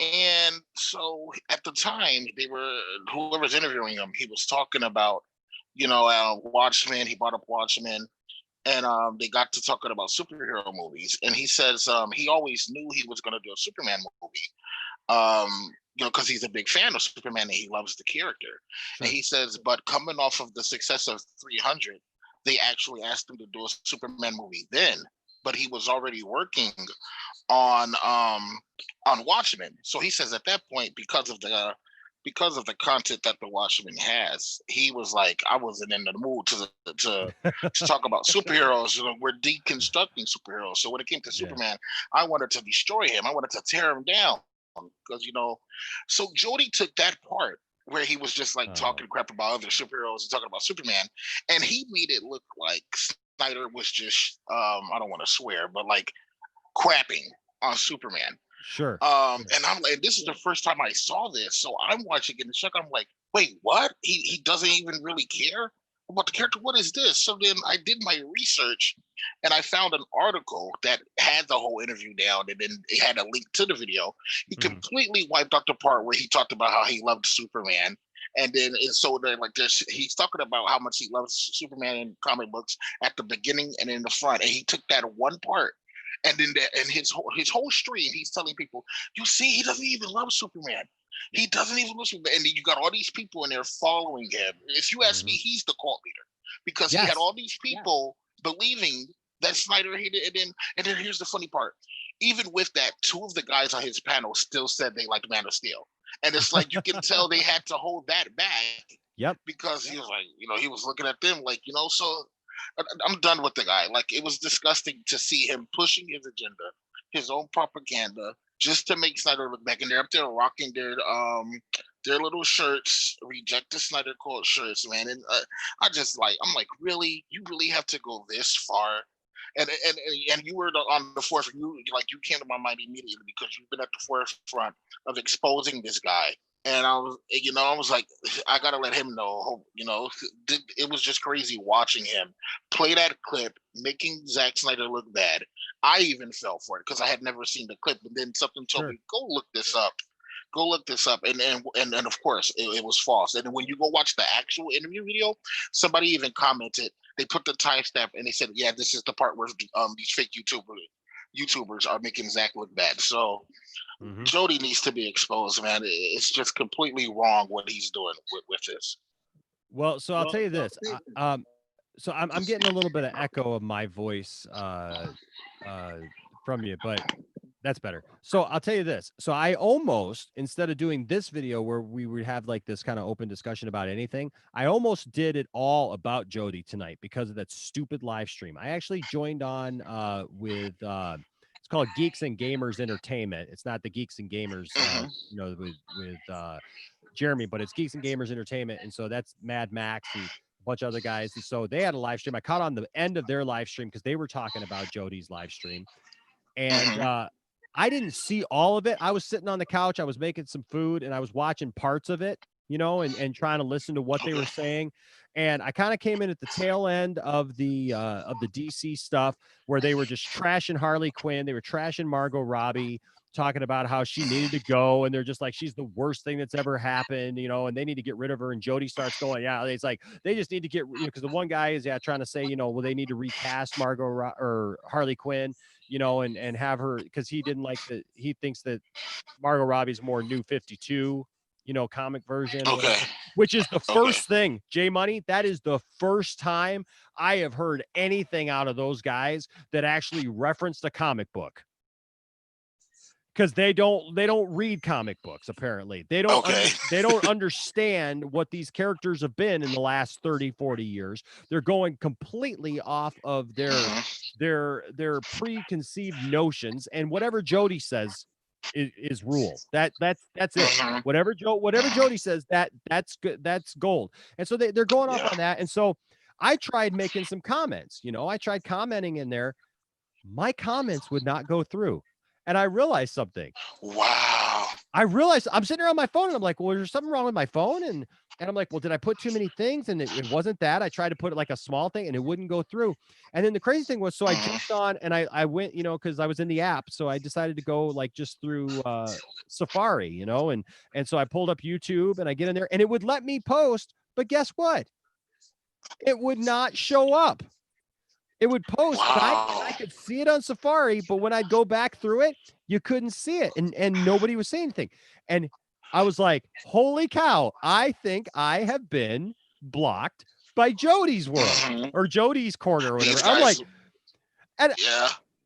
And so at the time, whoever's interviewing him, he was talking about, Watchmen. He brought up Watchmen, and they got to talking about superhero movies. And he says he always knew he was going to do a Superman movie, because he's a big fan of Superman and he loves the character. Sure. And he says, but coming off of the success of 300, they actually asked him to do a Superman movie then, but he was already working on Watchmen. So he says at that point, because of the content that the Watchmen has, he was like, I wasn't in the mood to talk about superheroes. We're deconstructing superheroes. So when it came to Superman, I wanted to destroy him. I wanted to tear him down because so Jody took that part where he was just like talking crap about other superheroes and talking about Superman, and he made it look like Snyder was just I don't want to swear, but like crapping on Superman. Sure. And I'm like, this is the first time I saw this, so I'm watching it in shock. I'm like, wait, what? He doesn't even really care about the character. What is this? So then I did my research, and I found an article that had the whole interview down, and then it had a link to the video. He completely wiped out the part where he talked about how he loved Superman. And then so then like he's talking about how much he loves Superman in comic books at the beginning and in the front, and he took that one part. And then his whole stream, he's telling people, you see, he doesn't even love Superman. He doesn't even love Superman. And then you got all these people in there following him. If you ask me, he's the cult leader because he had all these people believing that Snyder hated it. And then here's the funny part. Even with that, 2 of the guys on his panel still said they liked Man of Steel. And it's like, you can tell they had to hold that back. Yep. Because he was like, he was looking at them like, so I'm done with the guy. Like, it was disgusting to see him pushing his agenda, his own propaganda, just to make Snyder look back. And they're up there rocking their little shirts, reject the Snyder Cult shirts, man. And I'm like, really? You really have to go this far? And you were on the forefront. You came to my mind immediately because you've been at the forefront of exposing this guy. And I was like, I gotta let him know. It was just crazy watching him play that clip, making Zack Snyder look bad. I even fell for it because I had never seen the clip, and then something told me, go look this up. And of course, it was false. And when you go watch the actual interview video, somebody even commented. They put the timestamp and they said, "Yeah, this is the part where these fake YouTubers are making Zack look bad." So. Jody needs to be exposed, man. It's just completely wrong what he's doing with this. Well, so I'll tell you this. So I'm getting a little bit of echo of my voice from you, but that's better. So I'll tell you this. So I almost, instead of doing this video where we would have like this kind of open discussion about anything, I almost did it all about Jody tonight because of that stupid live stream. I actually joined on with it's called Geeks and Gamers Entertainment. It's not the Geeks and Gamers, with Jeremy, but it's Geeks and Gamers Entertainment. And so that's Mad Max and a bunch of other guys. And so they had a live stream. I caught on the end of their live stream because they were talking about Jody's live stream. And I didn't see all of it. I was sitting on the couch. I was making some food and I was watching parts of it, and trying to listen to what they were saying. And I kind of came in at the tail end of the DC stuff where they were just trashing Harley Quinn. They were trashing Margot Robbie, talking about how she needed to go. And they're just like, she's the worst thing that's ever happened, and they need to get rid of her. And Jody starts going, yeah, it's like, they just need to get, because the one guy is trying to say, well, they need to recast or Harley Quinn, and have her, because he didn't like he thinks that Margot Robbie's more New 52, comic version, which is the first thing, J Money. That is the first time I have heard anything out of those guys that actually referenced a comic book. Because they don't read comic books, apparently. They don't understand what these characters have been in the last 30, 40 years. They're going completely off of their preconceived notions, and whatever Jody says is rule. That's it. Whatever Jody says, that's good. That's gold. And so they're going off on that. And so I tried making some comments. I tried commenting in there. My comments would not go through. And I realized something. Wow. I realized I'm sitting there on my phone and I'm like, well, is there something wrong with my phone? And I'm like, well, did I put too many things? And it wasn't that. I tried to put it like a small thing and it wouldn't go through. And then the crazy thing was, so I jumped on and I went, because I was in the app. So I decided to go like just through Safari, and so I pulled up YouTube and I get in there and it would let me post. But guess what? It would not show up. It would post, but I could see it on Safari, but when I'd go back through it, you couldn't see it, and nobody was saying anything. And I was like, holy cow, I think I have been blocked by Jody's world or Jody's corner or whatever. I'm like, and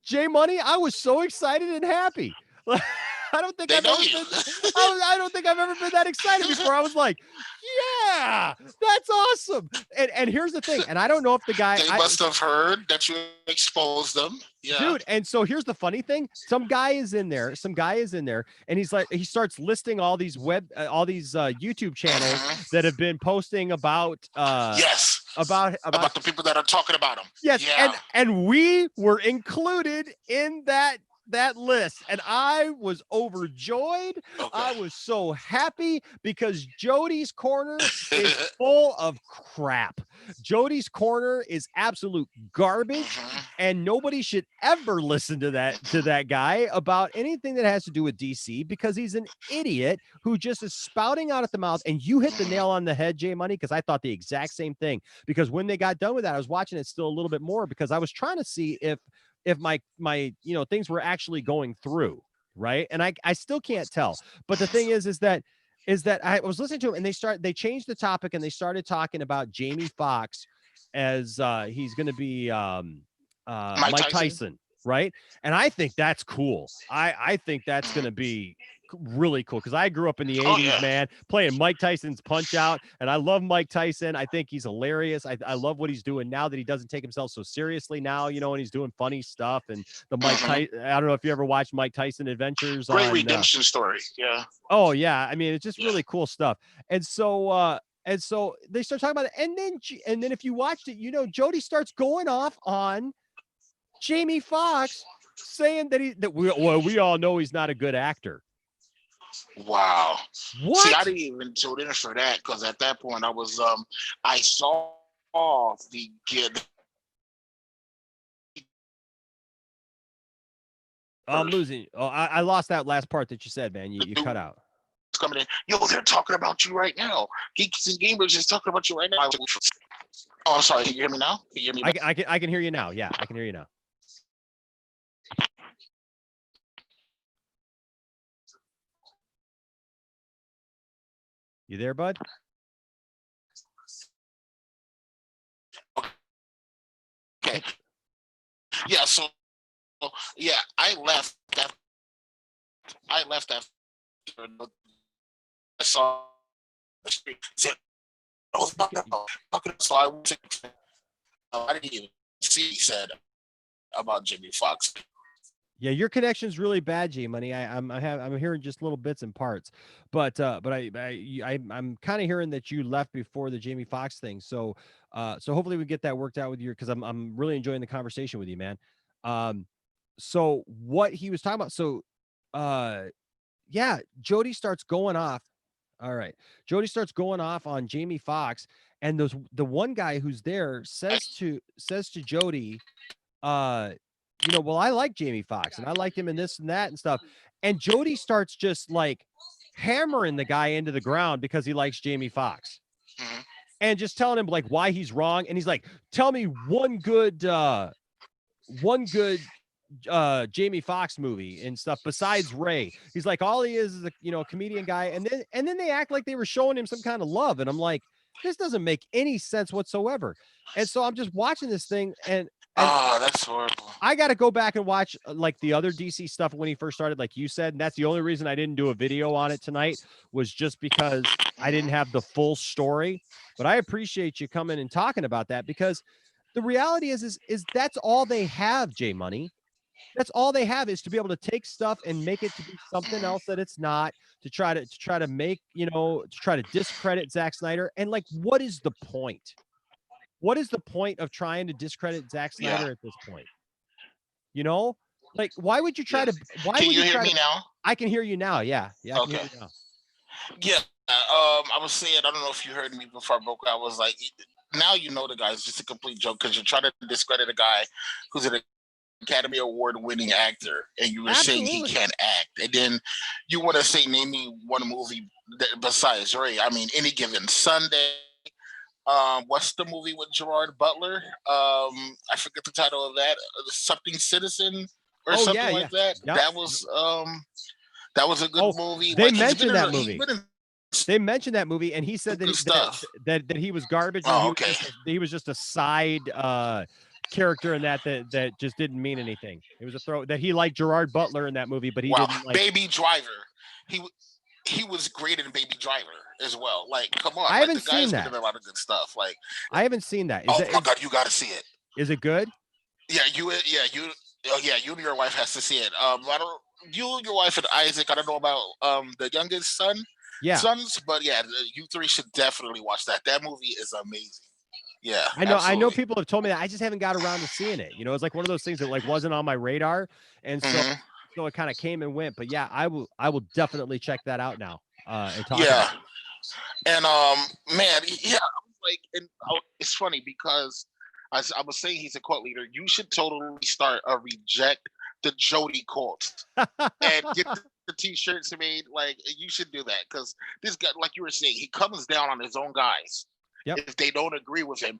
J Money, I was so excited and happy. I don't think They I've know ever you. been. I don't think I've ever been that excited before. I was like, yeah, that's awesome. And here's the thing. And I don't know if the guy. They must have heard that you exposed them. Yeah. Dude, and so here's the funny thing. Some guy is in there, and he's like, he starts listing all these YouTube channels that have been posting about Yes. about the people that are talking about them. Yes, Yeah. and we were included in that list, and I was overjoyed. Okay. I was so happy because Jody's corner is full of crap. Jody's corner is absolute garbage, and nobody should ever listen to that guy about anything that has to do with DC, because he's an idiot who just is spouting out at the mouth. And you hit the nail on the head, J Money, because I thought the exact same thing. Because when they got done with that, I was watching it still a little bit more, because I was trying to see if my things were actually going through, right? And I still can't tell. But the thing is that I was listening to him, and they changed the topic, and they started talking about Jamie Foxx as he's going to be Mike Tyson, right? And I think that's cool. I think that's going to be really cool, because I grew up in the 80s, man, playing Mike Tyson's Punch Out, and I love Mike Tyson. I think he's hilarious. I love what he's doing now, that he doesn't take himself so seriously now, and he's doing funny stuff. And the Mike Tyson, I don't know if you ever watched Mike Tyson Adventures. Great redemption story. Yeah. Oh yeah, I mean, it's just really cool stuff. And so they start talking about it, and then if you watched it, Jody starts going off on Jamie Foxx, saying that we all know he's not a good actor. Wow. What? See, I didn't even tune in for that, because at that point I was I saw the kid. I'm losing. Oh, I lost that last part that you said, man. You cut out. Coming in, they're talking about you right now. Geeks and Gamers is talking about you right now. Oh, I'm sorry. Can you hear me now? Can you hear me? I can hear you now. Yeah, I can hear you now. You there, bud? Okay. Yeah. So, yeah, I left after I saw the street. So I didn't even see he said about Jamie Foxx. Yeah, your connection's really bad, G Money. I'm hearing just little bits and parts, but I'm kind of hearing that you left before the Jamie Foxx thing. So hopefully we get that worked out with you, because I'm really enjoying the conversation with you, man. So what he was talking about. So yeah, Jody starts going off. All right, Jody starts going off on Jamie Foxx, and the one guy who's there says to Jody, well, I like Jamie Foxx, and I liked him in this and that and stuff. And Jody starts just like hammering the guy into the ground because he likes Jamie Foxx, and just telling him like why he's wrong. And he's like, tell me one good Jamie Foxx movie and stuff besides Ray. He's like, all he is a comedian guy. And then they act like they were showing him some kind of love. And I'm like, this doesn't make any sense whatsoever. And so I'm just watching this thing, and oh, that's horrible. I got to go back and watch like the other DC stuff when he first started, like you said. And that's the only reason I didn't do a video on it tonight, was just because I didn't have the full story. But I appreciate you coming and talking about that, because the reality is that's all they have, J Money. That's all they have, is to be able to take stuff and make it to be something else that it's not, to try to make, to try to discredit Zack Snyder. And like, what is the point? What is the point of trying to discredit Zack Snyder at this point? Like, why would you try to? Why Can would you hear me now? I can hear you now. Yeah, I can hear you now. Yeah. I was saying, I don't know if you heard me before I broke out. I was like, now the guy's just a complete joke, because you're trying to discredit a guy who's an Academy Award winning actor, and you were saying he can't act, and then you want to say, name me one movie besides Ray. I mean, Any Given Sunday. What's the movie with Gerard Butler? I forget the title of that. Something Citizen or something like that. Yep. That was a good movie. They mentioned that movie. They mentioned that movie, and he said that he was garbage. Oh, he was just a side character in that just didn't mean anything. It was a throw that he liked Gerard Butler in that movie, but he didn't like Baby Driver. He was great in Baby Driver as well. Like, come on, I like, haven't the guy's seen been that. in a lot of good stuff. Like, I haven't seen that. oh my God, you got to see it. Is it good? Yeah, you and your wife has to see it. I don't. You, your wife, and Isaac. I don't know about the youngest sons, but yeah, you three should definitely watch that. That movie is amazing. Yeah, I know. absolutely. I know people have told me that. I just haven't got around to seeing it. You know, it's like one of those things that like wasn't on my radar, and so it kind of came and went. But yeah, I will definitely check that out now. And talk about it. And man, yeah, like, and it's funny because I was saying he's a cult leader. You should totally start a reject the Jody cult and get the t-shirts made. Like, you should do that because this guy, like you were saying, he comes down on his own guys. Yep. If they don't agree with him,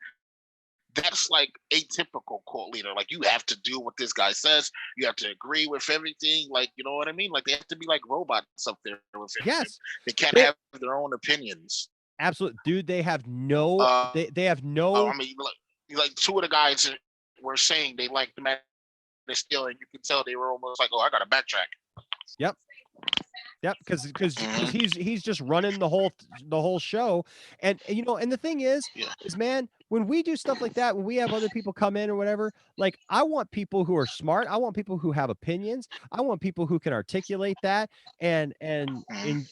that's like atypical cult leader. Like, you have to do what this guy says. You have to agree with everything. Like, you know what I mean? Like, they have to be like robots up there with him. Yes. They can't have their own opinions. Absolutely, dude. They have no. They have no. I mean, like two of the guys were saying they liked the Man of Steel, and you can tell they were almost like, "Oh, I got to backtrack." Yep, because he's just running the whole show, and you know, and the thing is man, when we do stuff like that, when we have other people come in or whatever, like I want people who are smart, I want people who have opinions, I want people who can articulate that and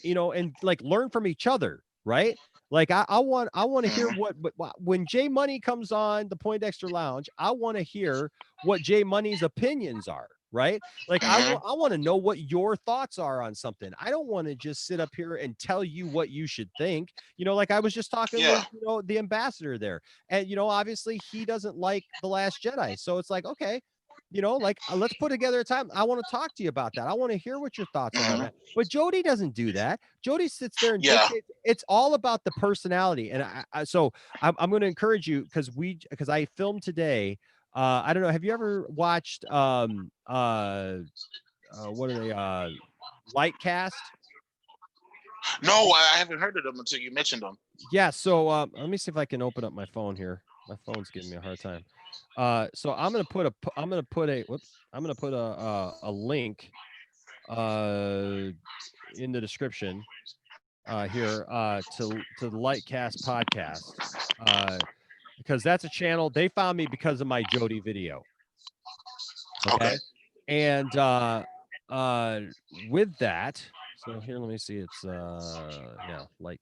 you know, and like learn from each other, right? Like I want to hear what when Jay Money comes on the Poindexter Lounge, I want to hear what Jay Money's opinions are. Right? Like I want to know what your thoughts are on something. I don't want to just sit up here and tell you what you should think. You know, like I was just talking with, you know, the ambassador there, and you know, obviously he doesn't like The Last Jedi, so it's like, okay, you know, like let's put together a time. I want to talk to you about that. I want to hear what your thoughts are on that. But Jody doesn't do that. Jody sits there and dictates. It's all about the personality, and so I'm going to encourage you because I filmed today. I don't know. Have you ever watched what are they Lightcast? No, I haven't heard of them until you mentioned them. Yeah, so let me see if I can open up my phone here. My phone's giving me a hard time. So I'm gonna put a link in the description here to the Lightcast podcast. Because that's a channel. They found me because of my Jody video. Okay. And with that, so here, let me see. It's Lightcast.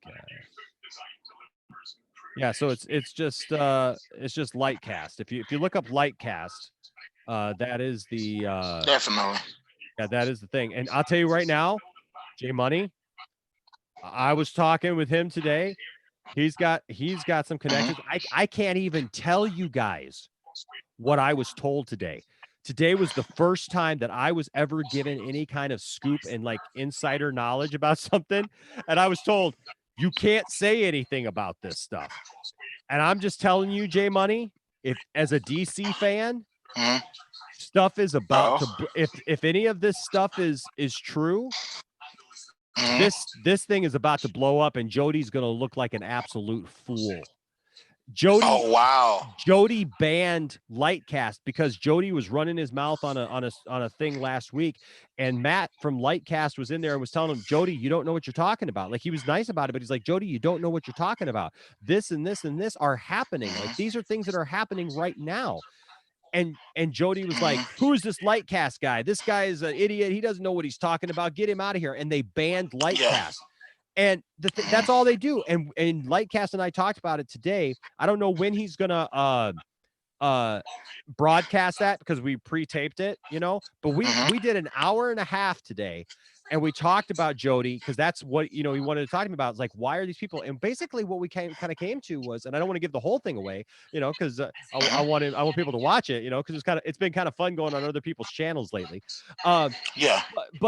Yeah, so it's just Lightcast. If you look up Lightcast, that is the definitely. Yeah, that is the thing. And I'll tell you right now, Jay Money, I was talking with him today. He's got some connections. I can't even tell you guys what I was told today. Today was the first time that I was ever given any kind of scoop and like insider knowledge about something. And I was told, you can't say anything about this stuff. And I'm just telling you, Jay Money, if as a DC fan, stuff is about to, if any of this stuff is true, this thing is about to blow up, and Jody's gonna look like an absolute fool. Jody banned Lightcast because Jody was running his mouth on a thing last week, and Matt from Lightcast was in there and was telling him, Jody, you don't know what you're talking about. Like, he was nice about it, but he's like, Jody, you don't know what you're talking about. This and this and this are happening. Like, these are things that are happening right now. And Jody was like, who's this Lightcast guy? This guy is an idiot. He doesn't know what he's talking about. Get him out of here. And they banned Lightcast. And that's all they do. And Lightcast and I talked about it today. I don't know when he's gonna broadcast that because we pre-taped it, you know. But we did an hour and a half today, and we talked about Jody because that's what, you know, he wanted to talk to me about. It's like, why are these people? And basically what we kind of came to was, and I don't want to give the whole thing away, you know, because I want people to watch it, you know, because it's been kind of fun going on other people's channels lately. But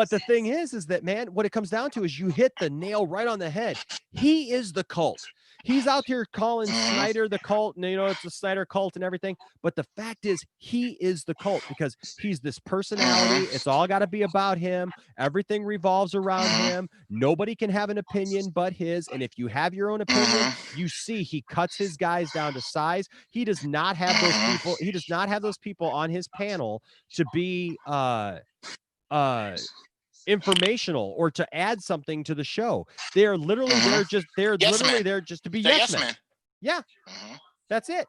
the thing is that, man, what it comes down to is you hit the nail right on the head. He is the cult. He's out here calling Snyder the cult, and it's the Snyder cult and everything. But the fact is, he is the cult because he's this personality. It's all got to be about him. Everything revolves around him. Nobody can have an opinion but his. And if you have your own opinion, you see he cuts his guys down to size. He does not have those people. He does not have those people on his panel to be informational or to add something to the show. They are literally there just there just to be yes men. Yeah. That's it.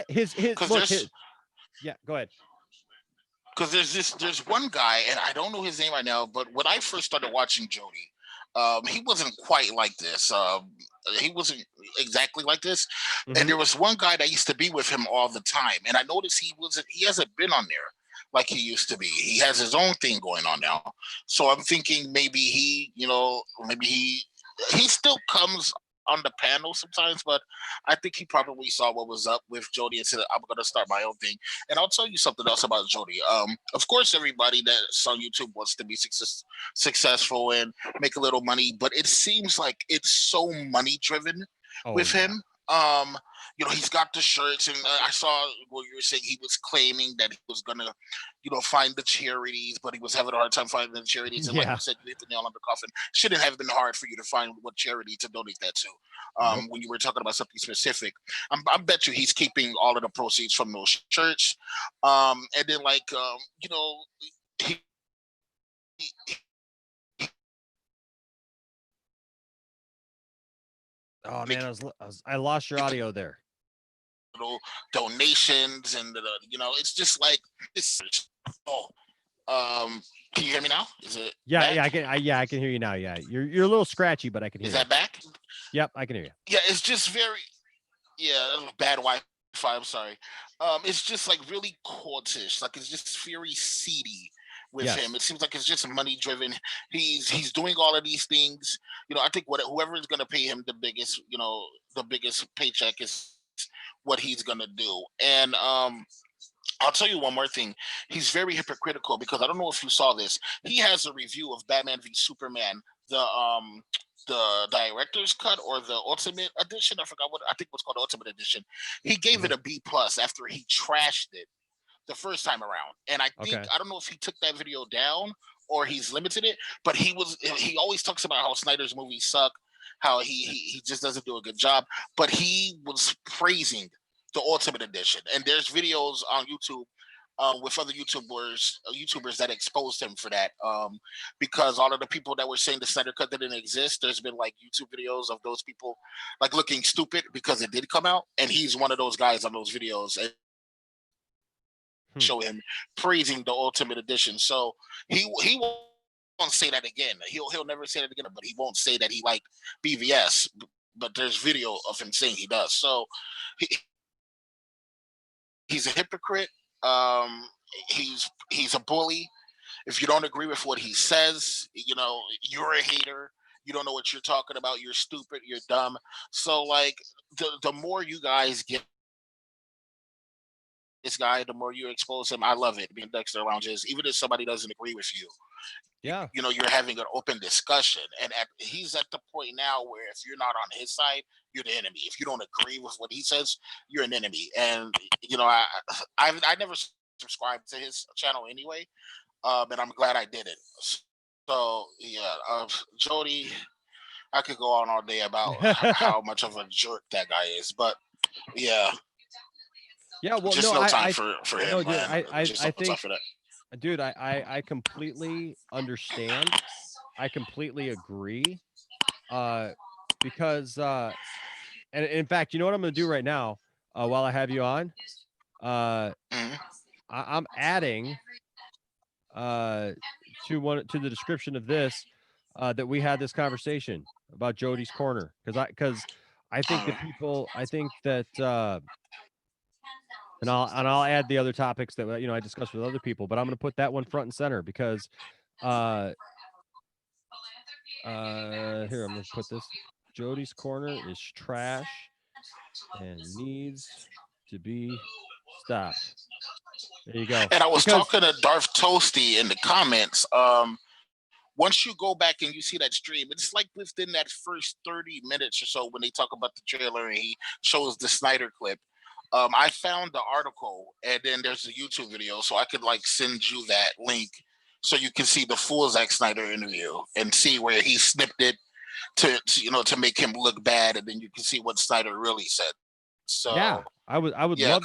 His look, yeah, go ahead. Because there's one guy, and I don't know his name right now, but when I first started watching Jody, he wasn't quite like this. He wasn't exactly like this. And there was one guy that used to be with him all the time, and I noticed he hasn't been on there like he used to be. He has his own thing going on now. So I'm thinking maybe he still comes on the panel sometimes, but I think he probably saw what was up with Jody and said, I'm going to start my own thing. And I'll tell you something else about Jody. Of course, everybody that's on YouTube wants to be successful and make a little money, but it seems like it's so money driven with him. He's got the shirts, and I saw what you were saying. He was claiming that he was gonna, find the charities, but he was having a hard time finding the charities. And like you said, you hit the nail on the coffin. Shouldn't have been hard for you to find what charity to donate that to. When you were talking about something specific, I bet you he's keeping all of the proceeds from those shirts. And then he oh man, I lost your audio there. Donations and it's just like this. Can you hear me now? Is it? Yeah, I can hear you now. Yeah, you're a little scratchy, but I can hear you. Is that back? Yep, I can hear you. Yeah, it's just very bad Wi-Fi. I'm sorry. It's just like really cultish. Like it's just very seedy with him. It seems like it's just money driven. He's doing all of these things. I think whoever is going to pay him the biggest paycheck is what he's going to do. And I'll tell you one more thing. He's very hypocritical because I don't know if you saw this. He has a review of Batman v Superman, the director's cut or the ultimate edition. I forgot I think what's called the ultimate edition. He gave it a B+ after he trashed it the first time around. And I think I don't know if he took that video down or he's limited it, but he always talks about how Snyder's movies suck, how he just doesn't do a good job, but he was praising the ultimate edition. And there's videos on YouTube with other YouTubers that exposed him for that, because all of the people that were saying the Snyder cut didn't exist, there's been like YouTube videos of those people like looking stupid because it did come out, and he's one of those guys on those videos and show him praising the ultimate edition. So he won't say that again. He'll never say that again, but he won't say that he liked BVS, but there's video of him saying he does. So he's a hypocrite. He's a bully. If you don't agree with what he says, you're a hater. You don't know what you're talking about. You're stupid. You're dumb. So like the more you guys get this guy, the more you expose him. I love it. Being Dexter Lounges, even if somebody doesn't agree with you, you're having an open discussion. And he's at the point now where if you're not on his side, you're the enemy. If you don't agree with what he says, you're an enemy. And I never subscribed to his channel anyway, and I'm glad I did it. So Jody, I could go on all day about how much of a jerk that guy is, but yeah. Yeah, well, just no time for him. No, dude, I think, for that. Dude, I completely understand. I completely agree. Because and in fact, you know what I'm going to do right now while I have you on? I'm adding to the description of this that we had this conversation about Jody's Corner, because I think that and I'll add the other topics that I discussed with other people, but I'm going to put that one front and center because here I'm going to put this. Jody's Corner is trash and needs to be stopped. There you go. And I was talking to Darth Toasty in the comments. once you go back and you see that stream, it's like within that first 30 minutes or so when they talk about the trailer and he shows the Snyder clip. I found the article and then there's a YouTube video, so I could like send you that link so you can see the full Zack Snyder interview and see where he snipped it to make him look bad, and then you can see what Snyder really said. So Yeah, I would yeah,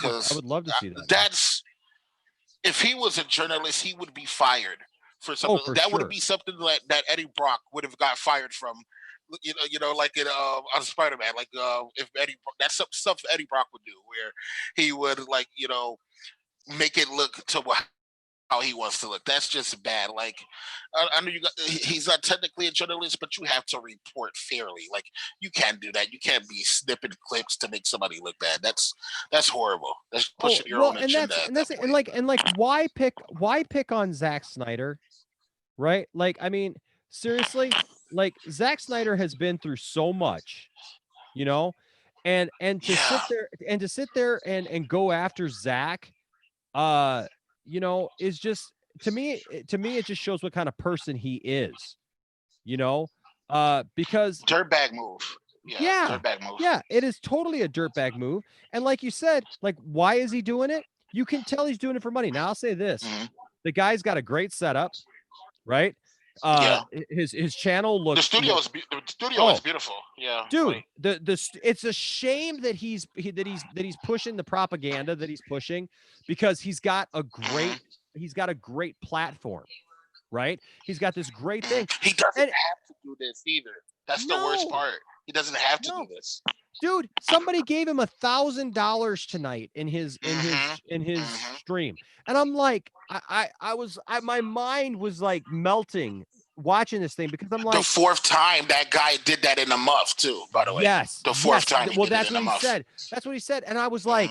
love to see that. That's if he was a journalist, he would be fired for something. for That sure. would be something that Eddie Brock would have got fired from. Like in on Spider-Man, like if Eddie, that's some stuff Eddie Brock would do, where he would like make it look to how he wants to look. That's just bad. Like I know he's not technically a journalist, but you have to report fairly. Like you can't do that. You can't be snipping clips to make somebody look bad. That's horrible. That's pushing your own agenda. And like why pick on Zack Snyder, right? Like I mean, seriously, like Zack Snyder has been through so much, and to sit there and go after Zack, is just to me it just shows what kind of person he is, because dirtbag move. Dirtbag move. Yeah, it is totally a dirtbag move. And like you said, like why is he doing it? You can tell he's doing it for money. Now I'll say this: the guy's got a great setup, right? His channel looks. The studio is beautiful. Yeah, dude. It's a shame that he's pushing the propaganda that he's pushing, because he's got a great platform, right? He's got this great thing. He doesn't have to do this either. That's the worst part. He doesn't have to do this. Dude, somebody gave him $1,000 tonight in his stream, and I'm like, my mind was like melting watching this thing, because I'm like, the fourth time that guy did that in a month too. By the way, yes, the fourth time. Well, that's what he said. That's what he said, and I was like,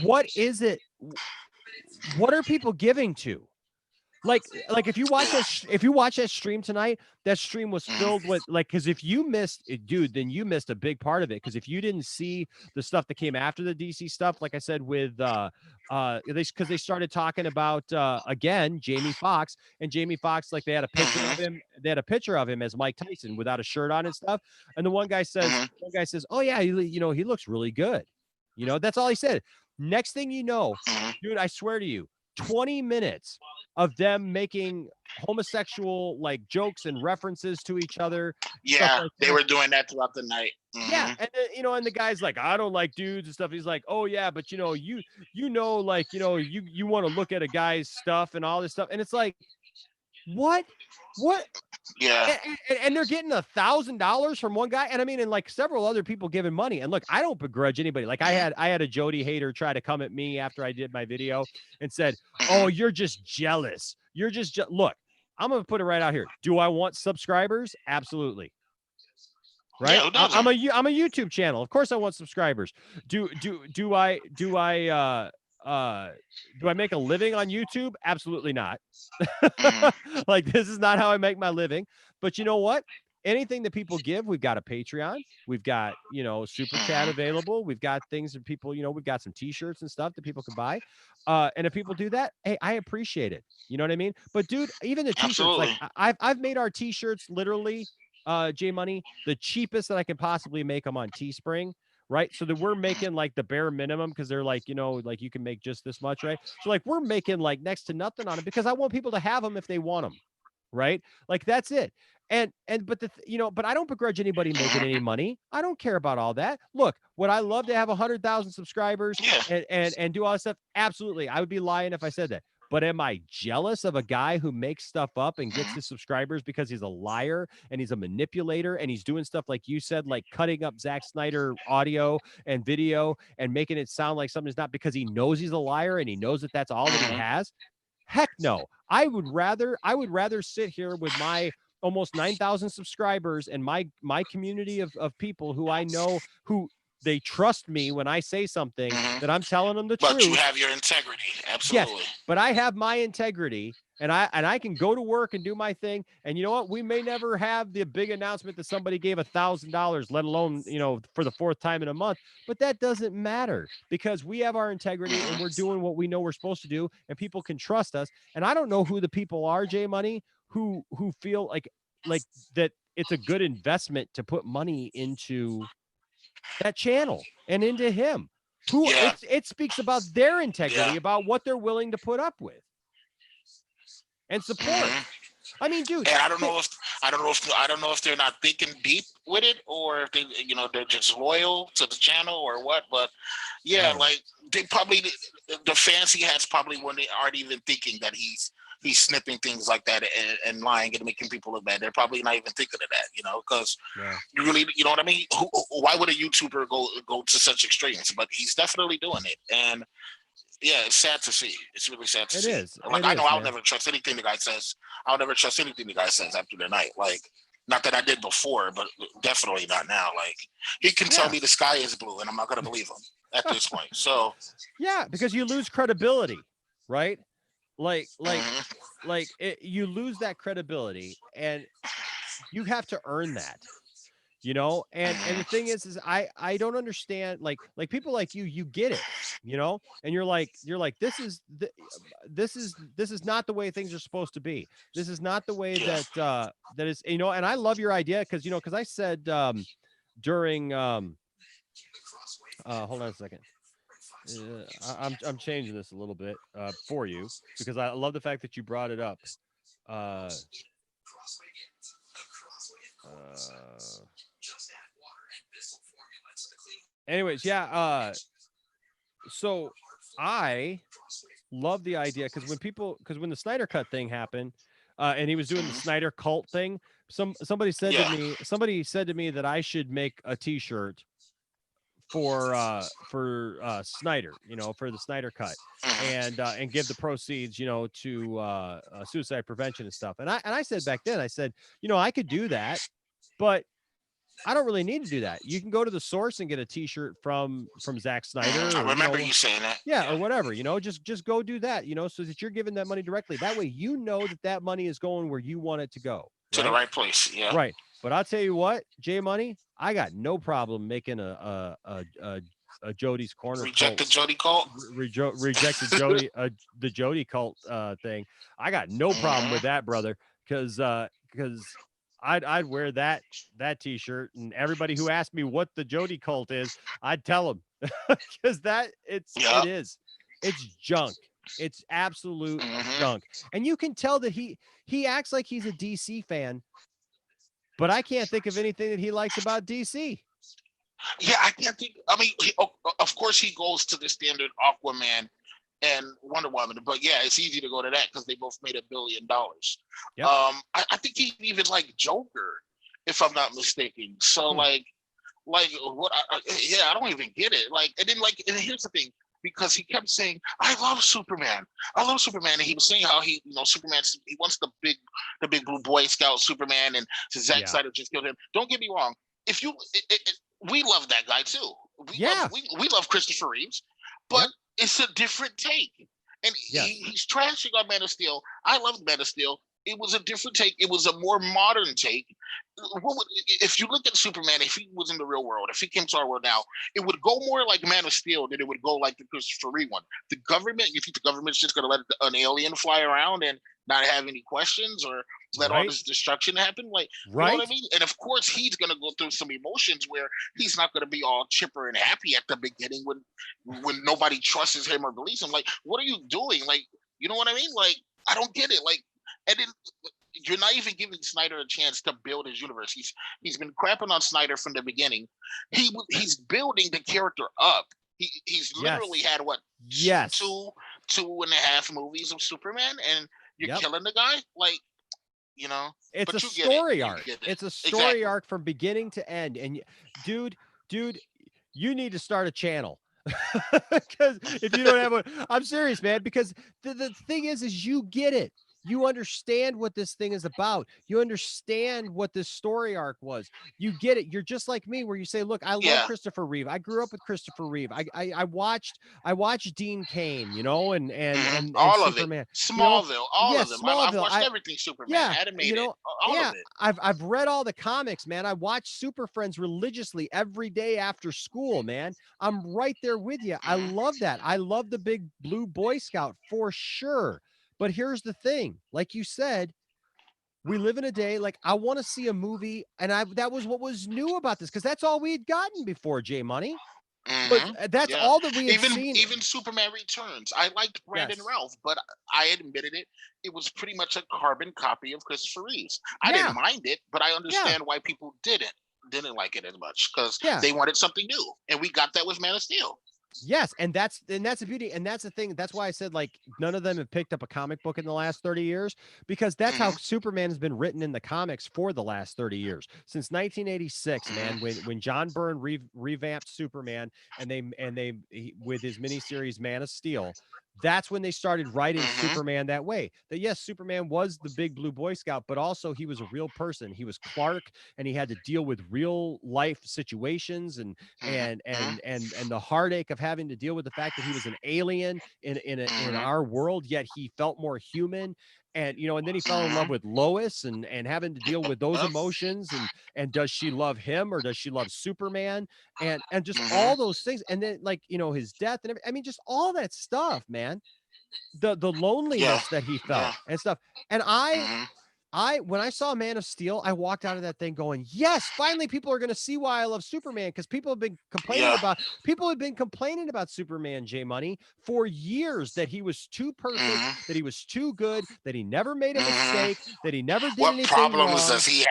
what is it? What are people giving to? Like if you watch that stream tonight, that stream was filled with because if you missed it, dude, then you missed a big part of it. Because if you didn't see the stuff that came after the DC stuff, like I said, with because they started talking about again Jamie Foxx, and Jamie Foxx, like they had a picture of him as Mike Tyson without a shirt on and stuff, and the one guy says, oh yeah, he looks really good, that's all he said. Next thing you know, dude, I swear to you, 20 minutes of them making homosexual like jokes and references to each other. Yeah, like they were doing that throughout the night. Yeah, and then, and the guy's like, I don't like dudes and stuff. He's like, oh yeah, but you want to look at a guy's stuff and all this stuff, and it's like, what? Yeah. And they're getting $1,000 from one guy, and I mean, and like several other people giving money. And look, I don't begrudge anybody. Like I had a Jody hater try to come at me after I did my video and said, "Oh, you're just jealous. You're just look." I'm gonna put it right out here. Do I want subscribers? Absolutely. Right? Yeah, I'm a YouTube channel. Of course, I want subscribers. Do I make a living on YouTube? Absolutely not. Like this is not how I make my living. But you know what? Anything that people give, we've got a Patreon, we've got super chat available, we've got things that people, we've got some t-shirts and stuff that people can buy. And if people do that, hey, I appreciate it. You know what I mean? But dude, even the t-shirts, like I've made our t-shirts literally, J Money, the cheapest that I can possibly make them on Teespring. Right. So that we're making like the bare minimum, because they're like, like you can make just this much. Right. So like we're making like next to nothing on it, because I want people to have them if they want them. Right. Like that's it. But I don't begrudge anybody making any money. I don't care about all that. Look, would I love to have 100,000 subscribers and do all this stuff? Absolutely. I would be lying if I said that. But am I jealous of a guy who makes stuff up and gets his subscribers because he's a liar and he's a manipulator and he's doing stuff like you said, like cutting up Zack Snyder audio and video and making it sound like something's not, because he knows he's a liar and he knows that that's all that he has? Heck no. I would rather sit here with my almost 9,000 subscribers and my community of people who I know who they trust me when I say something that I'm telling them the truth. But you have your integrity. Absolutely. Yes, but I have my integrity, and I can go to work and do my thing. And you know what? We may never have the big announcement that somebody gave $1,000, let alone, for the 4th time in a month. But that doesn't matter because we have our integrity and we're doing what we know we're supposed to do, and people can trust us. And I don't know who the people are, J Money, who feel like that it's a good investment to put money into that channel and into him. It speaks about their integrity, about what they're willing to put up with and support. I mean, dude. And I don't know if they're not thinking deep with it, or if they, they're just loyal to the channel or what. But yeah, like they probably, the fans he has probably when they aren't even thinking that he's snipping things like that and lying and making people look bad. They're probably not even thinking of that, because you really, you know what I mean? Why would a YouTuber go to such extremes? But he's definitely doing it. And yeah, it's sad to see. It's really sad to see. It is. Like, I know I'll never trust anything the guy says. I'll never trust anything the guy says after the night. Like, not that I did before, but definitely not now. Like, he can tell me the sky is blue, and I'm not going to believe him at this point. So yeah, because you lose credibility, right? You lose that credibility, and you have to earn that. And the thing is I don't understand, like people like you get it, and you're like this is not the way things are supposed to be. This is not the way that is, and I love your idea because I said during hold on a second. I'm changing this a little bit for you because I love the fact that you brought it up. Anyways, so I love the idea because when the Snyder Cut thing happened, and he was doing the Snyder cult thing, somebody said to me that I should make a T-shirt for Snyder, for the Snyder Cut, and give the proceeds, to suicide prevention and stuff. And I said back then, I said, I could do that, but I don't really need to do that. You can go to the source and get a T-shirt from Zack Snyder. I remember you saying that. Yeah, or whatever. Just go do that. So that you're giving that money directly. That way, that money is going where you want it to go. To the right place. Yeah. Right. But I'll tell you what, J Money, I got no problem making a Jody's Corner. Rejected Jody cult. Rejected Jody, the Jody cult thing. I got no problem with that, brother, because I'd wear that T-shirt, and everybody who asked me what the Jody cult is, I'd tell them because it is. It's junk. It's absolute junk. And you can tell that he acts like he's a DC fan, but I can't think of anything that he likes about DC. Yeah, I can't think. I mean, of course he goes to the standard Aquaman and Wonder Woman, but yeah, it's easy to go to that because they both made $1 billion. Yep. I think he even liked Joker, if I'm not mistaken. So like what? I don't even get it. Like, and then and here's the thing, because he kept saying, "I love Superman. I love Superman," and he was saying how Superman, he wants the big blue Boy Scout Superman, and Zack Snyder just killed him. Don't get me wrong. If you, we love that guy too. We love Christopher Reeves, but it's a different take. And he's trashing on Man of Steel. I love Man of Steel. It was a different take. It was a more modern take. If you look at Superman, if he was in the real world, if he came to our world now, it would go more like Man of Steel than it would go like the Christopher Reeve one. The government, you think the government's just going to let an alien fly around and not have any questions, or let all this destruction happen? Like, you know what I mean? And of course, he's going to go through some emotions where he's not going to be all chipper and happy at the beginning when nobody trusts him or believes him. Like, what are you doing? Like, you know what I mean? Like, I don't get it. Like, and then you're not even giving Snyder a chance to build his universe. He's been crapping on Snyder from the beginning. He's building the character up. He's literally had what? Two and a half movies of Superman, and you're killing the guy. Like, it's a story arc. It's a story arc from beginning to end. And dude, you need to start a channel. Because if you don't have one, I'm serious, man. Because the thing is you get it. You understand what this thing is about. You understand what this story arc was. You get it. You're just like me, where you say, "Look, I love Christopher Reeve. I grew up with Christopher Reeve. I watched Dean Cain, you know, and all of Superman, it, Smallville, all of them. I've Smallville. watched everything Superman Yeah, animated, you know, all yeah, of it. I've read all the comics, man. I watch Super Friends religiously every day after school, man. I'm right there with you. I love that. I love the big blue Boy Scout for sure. But here's the thing, like you said, we live in a day, like, I want to see a movie, and that was what was new about this, because that's all we had gotten before, J Money. But that's all that we had seen. Even Superman Returns. I liked Brandon Routh, but I admitted it. It was pretty much a carbon copy of Christopher Reeves. I didn't mind it, but I understand why people didn't like it as much, because they wanted something new, and we got that with Man of Steel. Yes, and that's the beauty, and that's the thing. That's why I said, like, none of them have picked up a comic book in the last 30 years, because that's how Superman has been written in the comics for the last 30 years, since 1986, man. When John Byrne revamped Superman, and with his miniseries Man of Steel, that's when they started writing Superman that way. That yes, Superman was the big blue Boy Scout, but also he was a real person. He was Clark, and he had to deal with real life situations and the heartache of having to deal with the fact that he was an alien in our world, yet he felt more human. And you know, and then he fell in love with Lois, and having to deal with those emotions, and does she love him or does she love Superman, and just all those things, and then, like, you know, his death and everything. I mean, just all that stuff, man. The loneliness that he felt and stuff. And when I saw Man of Steel, I walked out of that thing going, yes, finally people are going to see why I love Superman, because people have been complaining about Superman, J Money, for years, that he was too perfect, that he was too good, that he never made a mistake, that he never did anything wrong. What problems does he have?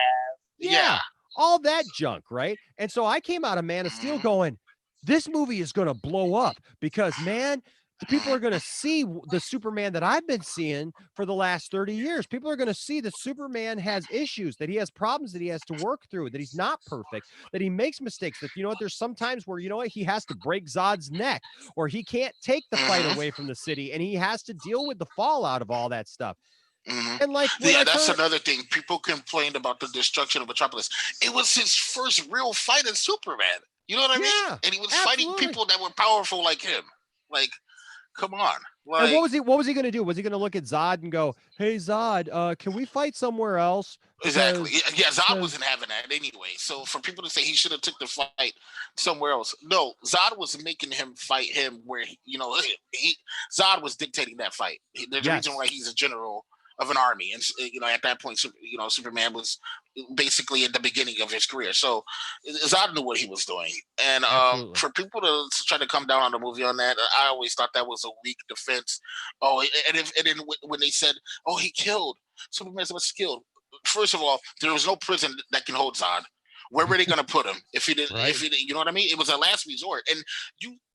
Yeah, all that junk, right? And so I came out of Man of Steel going, this movie is going to blow up, because, man, the people are going to see the Superman that I've been seeing for the last 30 years. People are going to see that Superman has issues, that he has problems that he has to work through, that he's not perfect, that he makes mistakes, that, you know what, there's some times where, you know what, he has to break Zod's neck, or he can't take the fight away from the city, and he has to deal with the fallout of all that stuff. And like, that's another thing. People complained about the destruction of Metropolis. It was his first real fight as Superman. You know what I mean? And he was fighting people that were powerful like him. Like, come on. Like, and what was he going to do? Was he going to look at Zod and go, "Hey Zod, can we fight somewhere else?" Exactly. Yeah, Zod wasn't having that anyway. So for people to say he should have took the fight somewhere else, no, Zod was making him fight him where Zod was dictating that fight. There's a reason why he's a general of an army, and you know, at that point, you know, Superman was basically at the beginning of his career. So Zod knew what he was doing, and for people to try to come down on the movie on that, I always thought that was a weak defense. Oh, and then when they said, "Oh, he killed Superman," was killed. First of all, there was no prison that can hold Zod. Where were they going to put him if he didn't? If he didn't, you know what I mean? It was a last resort, and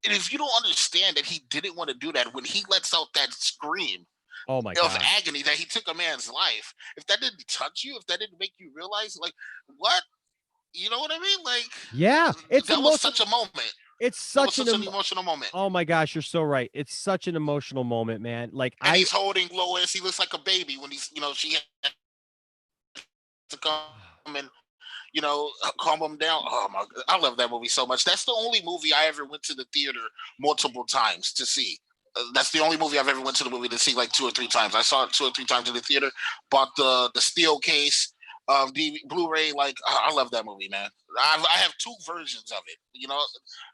if you don't understand that he didn't want to do that, when he lets out that scream. Oh my God. Of agony that he took a man's life. If that didn't touch you, if that didn't make you realize, like, what? You know what I mean? Like, yeah, that was such a moment. It's such an emotional moment. Oh my gosh, you're so right. It's such an emotional moment, man. Like, and he's holding Lois. He looks like a baby when he's, you know, she had to come and, you know, calm him down. Oh my God, I love that movie so much. That's the only movie I ever went to the theater multiple times to see. That's the only movie I've ever went to the movie to see like 2 or 3 times. I saw it 2 or 3 times in the theater. Bought the steel case, the Blu-ray. Like, I love that movie, man. I have 2 versions of it. You know,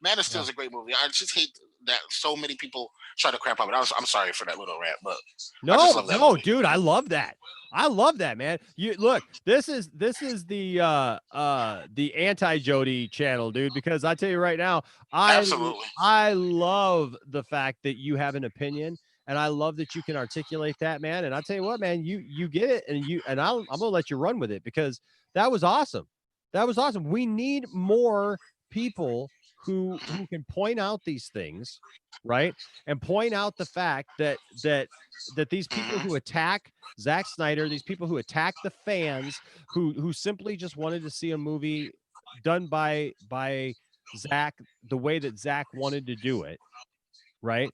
Man of Steel is a great movie. I just hate that so many people try to crap on it. I'm sorry for that little rant, but no, dude, I love that. I love that, man. You look, this is the anti-Jody channel, dude, because I tell you right now, I love the fact that you have an opinion, and I love that you can articulate that, man. And I tell you what, man, you get it, and I'm gonna let you run with it, because that was awesome. That was awesome. We need more people who can point out these things, right? And point out the fact that these people who attack Zack Snyder, these people who attack the fans, who simply just wanted to see a movie done by Zack the way that Zack wanted to do it, right?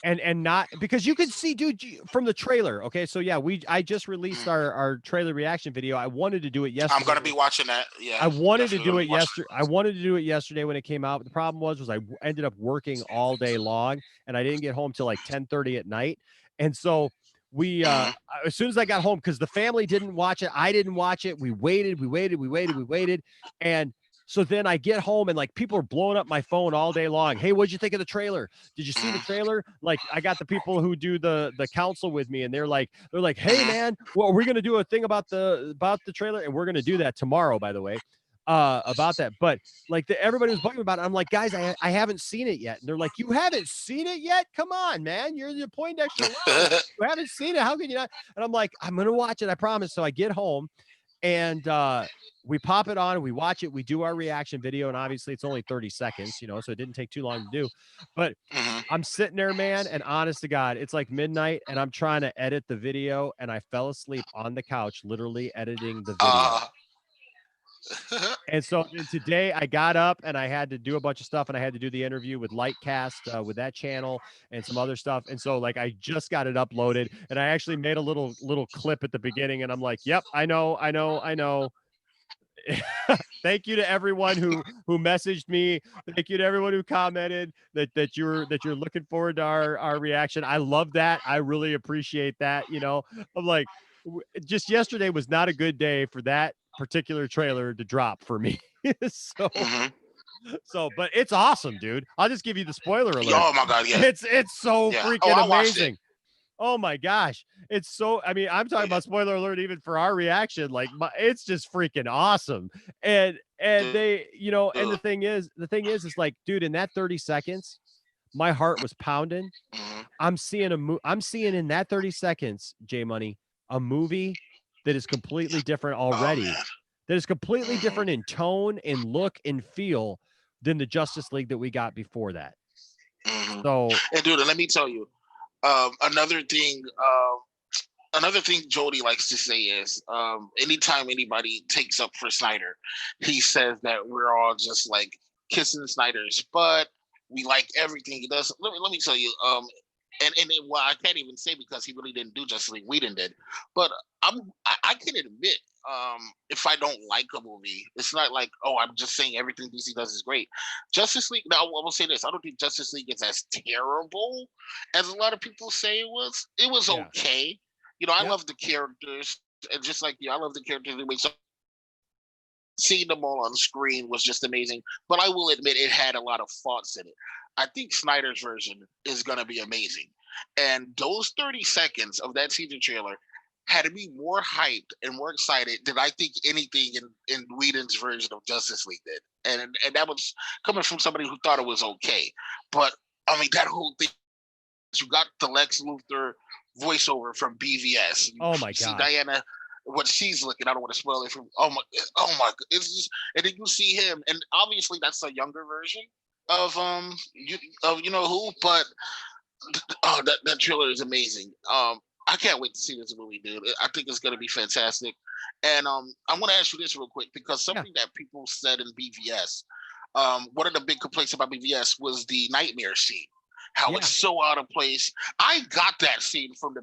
and not because you can see, dude, from the trailer. Okay, so yeah, I just released our trailer reaction video. I wanted to do it yesterday. I'm gonna be watching that. Yeah, I wanted to do it yesterday. I wanted to do it yesterday when it came out. The problem was I ended up working all day long, and I didn't get home till like 10:30 at night. And so we, as soon as I got home, because the family didn't watch it, I didn't watch it. We waited, and so then I get home and like people are blowing up my phone all day long. Hey, what'd you think of the trailer? Did you see the trailer? Like I got the people who do the council with me, and they're like, hey man, well, we're gonna do a thing about the trailer, and we're gonna do that tomorrow, by the way, about that. But like everybody was bugging about it. I'm like, guys, I haven't seen it yet. And they're like, you haven't seen it yet? Come on, man. You're the Poindexter. You haven't seen it. How can you not? And I'm like, I'm gonna watch it, I promise. So I get home and we pop it on, we watch it, we do our reaction video, and obviously it's only 30 seconds, you know, so it didn't take too long to do. But I'm sitting there, man, and honest to God, it's like midnight, and I'm trying to edit the video, and I fell asleep on the couch, literally editing the video. And so today I got up and I had to do a bunch of stuff, and I had to do the interview with Lightcast with that channel and some other stuff. And so like I just got it uploaded, and I actually made a little clip at the beginning, and I'm like, yep, I know. Thank you to everyone who messaged me. Thank you to everyone who commented that you're looking forward to our reaction. I love that. I really appreciate that. You know, I'm like, just yesterday was not a good day for that particular trailer to drop for me. So, but it's awesome, dude. I'll just give you the spoiler alert. Oh my God, yeah. It's so freaking amazing. Oh my gosh. It's so, I mean, I'm talking about spoiler alert even for our reaction. Like it's just freaking awesome. And they, you know, and the thing is like, dude, in that 30 seconds, my heart was pounding. I'm seeing in that 30 seconds, J Money, a movie that is completely different already. That is completely different in tone and look and feel than the Justice League that we got before that. So, and dude, let me tell you, another thing Jody likes to say is anytime anybody takes up for Snyder, he says that we're all just like kissing Snyder's butt. We like everything he does. Let me tell you, well, I can't even say because he really didn't do Justice League. Whedon did, but I can admit if I don't like a movie, it's not like, oh, I'm just saying everything DC does is great. Justice League. Now I will say this: I don't think Justice League is as terrible as a lot of people say it was. It was okay. You know, I love the characters, and just like you, I love the characters. So seeing them all on screen was just amazing. But I will admit, it had a lot of faults in it. I think Snyder's version is going to be amazing. And those 30 seconds of that teaser trailer had me more hyped and more excited than I think anything in Whedon's version of Justice League did. And that was coming from somebody who thought it was okay. But, I mean, that whole thing, you got the Lex Luthor voiceover from BVS. Oh, my God. See Diana, what she's looking, I don't want to spoil it from, oh my, it's just, and then you see him, and obviously that's a younger version of you know who, but that trailer is amazing. I can't wait to see this movie, dude. I think it's gonna be fantastic. And I want to ask you this real quick, because something that people said in BVS, one of the big complaints about BVS was the nightmare scene, how it's so out of place. I got that scene from the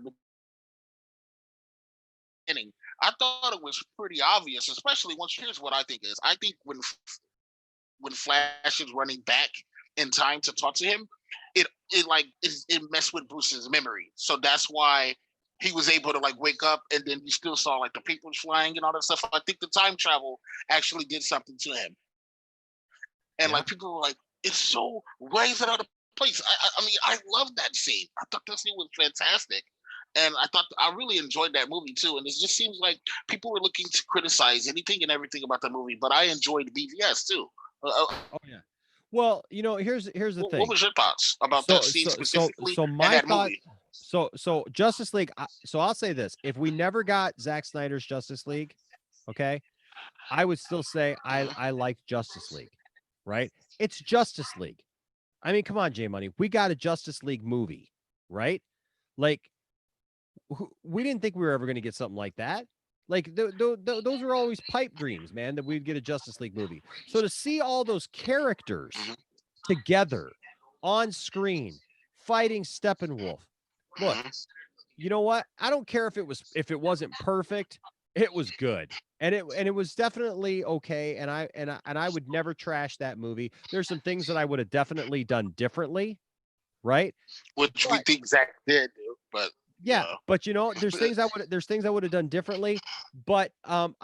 beginning. I thought it was pretty obvious, especially once. Here's what I think is: I think when Flash is running back in time to talk to him, it messed with Bruce's memory. So that's why he was able to like wake up, and then you still saw like the papers flying and all that stuff. I think the time travel actually did something to him. And like people were like, it's so, why is it out of place? I mean, I love that scene. I thought that scene was fantastic. And I really enjoyed that movie too. And it just seems like people were looking to criticize anything and everything about the movie, but I enjoyed BVS too. Oh yeah. Well, you know, here's the thing. What was your thoughts about that scene specifically? So my thought. So Justice League. So I'll say this: if we never got Zack Snyder's Justice League, okay, I would still say I like Justice League, right? It's Justice League. I mean, come on, J Money. We got a Justice League movie, right? Like, we didn't think we were ever going to get something like that. Like those were always pipe dreams, man, that we'd get a Justice League movie. So to see all those characters together on screen fighting Steppenwolf. Look, you know what? I don't care if it wasn't perfect. It was good. And it was definitely okay. And I would never trash that movie. There's some things that I would have definitely done differently, right? Which we think Zach did, but yeah, but there's things I would have done differently, but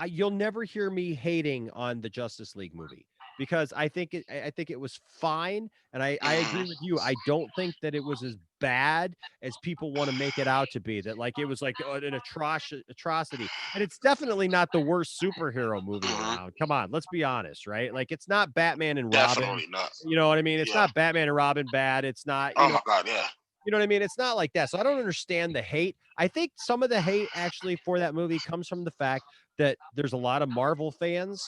you'll never hear me hating on the Justice League movie because I think it was fine, and I agree with you. I don't think that it was as bad as people want to make it out to be. That like it was like an atrocity, and it's definitely not the worst superhero movie around. Come on, let's be honest, right? Like it's not Batman and Robin. Definitely not. You know what I mean? It's not Batman and Robin bad. It's not. Oh my God, yeah. You know what I mean? It's not like that. So I don't understand the hate. I think some of the hate actually for that movie comes from the fact that there's a lot of Marvel fans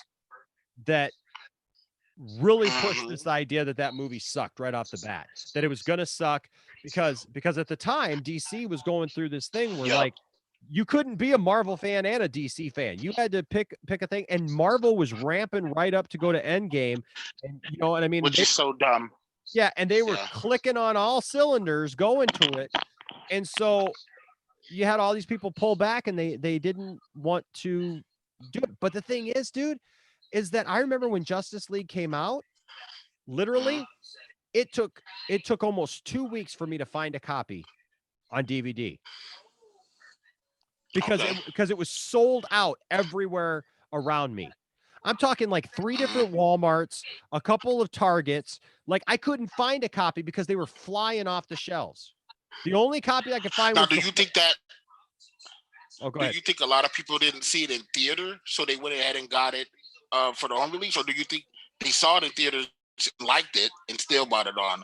that really pushed this idea that movie sucked right off the bat, that it was going to suck because at the time DC was going through this thing where like you couldn't be a Marvel fan and a DC fan. You had to pick a thing, and Marvel was ramping right up to go to Endgame, and you know what I mean? Which is so dumb. Yeah, and they were clicking on all cylinders going to it. And so you had all these people pull back and they didn't want to do it. But the thing is, dude, is that I remember when Justice League came out, literally it took almost 2 weeks for me to find a copy on DVD. Because it was sold out everywhere around me. I'm talking like 3 different Walmarts, a couple of Targets. Like I couldn't find a copy because they were flying off the shelves. The only copy I could find now, was do you think that? Oh, go do ahead. you think a lot of people didn't see it in theater, so they went ahead and got it for the home release, or do you think they saw it in theaters, liked it, and still bought it on,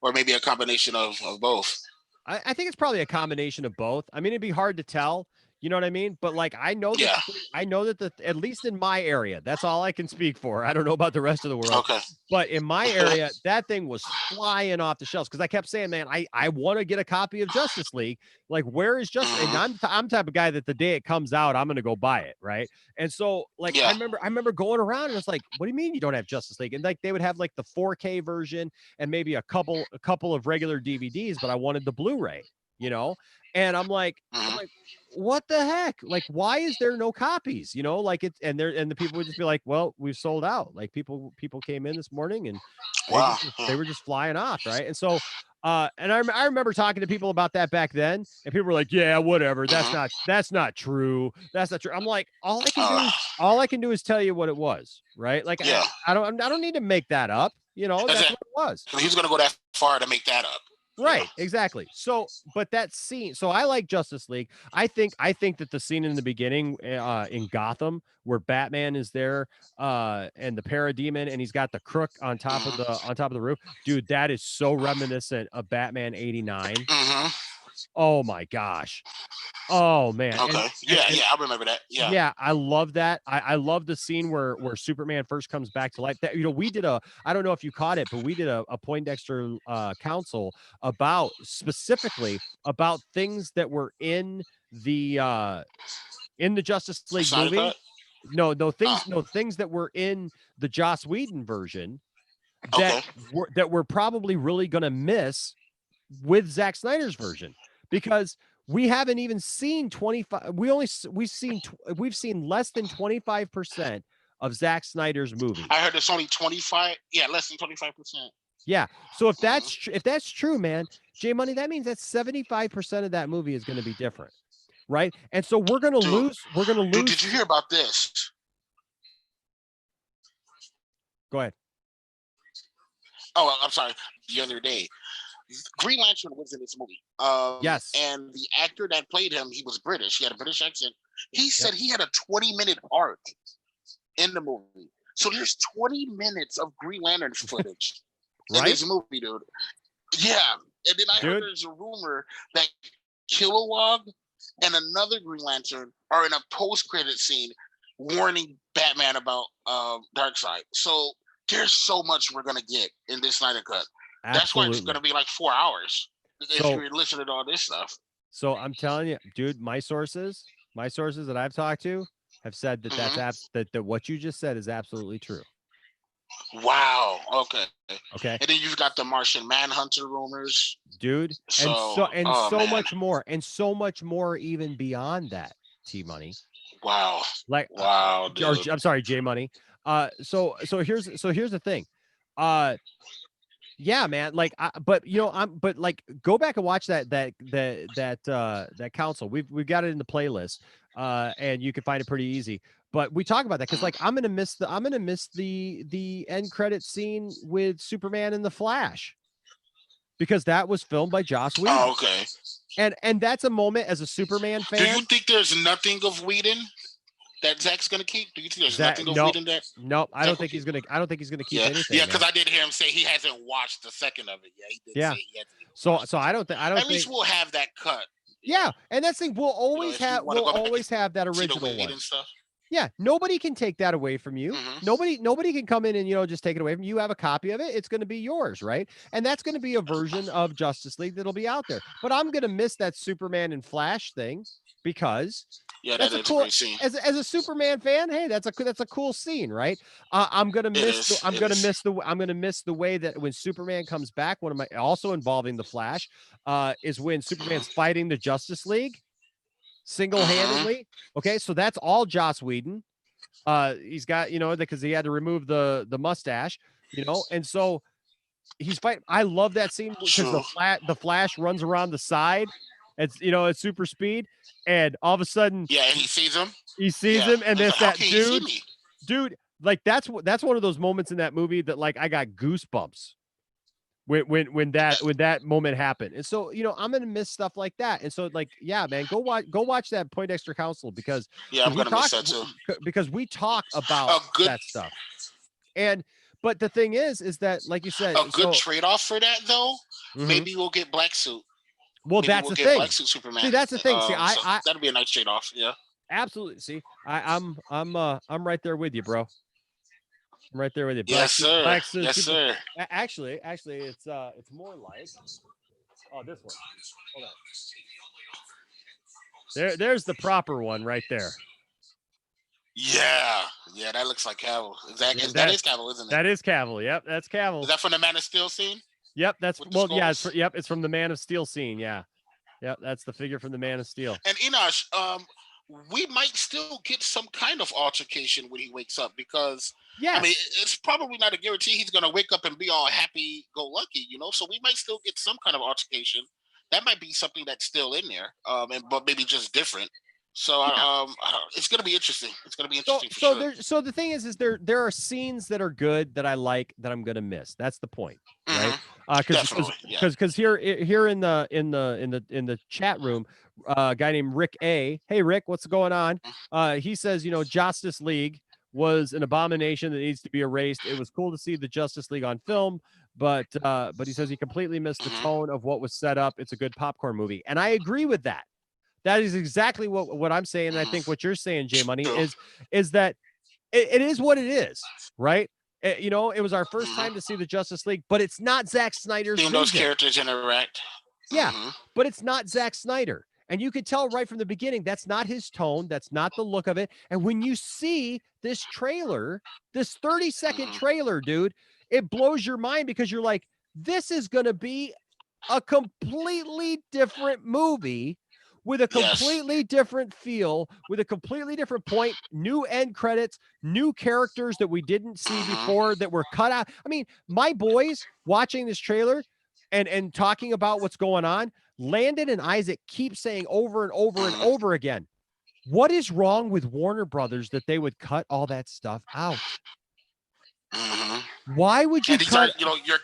or maybe a combination of both? I think it's probably a combination of both. I mean, it'd be hard to tell. You know what I mean? But like, I know that at least in my area, that's all I can speak for. I don't know about the rest of the world. Okay. But in my area, that thing was flying off the shelves because I kept saying, man, I want to get a copy of Justice League. Like, where is Justice? And I'm the type of guy that the day it comes out, I'm gonna go buy it, right? And so, like, I remember going around and it's like, what do you mean you don't have Justice League? And like, they would have like the 4K version and maybe a couple of regular DVDs, but I wanted the Blu-ray, And I'm like, what the heck? Like, why is there no copies? Like it's and the people would just be like, well, we've sold out. Like people came in this morning and they were just flying off, right? And so and I remember talking to people about that back then, and people were like, yeah, whatever. That's not true. That's not true. I'm like, all I can do is tell you what it was, right? Like I don't need to make that up. That's what it was. He's gonna go that far to make that up. Right, exactly. So, but that scene, so I like Justice League. I think that the scene in the beginning in Gotham where Batman is there and the Parademon and he's got the crook on top of the roof, dude, that is so reminiscent of Batman 89. Oh my gosh. Oh man. Okay. I remember that. Yeah, I love that. I love the scene where Superman first comes back to life. That we did I don't know if you caught it, but we did a Poindexter council specifically about things that were in the Justice League movie. Cut? No things that were in the Joss Whedon version that we're probably really gonna miss with Zack Snyder's version, because we haven't even seen 25. We've seen less than 25% of Zack Snyder's movie. I heard it's only 25. Yeah, less than 25%. Yeah. So if that's true, man, J Money, that means that 75% of that movie is going to be different, right? And so we're going to lose. We're going to lose. Dude, did you hear about this? Go ahead. Oh, I'm sorry. The other day, Green Lantern was in this movie. Yes. And the actor that played him, he was British. He had a British accent. He said he had a 20-minute arc in the movie. So there's 20 minutes of Green Lantern footage in this movie, dude. Yeah. And then I heard there's a rumor that Kilowog and another Green Lantern are in a post-credit scene warning Batman about Darkseid. So there's so much we're going to get in this Snyder Cut. Absolutely. That's why it's going to be like 4 hours if you're listening to all this stuff. So I'm telling you, dude, my sources that I've talked to have said that that what you just said is absolutely true. Wow. Okay. Okay. And then you've got the Martian Manhunter rumors, dude, so so man. much more, and so much more even beyond that. T Money, Wow. like, Wow, or, dude. I'm sorry, J Money. So here's the thing. Yeah, man. Like, but like, go back and watch that council. We've got it in the playlist, and you can find it pretty easy. But we talk about that because, like, I'm gonna miss the end credit scene with Superman and the Flash, because that was filmed by Joss Whedon. Oh, okay. And that's a moment as a Superman fan. Do you think there's nothing of Whedon that Zach's gonna keep? Do you think there's nothing of Whedon that? No, I don't think he's gonna keep anything. Yeah, because I did hear him say he hasn't watched the second of it. Yeah, he did say he hasn't. So I don't think. At least we'll have that cut. Yeah, and that's the thing. We'll always have that original one. Stuff. Yeah, nobody can take that away from you. Nobody can come in and just take it away from you. You have a copy of it. It's going to be yours, right? And that's going to be a version of Justice League that'll be out there. But I'm going to miss that Superman and Flash thing, because that's a cool scene. As a Superman fan, hey, that's a cool scene, right? I'm gonna miss the way that when Superman comes back. One of my, also involving the Flash, is when Superman's fighting the Justice League single-handedly. Okay, so that's all Joss Whedon. He's got, because he had to remove the mustache, and so he's fighting. I love that scene because the Flash runs around the side. It's at super speed, and all of a sudden, and he sees him. And there's that dude. Like, that's one of those moments in that movie that, like, I got goosebumps when that moment happened. And so, I'm gonna miss stuff like that. And so, like, yeah, man, go watch that Poindexter Council, because I'm gonna miss that too, because we talk about that stuff. But the thing is that, like you said, a good trade-off for that, though, maybe we'll get Black Suit. Well, that's the thing. Black Suit Superman. See, that's the thing. See, so that'd be a nice trade-off. Yeah, absolutely. See, I'm right there with you, bro. I'm right there with you. Yes, sir. Black Suit, yes, sir. Actually, it's more like, oh, this one. Hold on. There's the proper one right there. Yeah, that looks like Cavill. Exactly. That is Cavill, isn't it? That is Cavill. Yep, that's Cavill. Is that from the Man of Steel scene? Yep, that's it's from the Man of Steel scene. Yeah, yep, that's the figure from the Man of Steel. And Enosh, we might still get some kind of altercation when he wakes up, because I mean, it's probably not a guarantee he's going to wake up and be all happy-go-lucky, So we might still get some kind of altercation. That might be something that's still in there, but maybe just different. So it's going to be interesting. It's going to be interesting. So the thing is there are scenes that are good that I like that I'm going to miss. That's the point, right? Because here in the chat room, a guy named Rick A. Hey Rick, what's going on? He says, Justice League was an abomination that needs to be erased. It was cool to see the Justice League on film, but he says he completely missed the tone of what was set up. It's a good popcorn movie, and I agree with that. That is exactly what I'm saying. And I think what you're saying, J Money, is that it is what it is, right? It was our first time to see the Justice League, but it's not Zack Snyder's vision. Those characters interact. Yeah, but it's not Zack Snyder. And you could tell right from the beginning, that's not his tone. That's not the look of it. And when you see this trailer, this 30-second trailer, dude, it blows your mind, because you're like, this is going to be a completely different movie with a completely different feel, with a completely different point, new end credits, new characters that we didn't see before that were cut out. I mean, my boys watching this trailer and talking about what's going on, Landon and Isaac keep saying over and over and over again, what is wrong with Warner Brothers that they would cut all that stuff out? Why would you cut? Your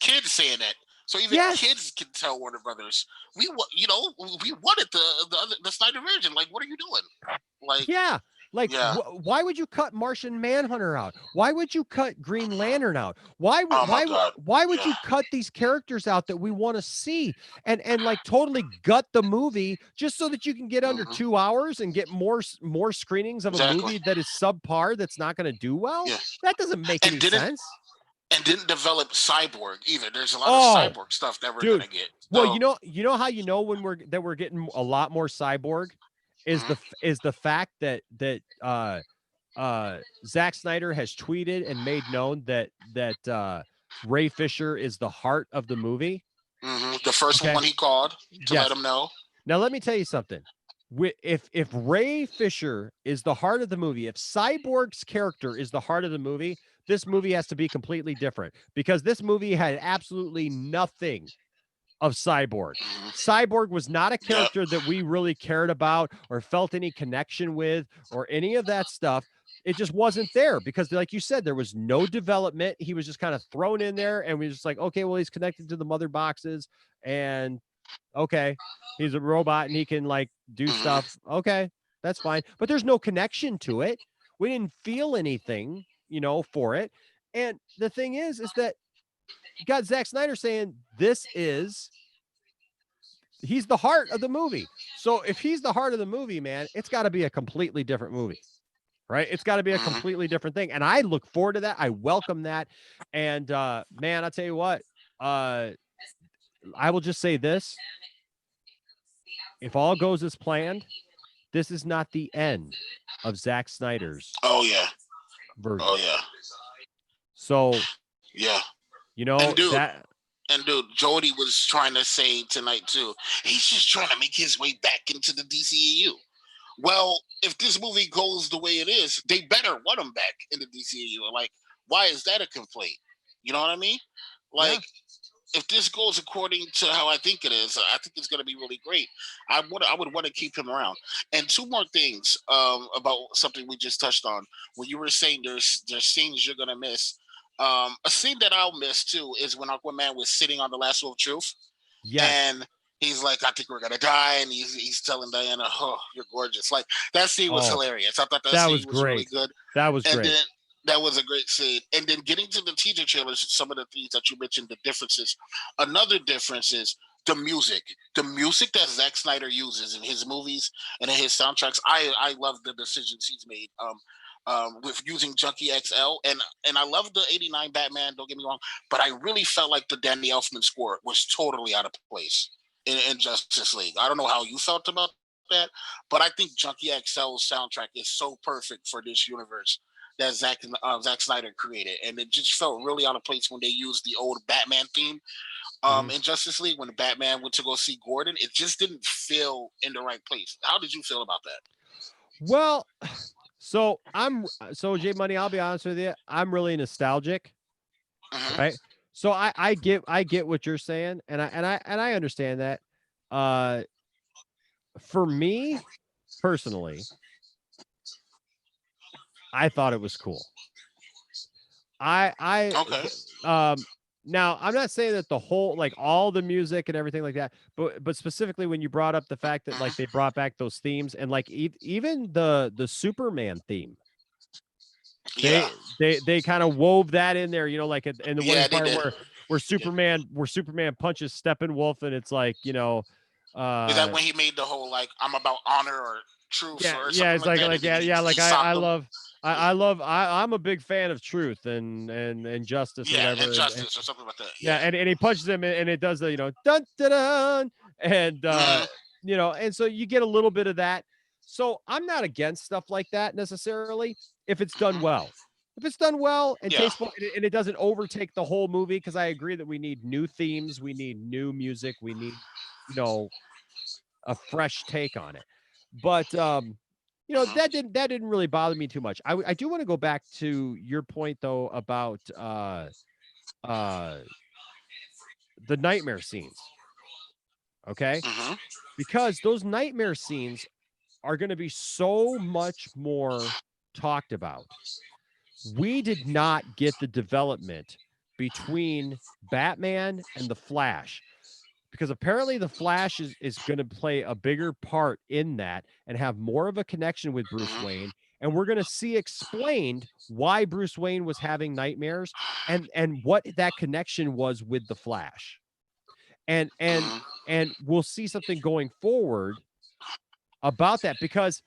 kids saying that. So even kids can tell Warner Brothers, we wanted the Snyder version. Like, what are you doing? Why would you cut Martian Manhunter out? Why would you cut Green Lantern out? Why would you cut these characters out that we want to see and like totally gut the movie just so that you can get under 2 hours and get more screenings of a movie that is subpar, that's not going to do well? Yeah. That doesn't make any sense. And didn't develop Cyborg either. There's a lot of Cyborg stuff that we're gonna get. Well, you know how when we're getting a lot more Cyborg is the fact that Zack Snyder has tweeted and made known that Ray Fisher is the heart of the movie. The first one he called to let him know. Now let me tell you something. If Ray Fisher is the heart of the movie, if Cyborg's character is the heart of the movie, this movie has to be completely different, because this movie had absolutely nothing of Cyborg. Cyborg was not a character that we really cared about or felt any connection with or any of that stuff. It just wasn't there because, like you said, there was no development. He was just kind of thrown in there, and we were just like, okay, well, he's connected to the mother boxes, and okay, he's a robot and he can like do stuff. Okay, that's fine. But there's no connection to it. We didn't feel anything, for it. And the thing is that you got Zack Snyder saying he's the heart of the movie. So if he's the heart of the movie, man, it's got to be a completely different movie, right? It's got to be a completely different thing. And I look forward to that. I welcome that. And man, I'll tell you what, I will just say this. If all goes as planned, this is not the end of Zack Snyder's version. Oh, yeah. So, and dude, Jody was trying to say tonight too, he's just trying to make his way back into the DCEU. Well, if this movie goes the way it is, they better want him back in the DCEU. Like, why is that a complaint? You know what I mean? Like, if this goes according to how I think it is, I think it's going to be really great. I would want to keep him around. And two more things about something we just touched on. When you were saying there's scenes you're going to miss. A scene that I'll miss too is when Aquaman was sitting on the lasso of truth. And he's like, I think we're going to die. And he's telling Diana, oh, you're gorgeous. Like, that scene was hilarious. I thought that scene was really good. That was great. That was a great scene. And then getting to the teaser trailers, some of the things that you mentioned, the differences. Another difference is the music. The music that Zack Snyder uses in his movies and in his soundtracks, I love the decisions he's made with using Junkie XL. And I love the 89 Batman, don't get me wrong, but I really felt like the Danny Elfman score was totally out of place in Justice League. I don't know how you felt about that, but I think Junkie XL's soundtrack is so perfect for this universe that Zack Snyder created, and it just felt really out of place when they used the old Batman theme in Justice League. When Batman went to go see Gordon, it just didn't feel in the right place. How did you feel about that? Well, so J Money, I'll be honest with you, I'm really nostalgic, right? So I get what you're saying, and I understand that. For me personally, I thought it was cool. Now I'm not saying that the whole, like all the music and everything like that, but specifically when you brought up the fact that like they brought back those themes and like even the Superman theme, they kind of wove that in there, like in the one part where Superman punches Steppenwolf, and it's like, is that when he made the whole like I'm about honor or truth or something it's I'm a big fan of truth and justice, or whatever, and justice or something like that. And he punches him, and it does the dun dun dun, and and so you get a little bit of that. So I'm not against stuff like that necessarily if it's done well. If it's done well and tasteful, and it doesn't overtake the whole movie, because I agree that we need new themes, we need new music, we need a fresh take on it. But that didn't really bother me too much. I do want to go back to your point though about the nightmare scenes. Okay? Because those nightmare scenes are going to be so much more talked about. We did not get the development between Batman and the Flash, because apparently the Flash is going to play a bigger part in that and have more of a connection with Bruce Wayne. And we're going to see explained why Bruce Wayne was having nightmares and what that connection was with the Flash. And we'll see something going forward about that, because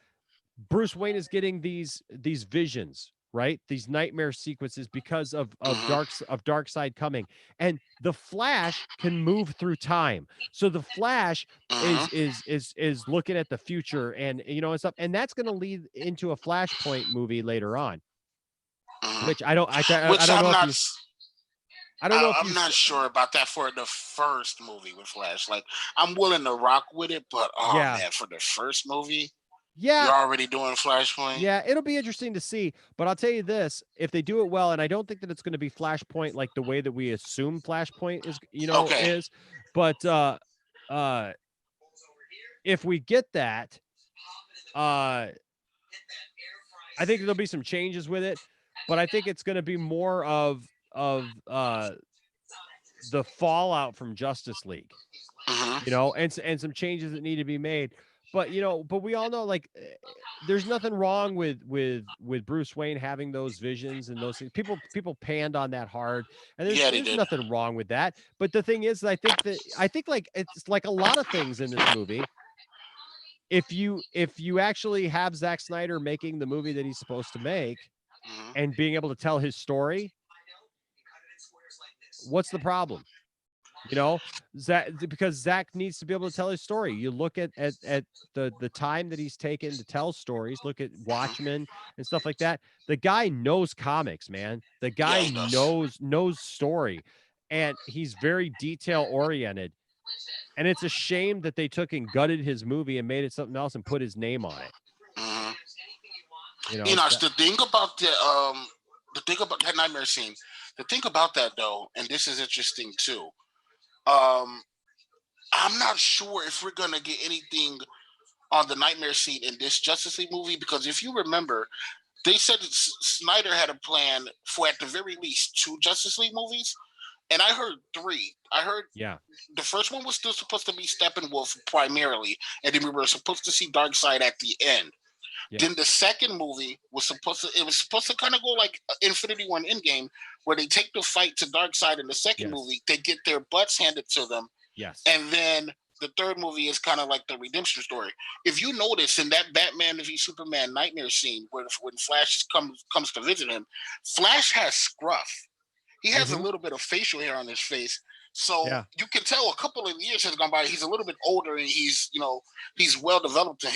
Bruce Wayne is getting these visions, right? These nightmare sequences because of Mhm. dark side coming, and the Flash can move through time. So the Flash Mhm. is looking at the future, and and stuff, and that's going to lead into a Flashpoint movie later on, Mhm. which I Which don't know I'm if not. you I don't know if you I'm not sure about that for the first movie with Flash. Like, I'm willing to rock with it, but oh yeah man, for the first movie, yeah you're already doing Flashpoint. yeah it'll be interesting to see, but I'll tell you this, if they do it well, and I don't think that it's going to be Flashpoint like the way that we assume Flashpoint is, Okay. but uh if we get that, uh I think there'll be some changes with it, but I think it's going to be more of the fallout from Justice League, Mhm. and some changes that need to be made. But but we all know, like, there's nothing wrong with Bruce Wayne having those visions and those things. People panned on that hard, and Yeah, they there's did. nothing wrong with that. But the thing is, I think like it's like a lot of things in this movie. If you actually have Zack Snyder making the movie that he's supposed to make Mhm. and being able to tell his story, what's the problem? Zach, because Zach needs to be able to tell his story. You look at the time that he's taken to tell stories. Look at Mhm. Watchmen and stuff like that. The guy knows comics, man. The Yeah, guy he does. knows story, and he's very detail oriented. And it's a shame that they took and gutted his movie and made it something else and put his name on it. Mhm. That, The thing about the thing about that nightmare scene, the thing about that though, and this is interesting too. Um, I'm not sure if we're gonna get anything on the nightmare scene in this Justice League movie, because if you remember, they said that Snyder had a plan for at the very least 2 Justice League movies, and I heard 3. I heard yeah, the first one was still supposed to be Steppenwolf primarily, and then we were supposed to see Darkseid at the end. yeah, Then the second movie was supposed to kind of go like Infinity War Endgame, where they take the fight to Darkseid in the second yes, movie, they get their butts handed to them, yes, and then the third movie is kind of like the redemption story. If you notice in that Batman v Superman nightmare scene where when Flash comes to visit him, Flash has scruff. He has a hmm little bit of facial hair on his face, so yeah, you can tell a couple of years has gone by. He's a little bit older, and he's well developed as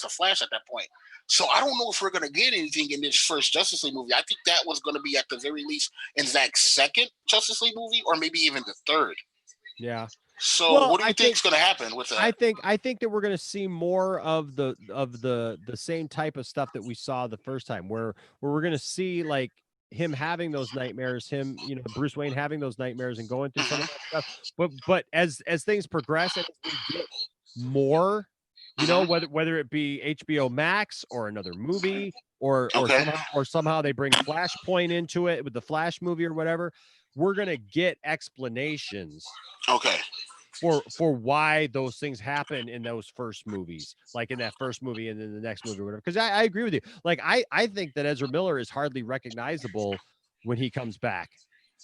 the Flash at that point. So I don't know if we're gonna get anything in this first Justice League movie. I think that was gonna be at the very least in Zack's second Justice League movie, or maybe even the third. yeah. So Well, what do you think is gonna happen with that? I think that we're going to see more of the same type of stuff that we saw the first time, where we're going to see like him having those nightmares, him, Bruce Wayne having those nightmares and going through some of Mhm. that stuff. But as things progress and as we get more, Mhm. whether it be HBO Max or another movie, or Okay. somehow they bring Flashpoint into it with the Flash movie or whatever, we're going to get explanations Okay. for why those things happen in those first movies, like in that first movie and then the next movie or whatever. Because I agree with you. Like I think that Ezra Miller is hardly recognizable when he comes back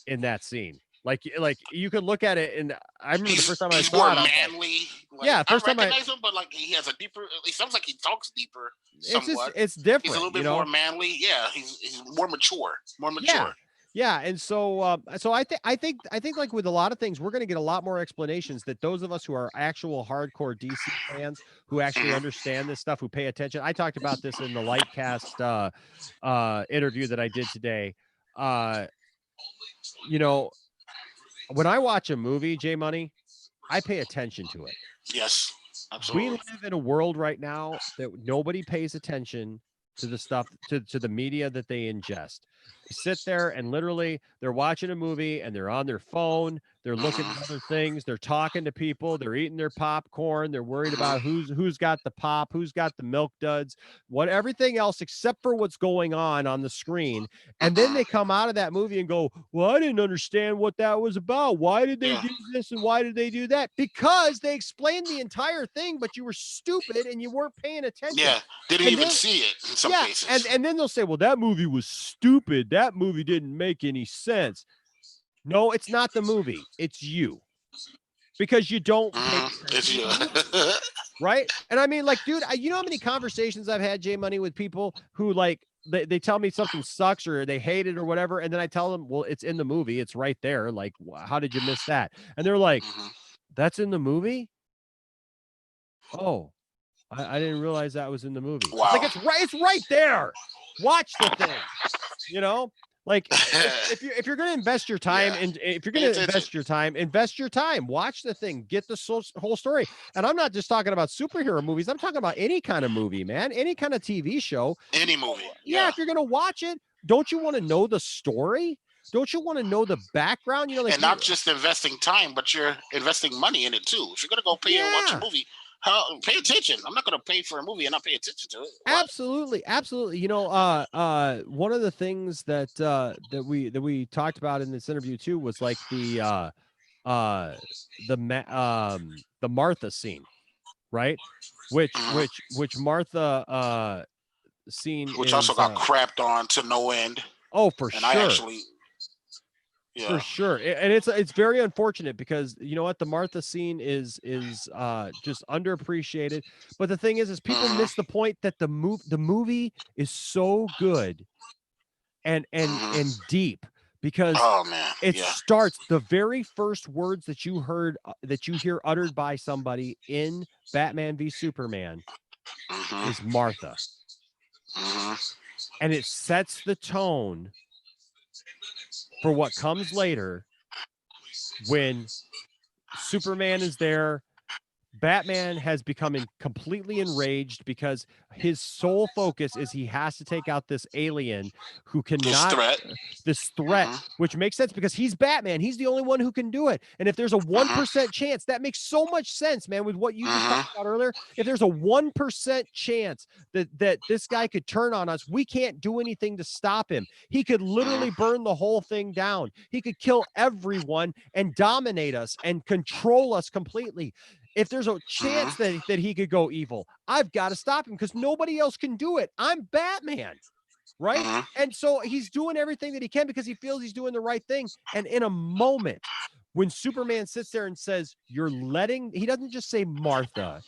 in that scene. Like you could look at it, and I remember the first time I He's more saw it, I was like, manly. Like yeah, I first time recognize him, but like he has a deeper. It sounds like he talks deeper, it's just somewhat. it's He's a different, little bit more manly. Yeah, he's more mature. More Yeah. mature. Yeah, and so I think like with a lot of things, we're going to get a lot more explanations that those of us who are actual hardcore DC fans who actually Mhm. understand this stuff, who pay attention. I talked about this in the Lightcast interview that I did today. Uh, you know, when I watch a movie, J Money, I pay attention to it. Yes, We absolutely. live in a world right now that nobody pays attention to the stuff, to the media that they ingest. They sit there and literally they're watching a movie and they're on their phone, they're looking Mhm. at other things, they're talking to people, they're eating their popcorn, they're worried Mhm. about who's got the pop, who's got the milk duds, what everything else except for what's going on the screen. And then Mhm. they come out of that movie and go, "Well, I didn't understand what that was about. Why did they Yeah. do this and why did they do that?" Because they explained the entire thing, but you were stupid and you weren't paying attention. Yeah. Didn't And even then see it in some yeah, cases. and then they'll say, "Well, that movie was stupid. That movie didn't make any sense." No, it's not the movie. It's you. Because you don't pay Mhm. It's attention to you. the movie. right? And I mean, like, dude, you know how many conversations I've had, J Money, with people who like they tell me something sucks or they hate it or whatever, and then I tell them, well, it's in the movie, it's right there. Like, how did you miss that? And they're like, that's in the movie? Oh, I didn't realize that was in the movie. Wow. Like, it's right there. Watch the thing. You know, like if you're gonna invest your time and if you're gonna invest your time, watch the thing, get the whole story. And I'm not just talking about superhero movies. I'm talking about any kind of movie, man, any kind of TV show, any movie. Yeah, if you're gonna watch it, don't you want to know the story? Don't you want to know the background? You know, like, and not just investing time, but you're investing money in it too. If you're gonna go pay and watch a movie, pay attention. I'm not gonna pay for a movie and not pay attention to it. What? Absolutely. You know, one of the things that we talked about in this interview too was like the Martha scene, right? Which Martha scene, which also got crapped on to no end. Oh, for sure. I actually. Yeah. For sure. And it's very unfortunate because you know what, the Martha scene is just underappreciated. But the thing is people miss the point that the movie is so good and deep because it starts, the very first words that you hear uttered by somebody in Batman v Superman is Martha. And it sets the tone for what comes later when Superman is there. Batman has become completely enraged because his sole focus is he has to take out this alien who cannot, this threat, which makes sense because he's Batman. He's the only one who can do it. And if there's a 1% chance, that makes so much sense, man, with what you just talked about earlier. If there's a 1% chance that this guy could turn on us, we can't do anything to stop him. He could literally burn the whole thing down. He could kill everyone and dominate us and control us completely. If there's a chance that he could go evil, I've got to stop him because nobody else can do it. I'm Batman, right? And so he's doing everything that he can because he feels he's doing the right thing. And in a moment, when Superman sits there and says, he doesn't just say Martha,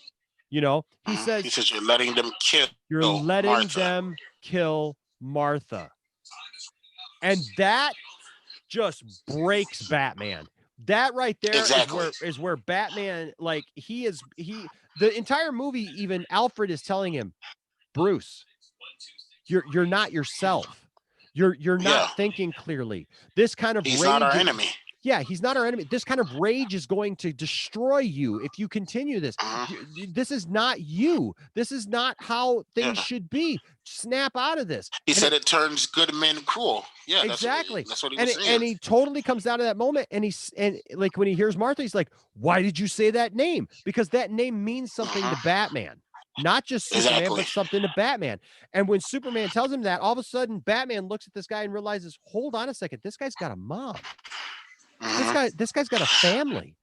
you know, he says you're letting them kill. You're letting them kill Martha. And that just breaks Batman. That right there is where Batman, like, the entire movie, even Alfred is telling him, Bruce, you're not yourself. You're not thinking clearly. This kind of he's not our enemy. Yeah, he's not our enemy. This kind of rage is going to destroy you if you continue this. This is not you. This is not how things should be. Snap out of this. He said it turns good men cruel. Yeah, exactly. That's what he was saying. And he totally comes down to that moment. And like when he hears Martha, he's like, "Why did you say that name?" Because that name means something to Batman. Not just Superman, but something to Batman. And when Superman tells him that, all of a sudden Batman looks at this guy and realizes, hold on a second, this guy's got a mom. This guy's got a family.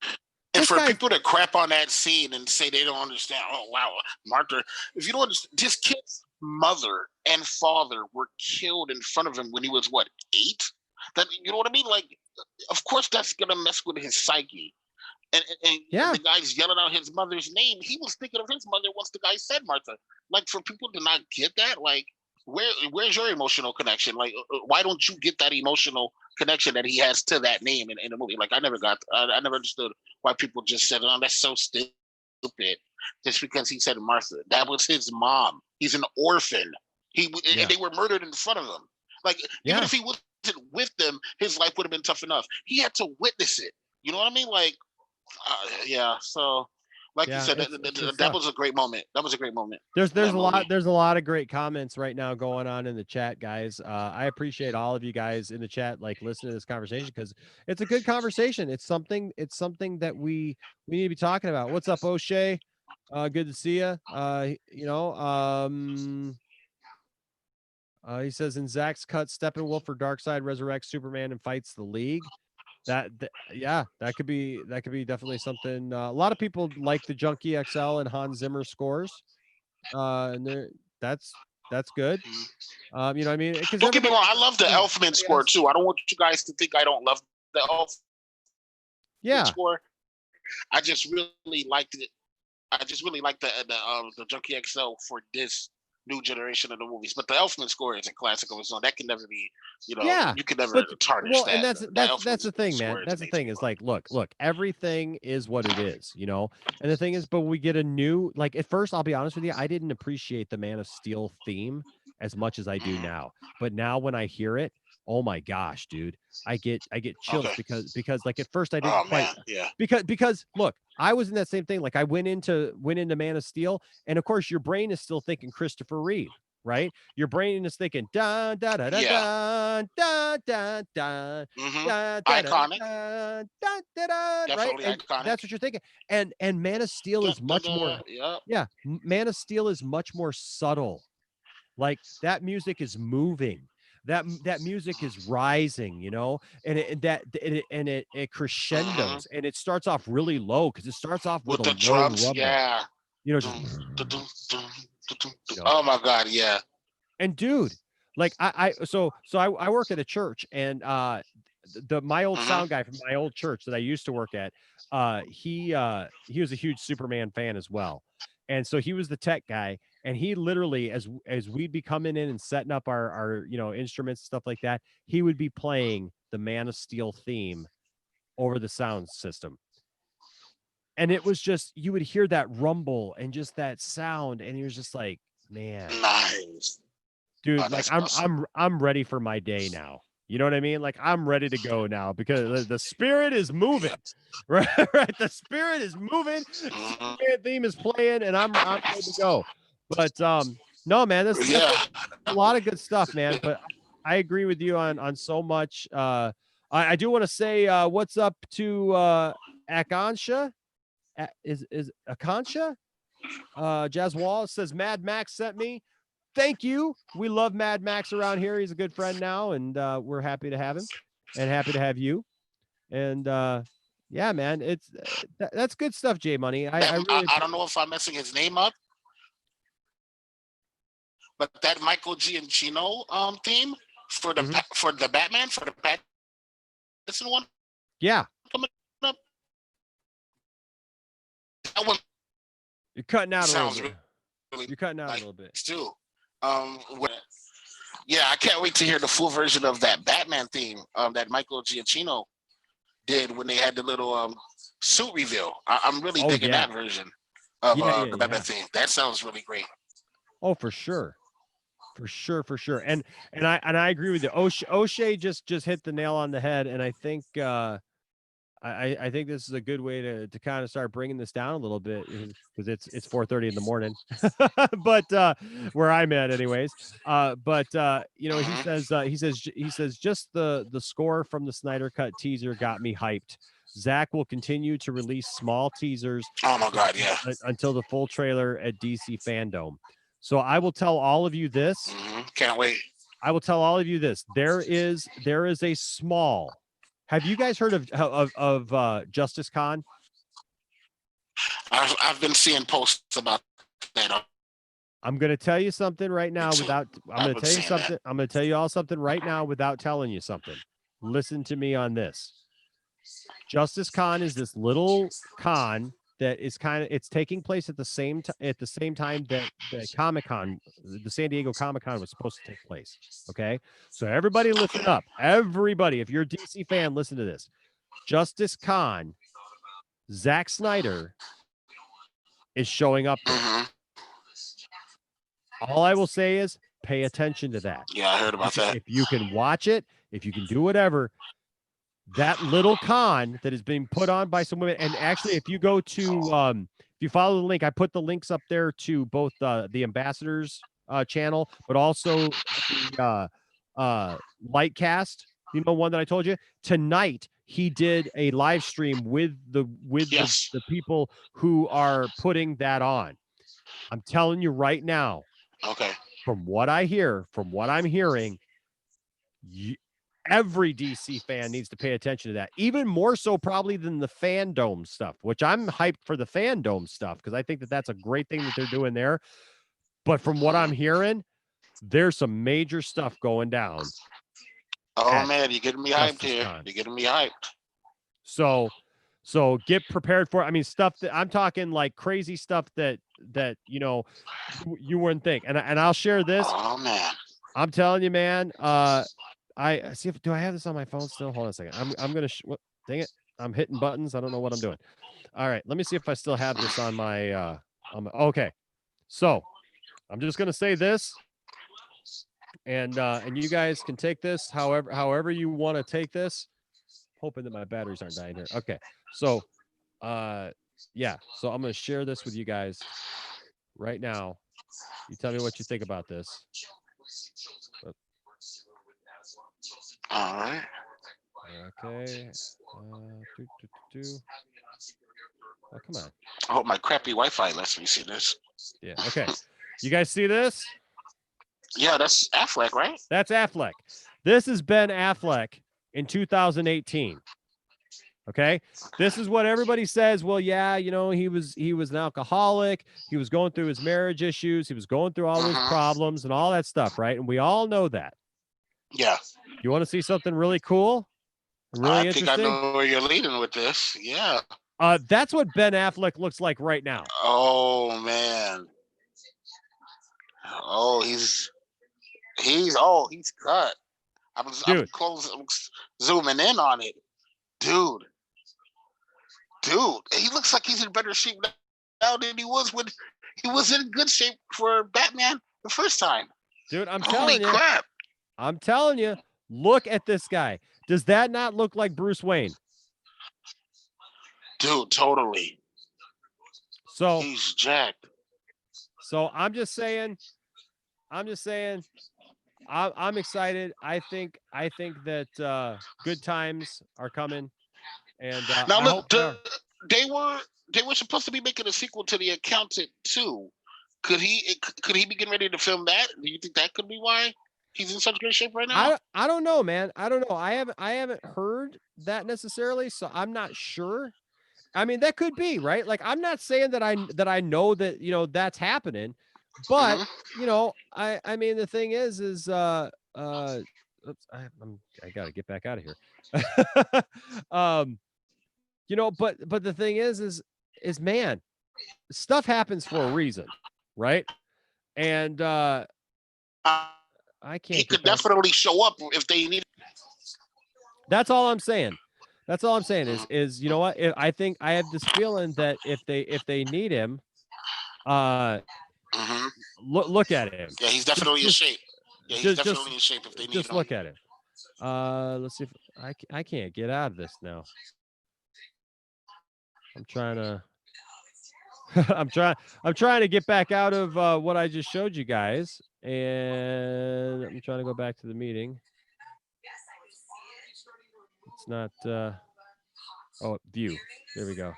And for people to crap on that scene and say they don't understand, oh wow, Martha, if you don't understand, this kid's mother and father were killed in front of him when he was 8? That, you know what I mean? Like, of course that's gonna mess with his psyche. And the guy's yelling out his mother's name. He was thinking of his mother once the guy said Martha. Like, for people to not get that, like, where's your emotional connection? Like, why don't you get that emotional connection that he has to that name in the movie? Like, I never understood why people just said, "Oh, that's so stupid," just because he said Martha. That was his mom. He's an orphan. And they were murdered in front of him. Like, even if he wasn't with them, his life would have been tough enough. He had to witness it. You know what I mean? Like, so. Like you said, that was a great moment. That was a great moment. There's a lot of great comments right now going on in the chat, guys. I appreciate all of you guys in the chat, like, listening to this conversation because it's a good conversation. It's something that we need to be talking about. What's up, O'Shea? Good to see you. He says in Zach's cut, Steppenwolf or Darkseid resurrects Superman and fights the League. That could be definitely something. A lot of people like the Junkie XL and Hans Zimmer scores, and that's good. You know what I mean? Don't get me wrong, I love the Elfman score too. I don't want you guys to think I don't love the Elfman score. I just really liked it. I just really like the Junkie XL for this new generation of the movies. But the Elfman score is a classic of its own. That can never be, Yeah, you can never but tarnish well, that. and that's The the Elfman thing, man. score That's the amazing. thing is like, look, everything is what it is, And the thing is, but we get a new, like, at first, I'll be honest with you, I didn't appreciate the Man of Steel theme as much as I do now. But now when I hear it, oh my gosh, dude, I get chills because like at first I didn't quite, yeah. because look, I was in that same thing. Like I went into Man of Steel, and of course your brain is still thinking Christopher Reeve. Right, your brain is thinking da da da da da da da da da Iconic, da da da, right? definitely And iconic. that's what you're thinking. And Man of Steel is much more. Yeah, Man of Steel is much more subtle. Like that music is moving. That music is rising, and it crescendos, and it starts off really low because it starts off with a the low drums, rumble. yeah. Just, oh my God, yeah. And dude, like I work at a church, and my old sound guy from my old church that I used to work at, he was a huge Superman fan as well. And so he was the tech guy, and he literally, as we'd be coming in and setting up our instruments and stuff like that, he would be playing the Man of Steel theme over the sound system. And it was just, you would hear that rumble and just that sound, and he was just like, man, nice. Dude, like I'm ready for my day now. You know what I mean? Like I'm ready to go now because the spirit is moving. Right? Right. The spirit is moving. Spirit theme is playing, and I'm ready to go. But no, man, that's a lot of good stuff, man. But I agree with you on so much. I do want to say what's up to Akansha. Is Akansha? Jazz Wallace says Mad Max sent me. Thank you. We love Mad Max around here. He's a good friend now, and we're happy to have him, and happy to have you. And yeah, man, it's that's good stuff, J Money. I don't know if I'm messing his name up, but that Michael Giacchino theme for the Batman, for the Pattinson one. Yeah. Coming up. That one. You're cutting out a little bit. Really You're cutting out a little bit. Too. Yeah, I can't wait to hear the full version of that Batman theme that Michael Giacchino did when they had the little suit reveal. I'm really digging that version of the Batman theme. That sounds really great. Oh, for sure. For sure. And I agree with you. O'Shea just hit the nail on the head, and I think I think this is a good way to kind of start bringing this down a little bit, because it's 4:30 in the morning, but where I'm at anyways. But he says just the score from the Snyder Cut teaser got me hyped. Zach will continue to release small teasers. Oh my God, yeah. Until the full trailer at DC Fandom. So I will tell all of you this. Can't wait. I will tell all of you this. There is a small. Have you guys heard of Justice Con? I've been seeing posts about that. I'm going to tell you something right now without. I'm going to tell you something. I'm going to tell you all something right now without telling you something. Listen to me on this. Justice Con is this little con that is it's taking place at the same time that the Comic-Con, the San Diego Comic-Con, was supposed to take place. Okay, so everybody listen up. Everybody, if you're a DC fan, listen to this. Justice Con, Zack Snyder is showing up there. All I will say is pay attention to that. Yeah, I heard about that. If you can watch it, if you can do whatever, that little con that is being put on by some women. And actually, if you go to, if you follow the link, I put the links up there to both the Ambassadors channel, but also the Lightcast, one that I told you. Tonight, he did a live stream with the people who are putting that on. I'm telling you right now. Okay. From what I hear, from what I'm hearing, every DC fan needs to pay attention to that, even more so probably than the Fandom stuff, which I'm hyped for the Fandom stuff because I think that that's a great thing that they're doing there. But from what I'm hearing, there's some major stuff going down. Oh man, you're getting me hyped here. You're getting me hyped. So So get prepared for it. I mean, stuff that I'm talking like crazy stuff that you wouldn't think. And I'll share this. Oh man. I'm telling you, man. I see if do I have this on my phone still? Hold on a second. I'm gonna dang it. I'm hitting buttons. I don't know what I'm doing. All right, let me see if I still have this on my okay. So I'm just gonna say this, and you guys can take this however you want to take this. Hoping that my batteries aren't dying here. Okay. So yeah, so I'm gonna share this with you guys right now. You tell me what you think about this. All right. Okay. Oh, come on. I hope my crappy Wi-Fi lets me see this. Yeah. Okay. You guys see this? Yeah, that's Affleck, right? That's Affleck. This is Ben Affleck in 2018. Okay. This is what everybody says. Well, yeah, he was an alcoholic. He was going through his marriage issues. He was going through all his problems and all that stuff, right? And we all know that. Yeah. You want to see something really cool? Really interesting? I think I know where you're leading with this. Yeah. That's what Ben Affleck looks like right now. Oh man. Oh, he's cut. I'm zooming in on it. Dude, he looks like he's in better shape now than he was when he was in good shape for Batman the first time. Dude, Holy crap. I'm telling you, look at this guy. Does that not look like Bruce Wayne? Dude, totally. So he's jacked. So I'm just saying, I'm excited. I think that good times are coming. And now look, they were supposed to be making a sequel to The Accountant too. Could he be getting ready to film that? Do you think that could be why he's in such good shape right now? I don't know, man. I don't know. I haven't heard that necessarily, so I'm not sure. I mean, that could be, right? Like, I'm not saying that I know that that's happening, but I mean, the thing is oops, I got to get back out of here. But the thing is man, stuff happens for a reason, right? And I can't. He could definitely show up if they need. That's all I'm saying. That's all I'm saying is you know what? I think I have this feeling that if they need him, look at him. Yeah, he's definitely in shape. Yeah, he's definitely in shape if they need him. Just look at him. Let's see if I can't get out of this now. I'm trying to I'm trying to get back out of what I just showed you guys, and I'm trying to go back to the meeting. It's not oh, view. There we go.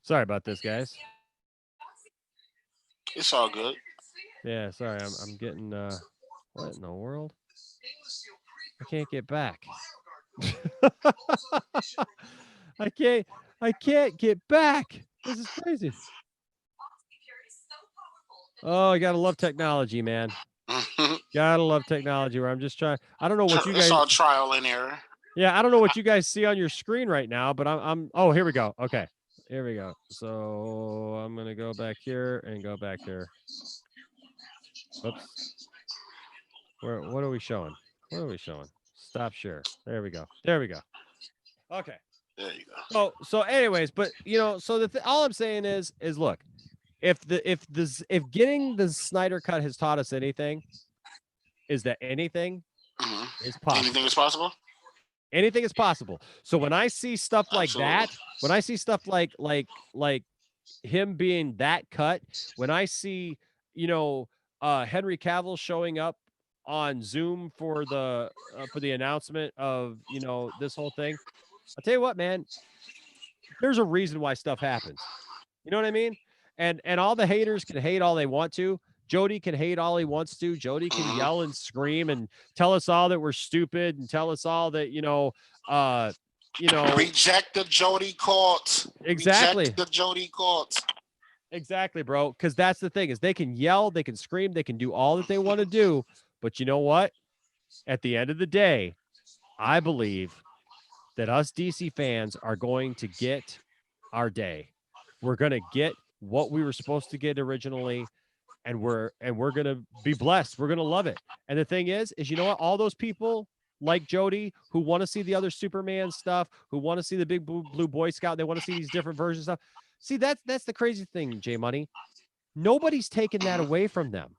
Sorry about this, guys. It's all good. Yeah, sorry. I'm getting what in the world? I can't get back. I can't get back. This is crazy. Oh, you gotta love technology, man. Gotta love technology. Where I'm just trying. I don't know what you guys. It's all trial and error. Yeah, I don't know what you guys see on your screen right now, but I'm. Oh, here we go. Okay, here we go. So I'm gonna go back here and go back here. Oops. What are we showing? What are we showing? Stop share. There we go. There we go. Okay. There you go. So anyways, but so all I'm saying is look, if getting the Snyder cut has taught us anything, is that anything is possible. Anything is possible. Anything is possible. So when I see stuff like that, when I see stuff like him being that cut, when I see Henry Cavill showing up on Zoom for the announcement of this whole thing, I'll tell you what, man, there's a reason why stuff happens. You know what I mean? And all the haters can hate all they want to. Jody can hate all he wants to. Jody can yell and scream and tell us all that we're stupid and tell us all that reject the Jody courts. Exactly. Reject the Jody courts. Exactly, bro. Because that's the thing is they can yell, they can scream, they can do all that they want to do. But you know what? At the end of the day, I believe that us DC fans are going to get our day. We're going to get what we were supposed to get originally, and we're going to be blessed. We're going to love it. And the thing is you know what? All those people like Jody who want to see the other Superman stuff, who want to see the big blue Boy Scout, they want to see these different versions of stuff. See, that's the crazy thing, J Money. Nobody's taken that away from them.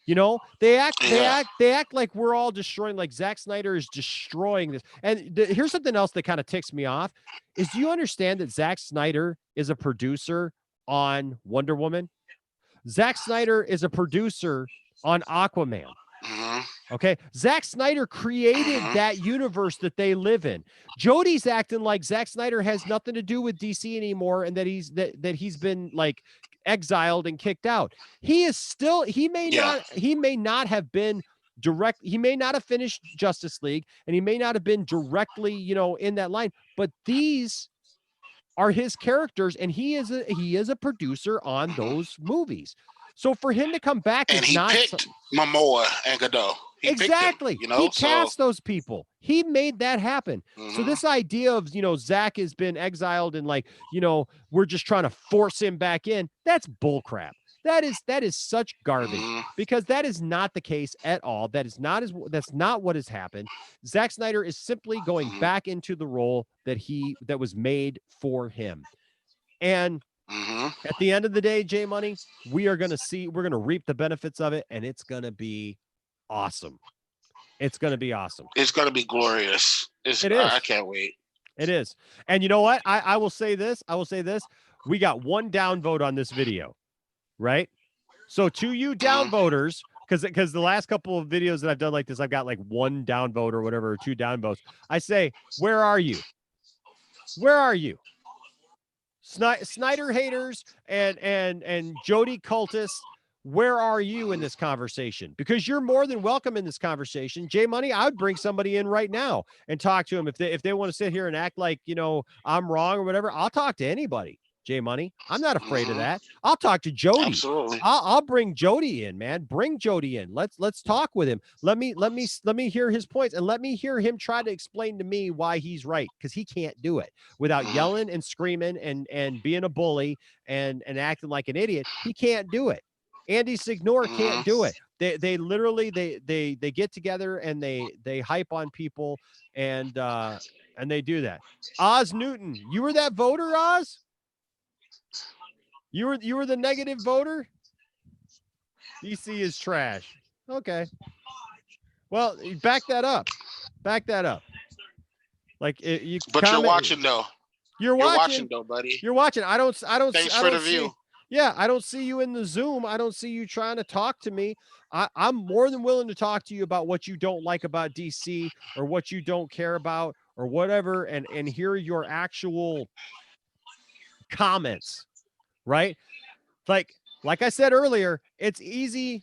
You know, they act like we're all destroying, like Zack Snyder is destroying this. And here's something else that kind of ticks me off is, do you understand that Zack Snyder is a producer on Wonder Woman? Zack Snyder is a producer on Aquaman. Okay. Zack Snyder created that universe that they live in. Jody's acting like Zack Snyder has nothing to do with DC anymore, and that he's been like exiled and kicked out. He is still, he may not have been direct, he may not have finished Justice League, and he may not have been directly, you know, in that line, but these are his characters, and he is a producer on those movies. So for him to come back, and he picked Momoa and Godot. Exactly. He cast those people. He made that happen. So this idea of, you know, Zach has been exiled and like, you know, we're just trying to force him back in, that's bullcrap. That is such garbage, because that is not the case at all. That's not what has happened. Zack Snyder is simply going back into the role that was made for him. And at the end of the day, J Money, we're going to reap the benefits of it, and it's going to be awesome. It's going to be awesome. It's going to be glorious. It is. I can't wait. It is. And you know what? I will say this. We got one downvote on this video, right? So to you downvoters, because the last couple of videos that I've done like this, I've got like one downvote or whatever, or two downvotes. I say, where are you? Where are you? Snyder haters and Jody cultists, where are you in this conversation? Because you're more than welcome in this conversation. J Money, I would bring somebody in right now and talk to them. If they want to sit here and act like, you know, I'm wrong or whatever, I'll talk to anybody. J Money, I'm not afraid of that. I'll talk to Jody. Absolutely. I'll bring Jody in, man. Bring Jody in. Let's talk with him. Let me hear his points, and let me hear him try to explain to me why he's right, because he can't do it without yelling and screaming and being a bully and acting like an idiot. He can't do it. Andy Signor can't do it. They literally they get together and they hype on people and they do that. Oz Newton, you were that voter, Oz? You were the negative voter? DC is trash. Okay. Well, back that up. Back that up. Like you. But you're watching though. You're watching though, buddy. You're watching. I don't. Thanks for the view. Yeah, I don't see you in the Zoom. I don't see you trying to talk to me. I'm more than willing to talk to you about what you don't like about DC or what you don't care about or whatever, and hear your actual comments, right? Like I said earlier, it's easy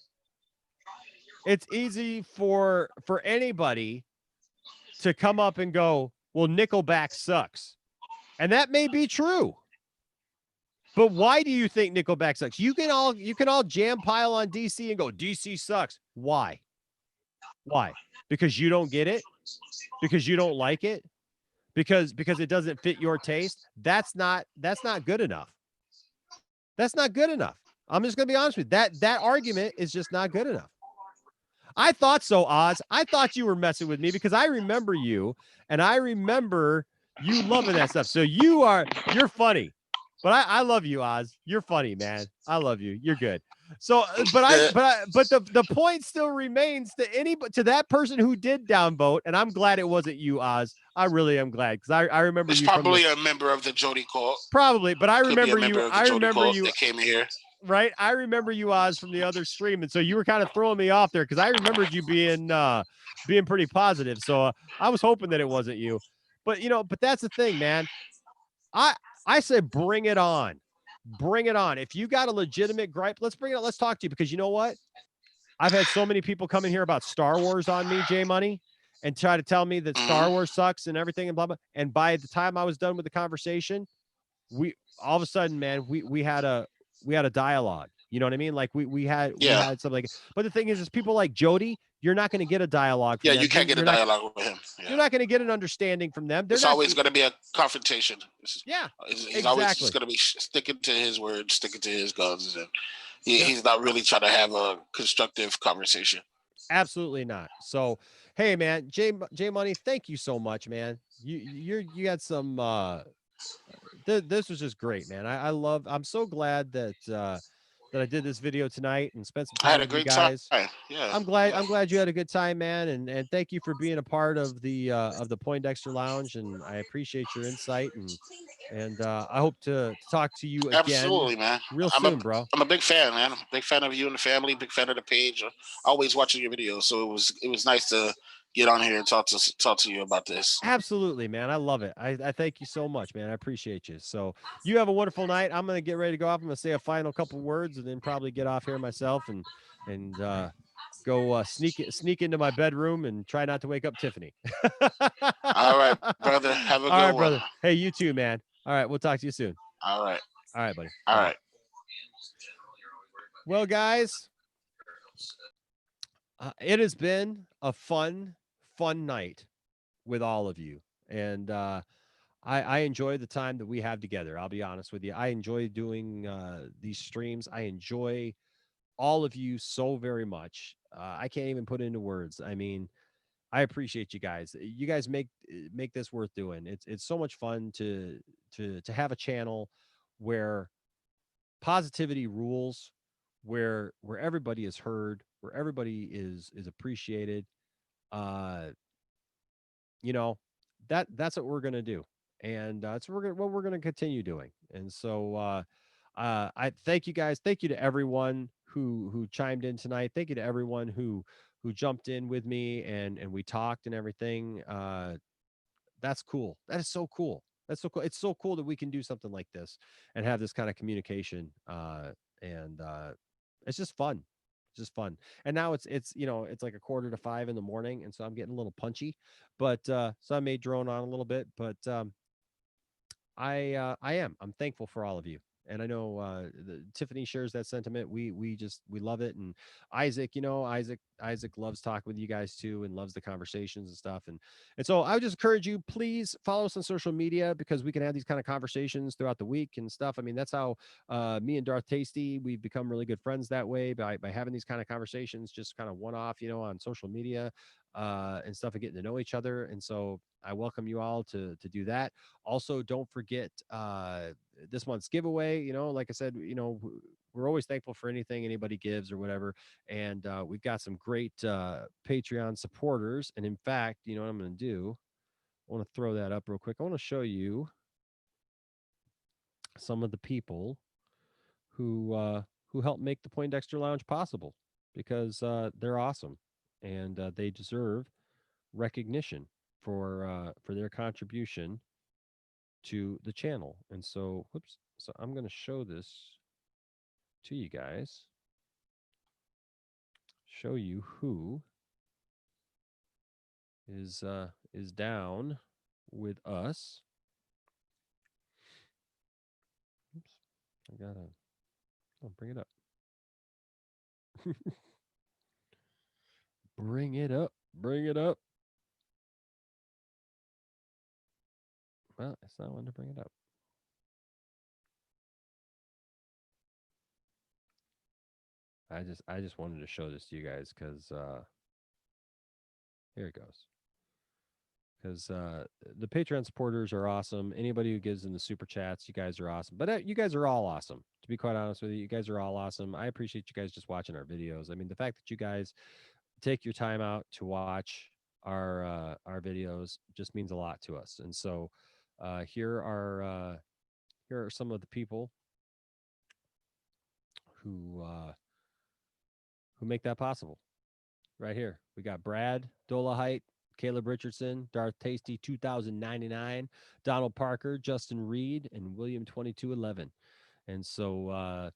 for anybody to come up and go, well, Nickelback sucks. And that may be true. But why do you think Nickelback sucks? You can all jam pile on DC and go, DC sucks. Why? Why? Because you don't get it? Because you don't like it? Because it doesn't fit your taste? That's not good enough. That's not good enough. I'm just going to be honest with you. That argument is just not good enough. I thought so, Oz. I thought you were messing with me because I remember you, and I remember you loving that stuff. So you're funny. But I love you, Oz. You're funny, man. I love you. You're good. So, but the point still remains to that person who did downvote, and I'm glad it wasn't you, Oz. I really am glad, because I remember it's you. Probably a member of the Jody cult. Probably, but I remember you. I remember you that came in here. Right, I remember you, Oz, from the other stream, and so you were kind of throwing me off there because I remembered you being pretty positive. So I was hoping that it wasn't you, but that's the thing, man. I say bring it on. Bring it on. If you got a legitimate gripe, let's bring it on. Let's talk to you, because you know what? I've had so many people come in here about Star Wars on me, J Money, and try to tell me that Star Wars sucks and everything and blah, blah. And by the time I was done with the conversation, we all of a sudden, man, we had a dialogue. You know what I mean? Like we had Yeah. something like, but the thing is people like Jody, you're not going to get a dialogue from Yeah, them. you can't get a dialogue with him. You're Yeah. not going to get an understanding from them. They're It's not. always going to be a confrontation. Yeah, He's always just going to be sticking to his words, sticking to his guns, and he's not really trying to have a constructive conversation. Absolutely not. So, hey, man, J Money, thank you so much, man. You got some. This was just great, man. I'm so glad that that I did this video tonight and spent some I time had a with you great time. guys. Yeah. I'm glad you had a good time, man, and thank you for being a part of the Poindexter Lounge, and I appreciate your insight, and I hope to talk to you again. Absolutely, man. Real soon, bro. I'm a big fan, man. Big fan of you and the family. Big fan of the page. Always watching your videos, so it was nice to get on here and talk to you about this. Absolutely, man. I love it. I thank you so much, man. I appreciate you. So you have a wonderful night. I'm gonna get ready to go off. I'm gonna say a final couple words and then probably get off here myself and go sneak into my bedroom and try not to wake up Tiffany. All right, brother. Have a good one. Brother. Hey, you too, man. All right, we'll talk to you soon. All right. All right, buddy. All right. Well, guys, it has been a fun night with all of you, and I enjoy the time that we have together. I'll be honest with you. I enjoy doing these streams. I enjoy all of you so very much. I can't even put it into words. I mean, I appreciate you guys. You guys make this worth doing. It's so much fun to have a channel where positivity rules, where everybody is heard, where everybody is appreciated. Uh, you know, that's what we're gonna do, and that's what we're gonna continue doing. And so I thank you guys. Thank you to everyone who chimed in tonight. Thank you to everyone who jumped in with me and we talked and everything. That's cool. That is so cool. That's so cool. It's so cool that we can do something like this and have this kind of communication. And it's just fun. It's just fun. And now it's it's like 4:45 in the morning, and so I'm getting a little punchy. But so I may drone on a little bit, but I'm thankful for all of you. And I know Tiffany shares that sentiment. We love it. And Isaac, Isaac loves talking with you guys too, and loves the conversations and stuff. And so I would just encourage you, please follow us on social media, because we can have these kind of conversations throughout the week and stuff. I mean, that's how me and Darth Tasty, we've become really good friends that way, by having these kind of conversations, just kind of one off, on social media and stuff, and getting to know each other. And so I welcome you all to do that. Also, don't forget this month's giveaway. Like I said, we're always thankful for anything anybody gives or whatever. And we've got some great Patreon supporters. And in fact, you know what I'm going to do? I want to throw that up real quick. I want to show you some of the people who helped make the Poindexter Lounge possible, because they're awesome, and they deserve recognition for their contribution to the channel. And so, whoops. So I'm going to show this to you guys. Show you who is down with us. Oops. I gotta bring it up. Bring it up. Bring it up. Well, it's not one to bring it up. I just wanted to show this to you guys, because here it goes. Because the Patreon supporters are awesome. Anybody who gives in the super chats, you guys are awesome. But you guys are all awesome. To be quite honest with you, you guys are all awesome. I appreciate you guys just watching our videos. I mean, the fact that you guys take your time out to watch our videos just means a lot to us. And so here are some of the people who make that possible. Right here, we got Brad Dolahite, Caleb Richardson, Darth Tasty 2099, Donald Parker, Justin Reed, and William 2211. And so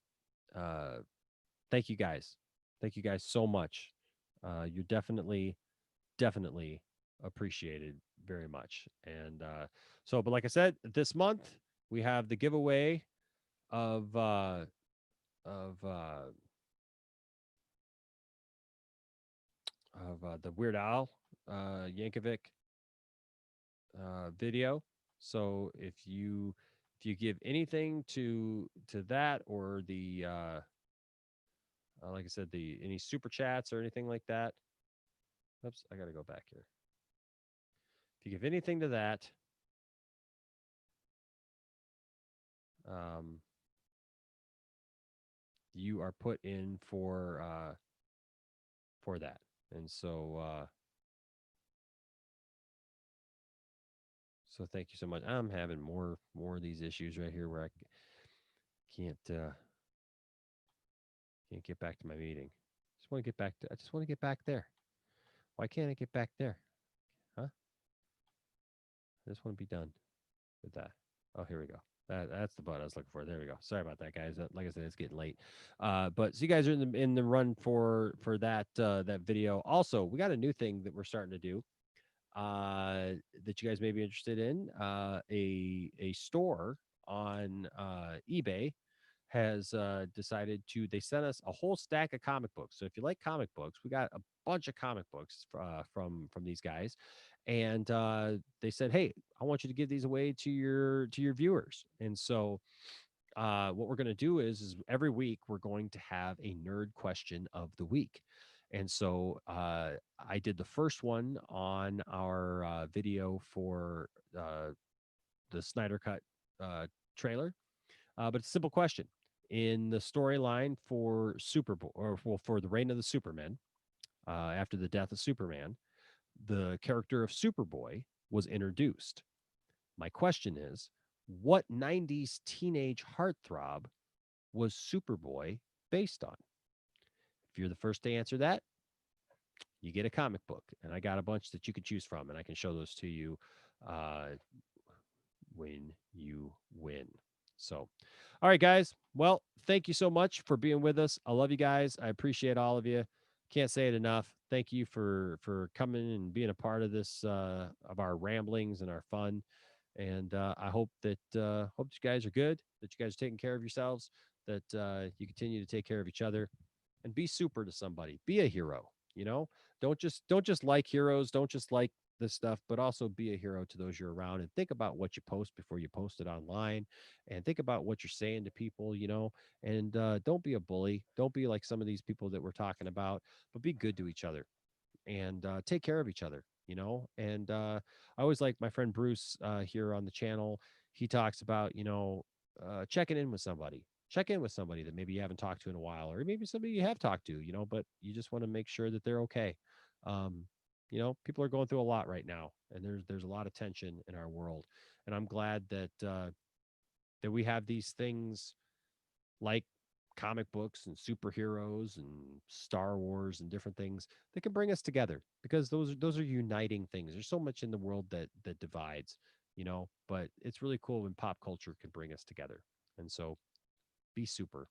thank you guys. Thank you guys so much. You're definitely appreciated very much. And so, but like I said, this month we have the giveaway of the Weird Al Yankovic video. So if you give anything to that, or the like I said, the any super chats or anything like that. Oops, I got to go back here. If you give anything to that, you are put in for that. And so thank you so much. I'm having more of these issues right here where I can't get back to my meeting. I just want to get back there. Why can't I get back there? Huh? I just want to be done with that. Oh, here we go. That's the button I was looking for. There we go. Sorry about that, guys. Like I said, it's getting late. But so you guys are in the run for that that video. Also, we got a new thing that we're starting to do that you guys may be interested in. A store on eBay has decided to. They sent us a whole stack of comic books. So if you like comic books, we got a bunch of comic books from these guys, and they said, "Hey, I want you to give these away to your viewers." And so what we're going to do is every week we're going to have a nerd question of the week. And so I did the first one on our video for the Snyder Cut trailer, but it's a simple question. In the storyline for for the reign of the Superman, after the death of Superman, the character of Superboy was introduced. My question is, what 90s teenage heartthrob was Superboy based on? If you're the first to answer that, you get a comic book. And I got a bunch that you can choose from, and I can show those to you when you win. So, all right, guys. Well, thank you so much for being with us. I love you guys. I appreciate all of you. Can't say it enough. Thank you for coming and being a part of this of our ramblings and our fun. And I hope that you guys are good, that you guys are taking care of yourselves, that you continue to take care of each other, and be super to somebody. Be a hero. You know, don't just like heroes. Don't just like this stuff, but also be a hero to those you're around, and think about what you post before you post it online, and think about what you're saying to people. You know, and don't be a bully. Don't be like some of these people that we're talking about, but be good to each other, and take care of each other, you know. And I always like my friend Bruce here on the channel. He talks about, you know, checking in with somebody. Check in with somebody that maybe you haven't talked to in a while, or maybe somebody you have talked to, you know, but you just want to make sure that they're okay. um, you know, people are going through a lot right now, and there's a lot of tension in our world, and I'm glad that that we have these things like comic books and superheroes and Star Wars and different things that can bring us together, because those are uniting things. There's so much in the world that divides, you know, but it's really cool when pop culture can bring us together. And so be super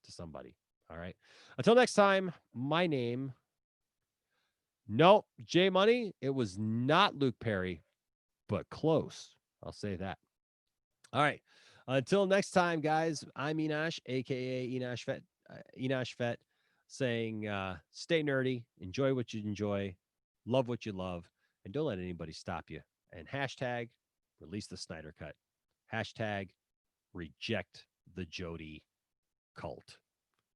to somebody. All right. Until next time, my name. No, J Money. It was not Luke Perry, but close. I'll say that. All right. Until next time, guys, I'm Enosh, aka Enosh Fett, saying stay nerdy, enjoy what you enjoy, love what you love, and don't let anybody stop you. And hashtag release the Snyder Cut. Hashtag reject the Jody cult.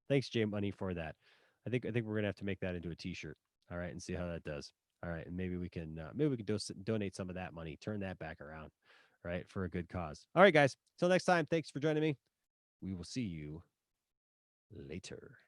Thanks, Jay Money, for that. I think we're gonna have to make that into a T-shirt. All right, and see how that does. All right, and maybe we can donate some of that money, turn that back around, right, for a good cause. All right, guys. Till next time. Thanks for joining me. We will see you later.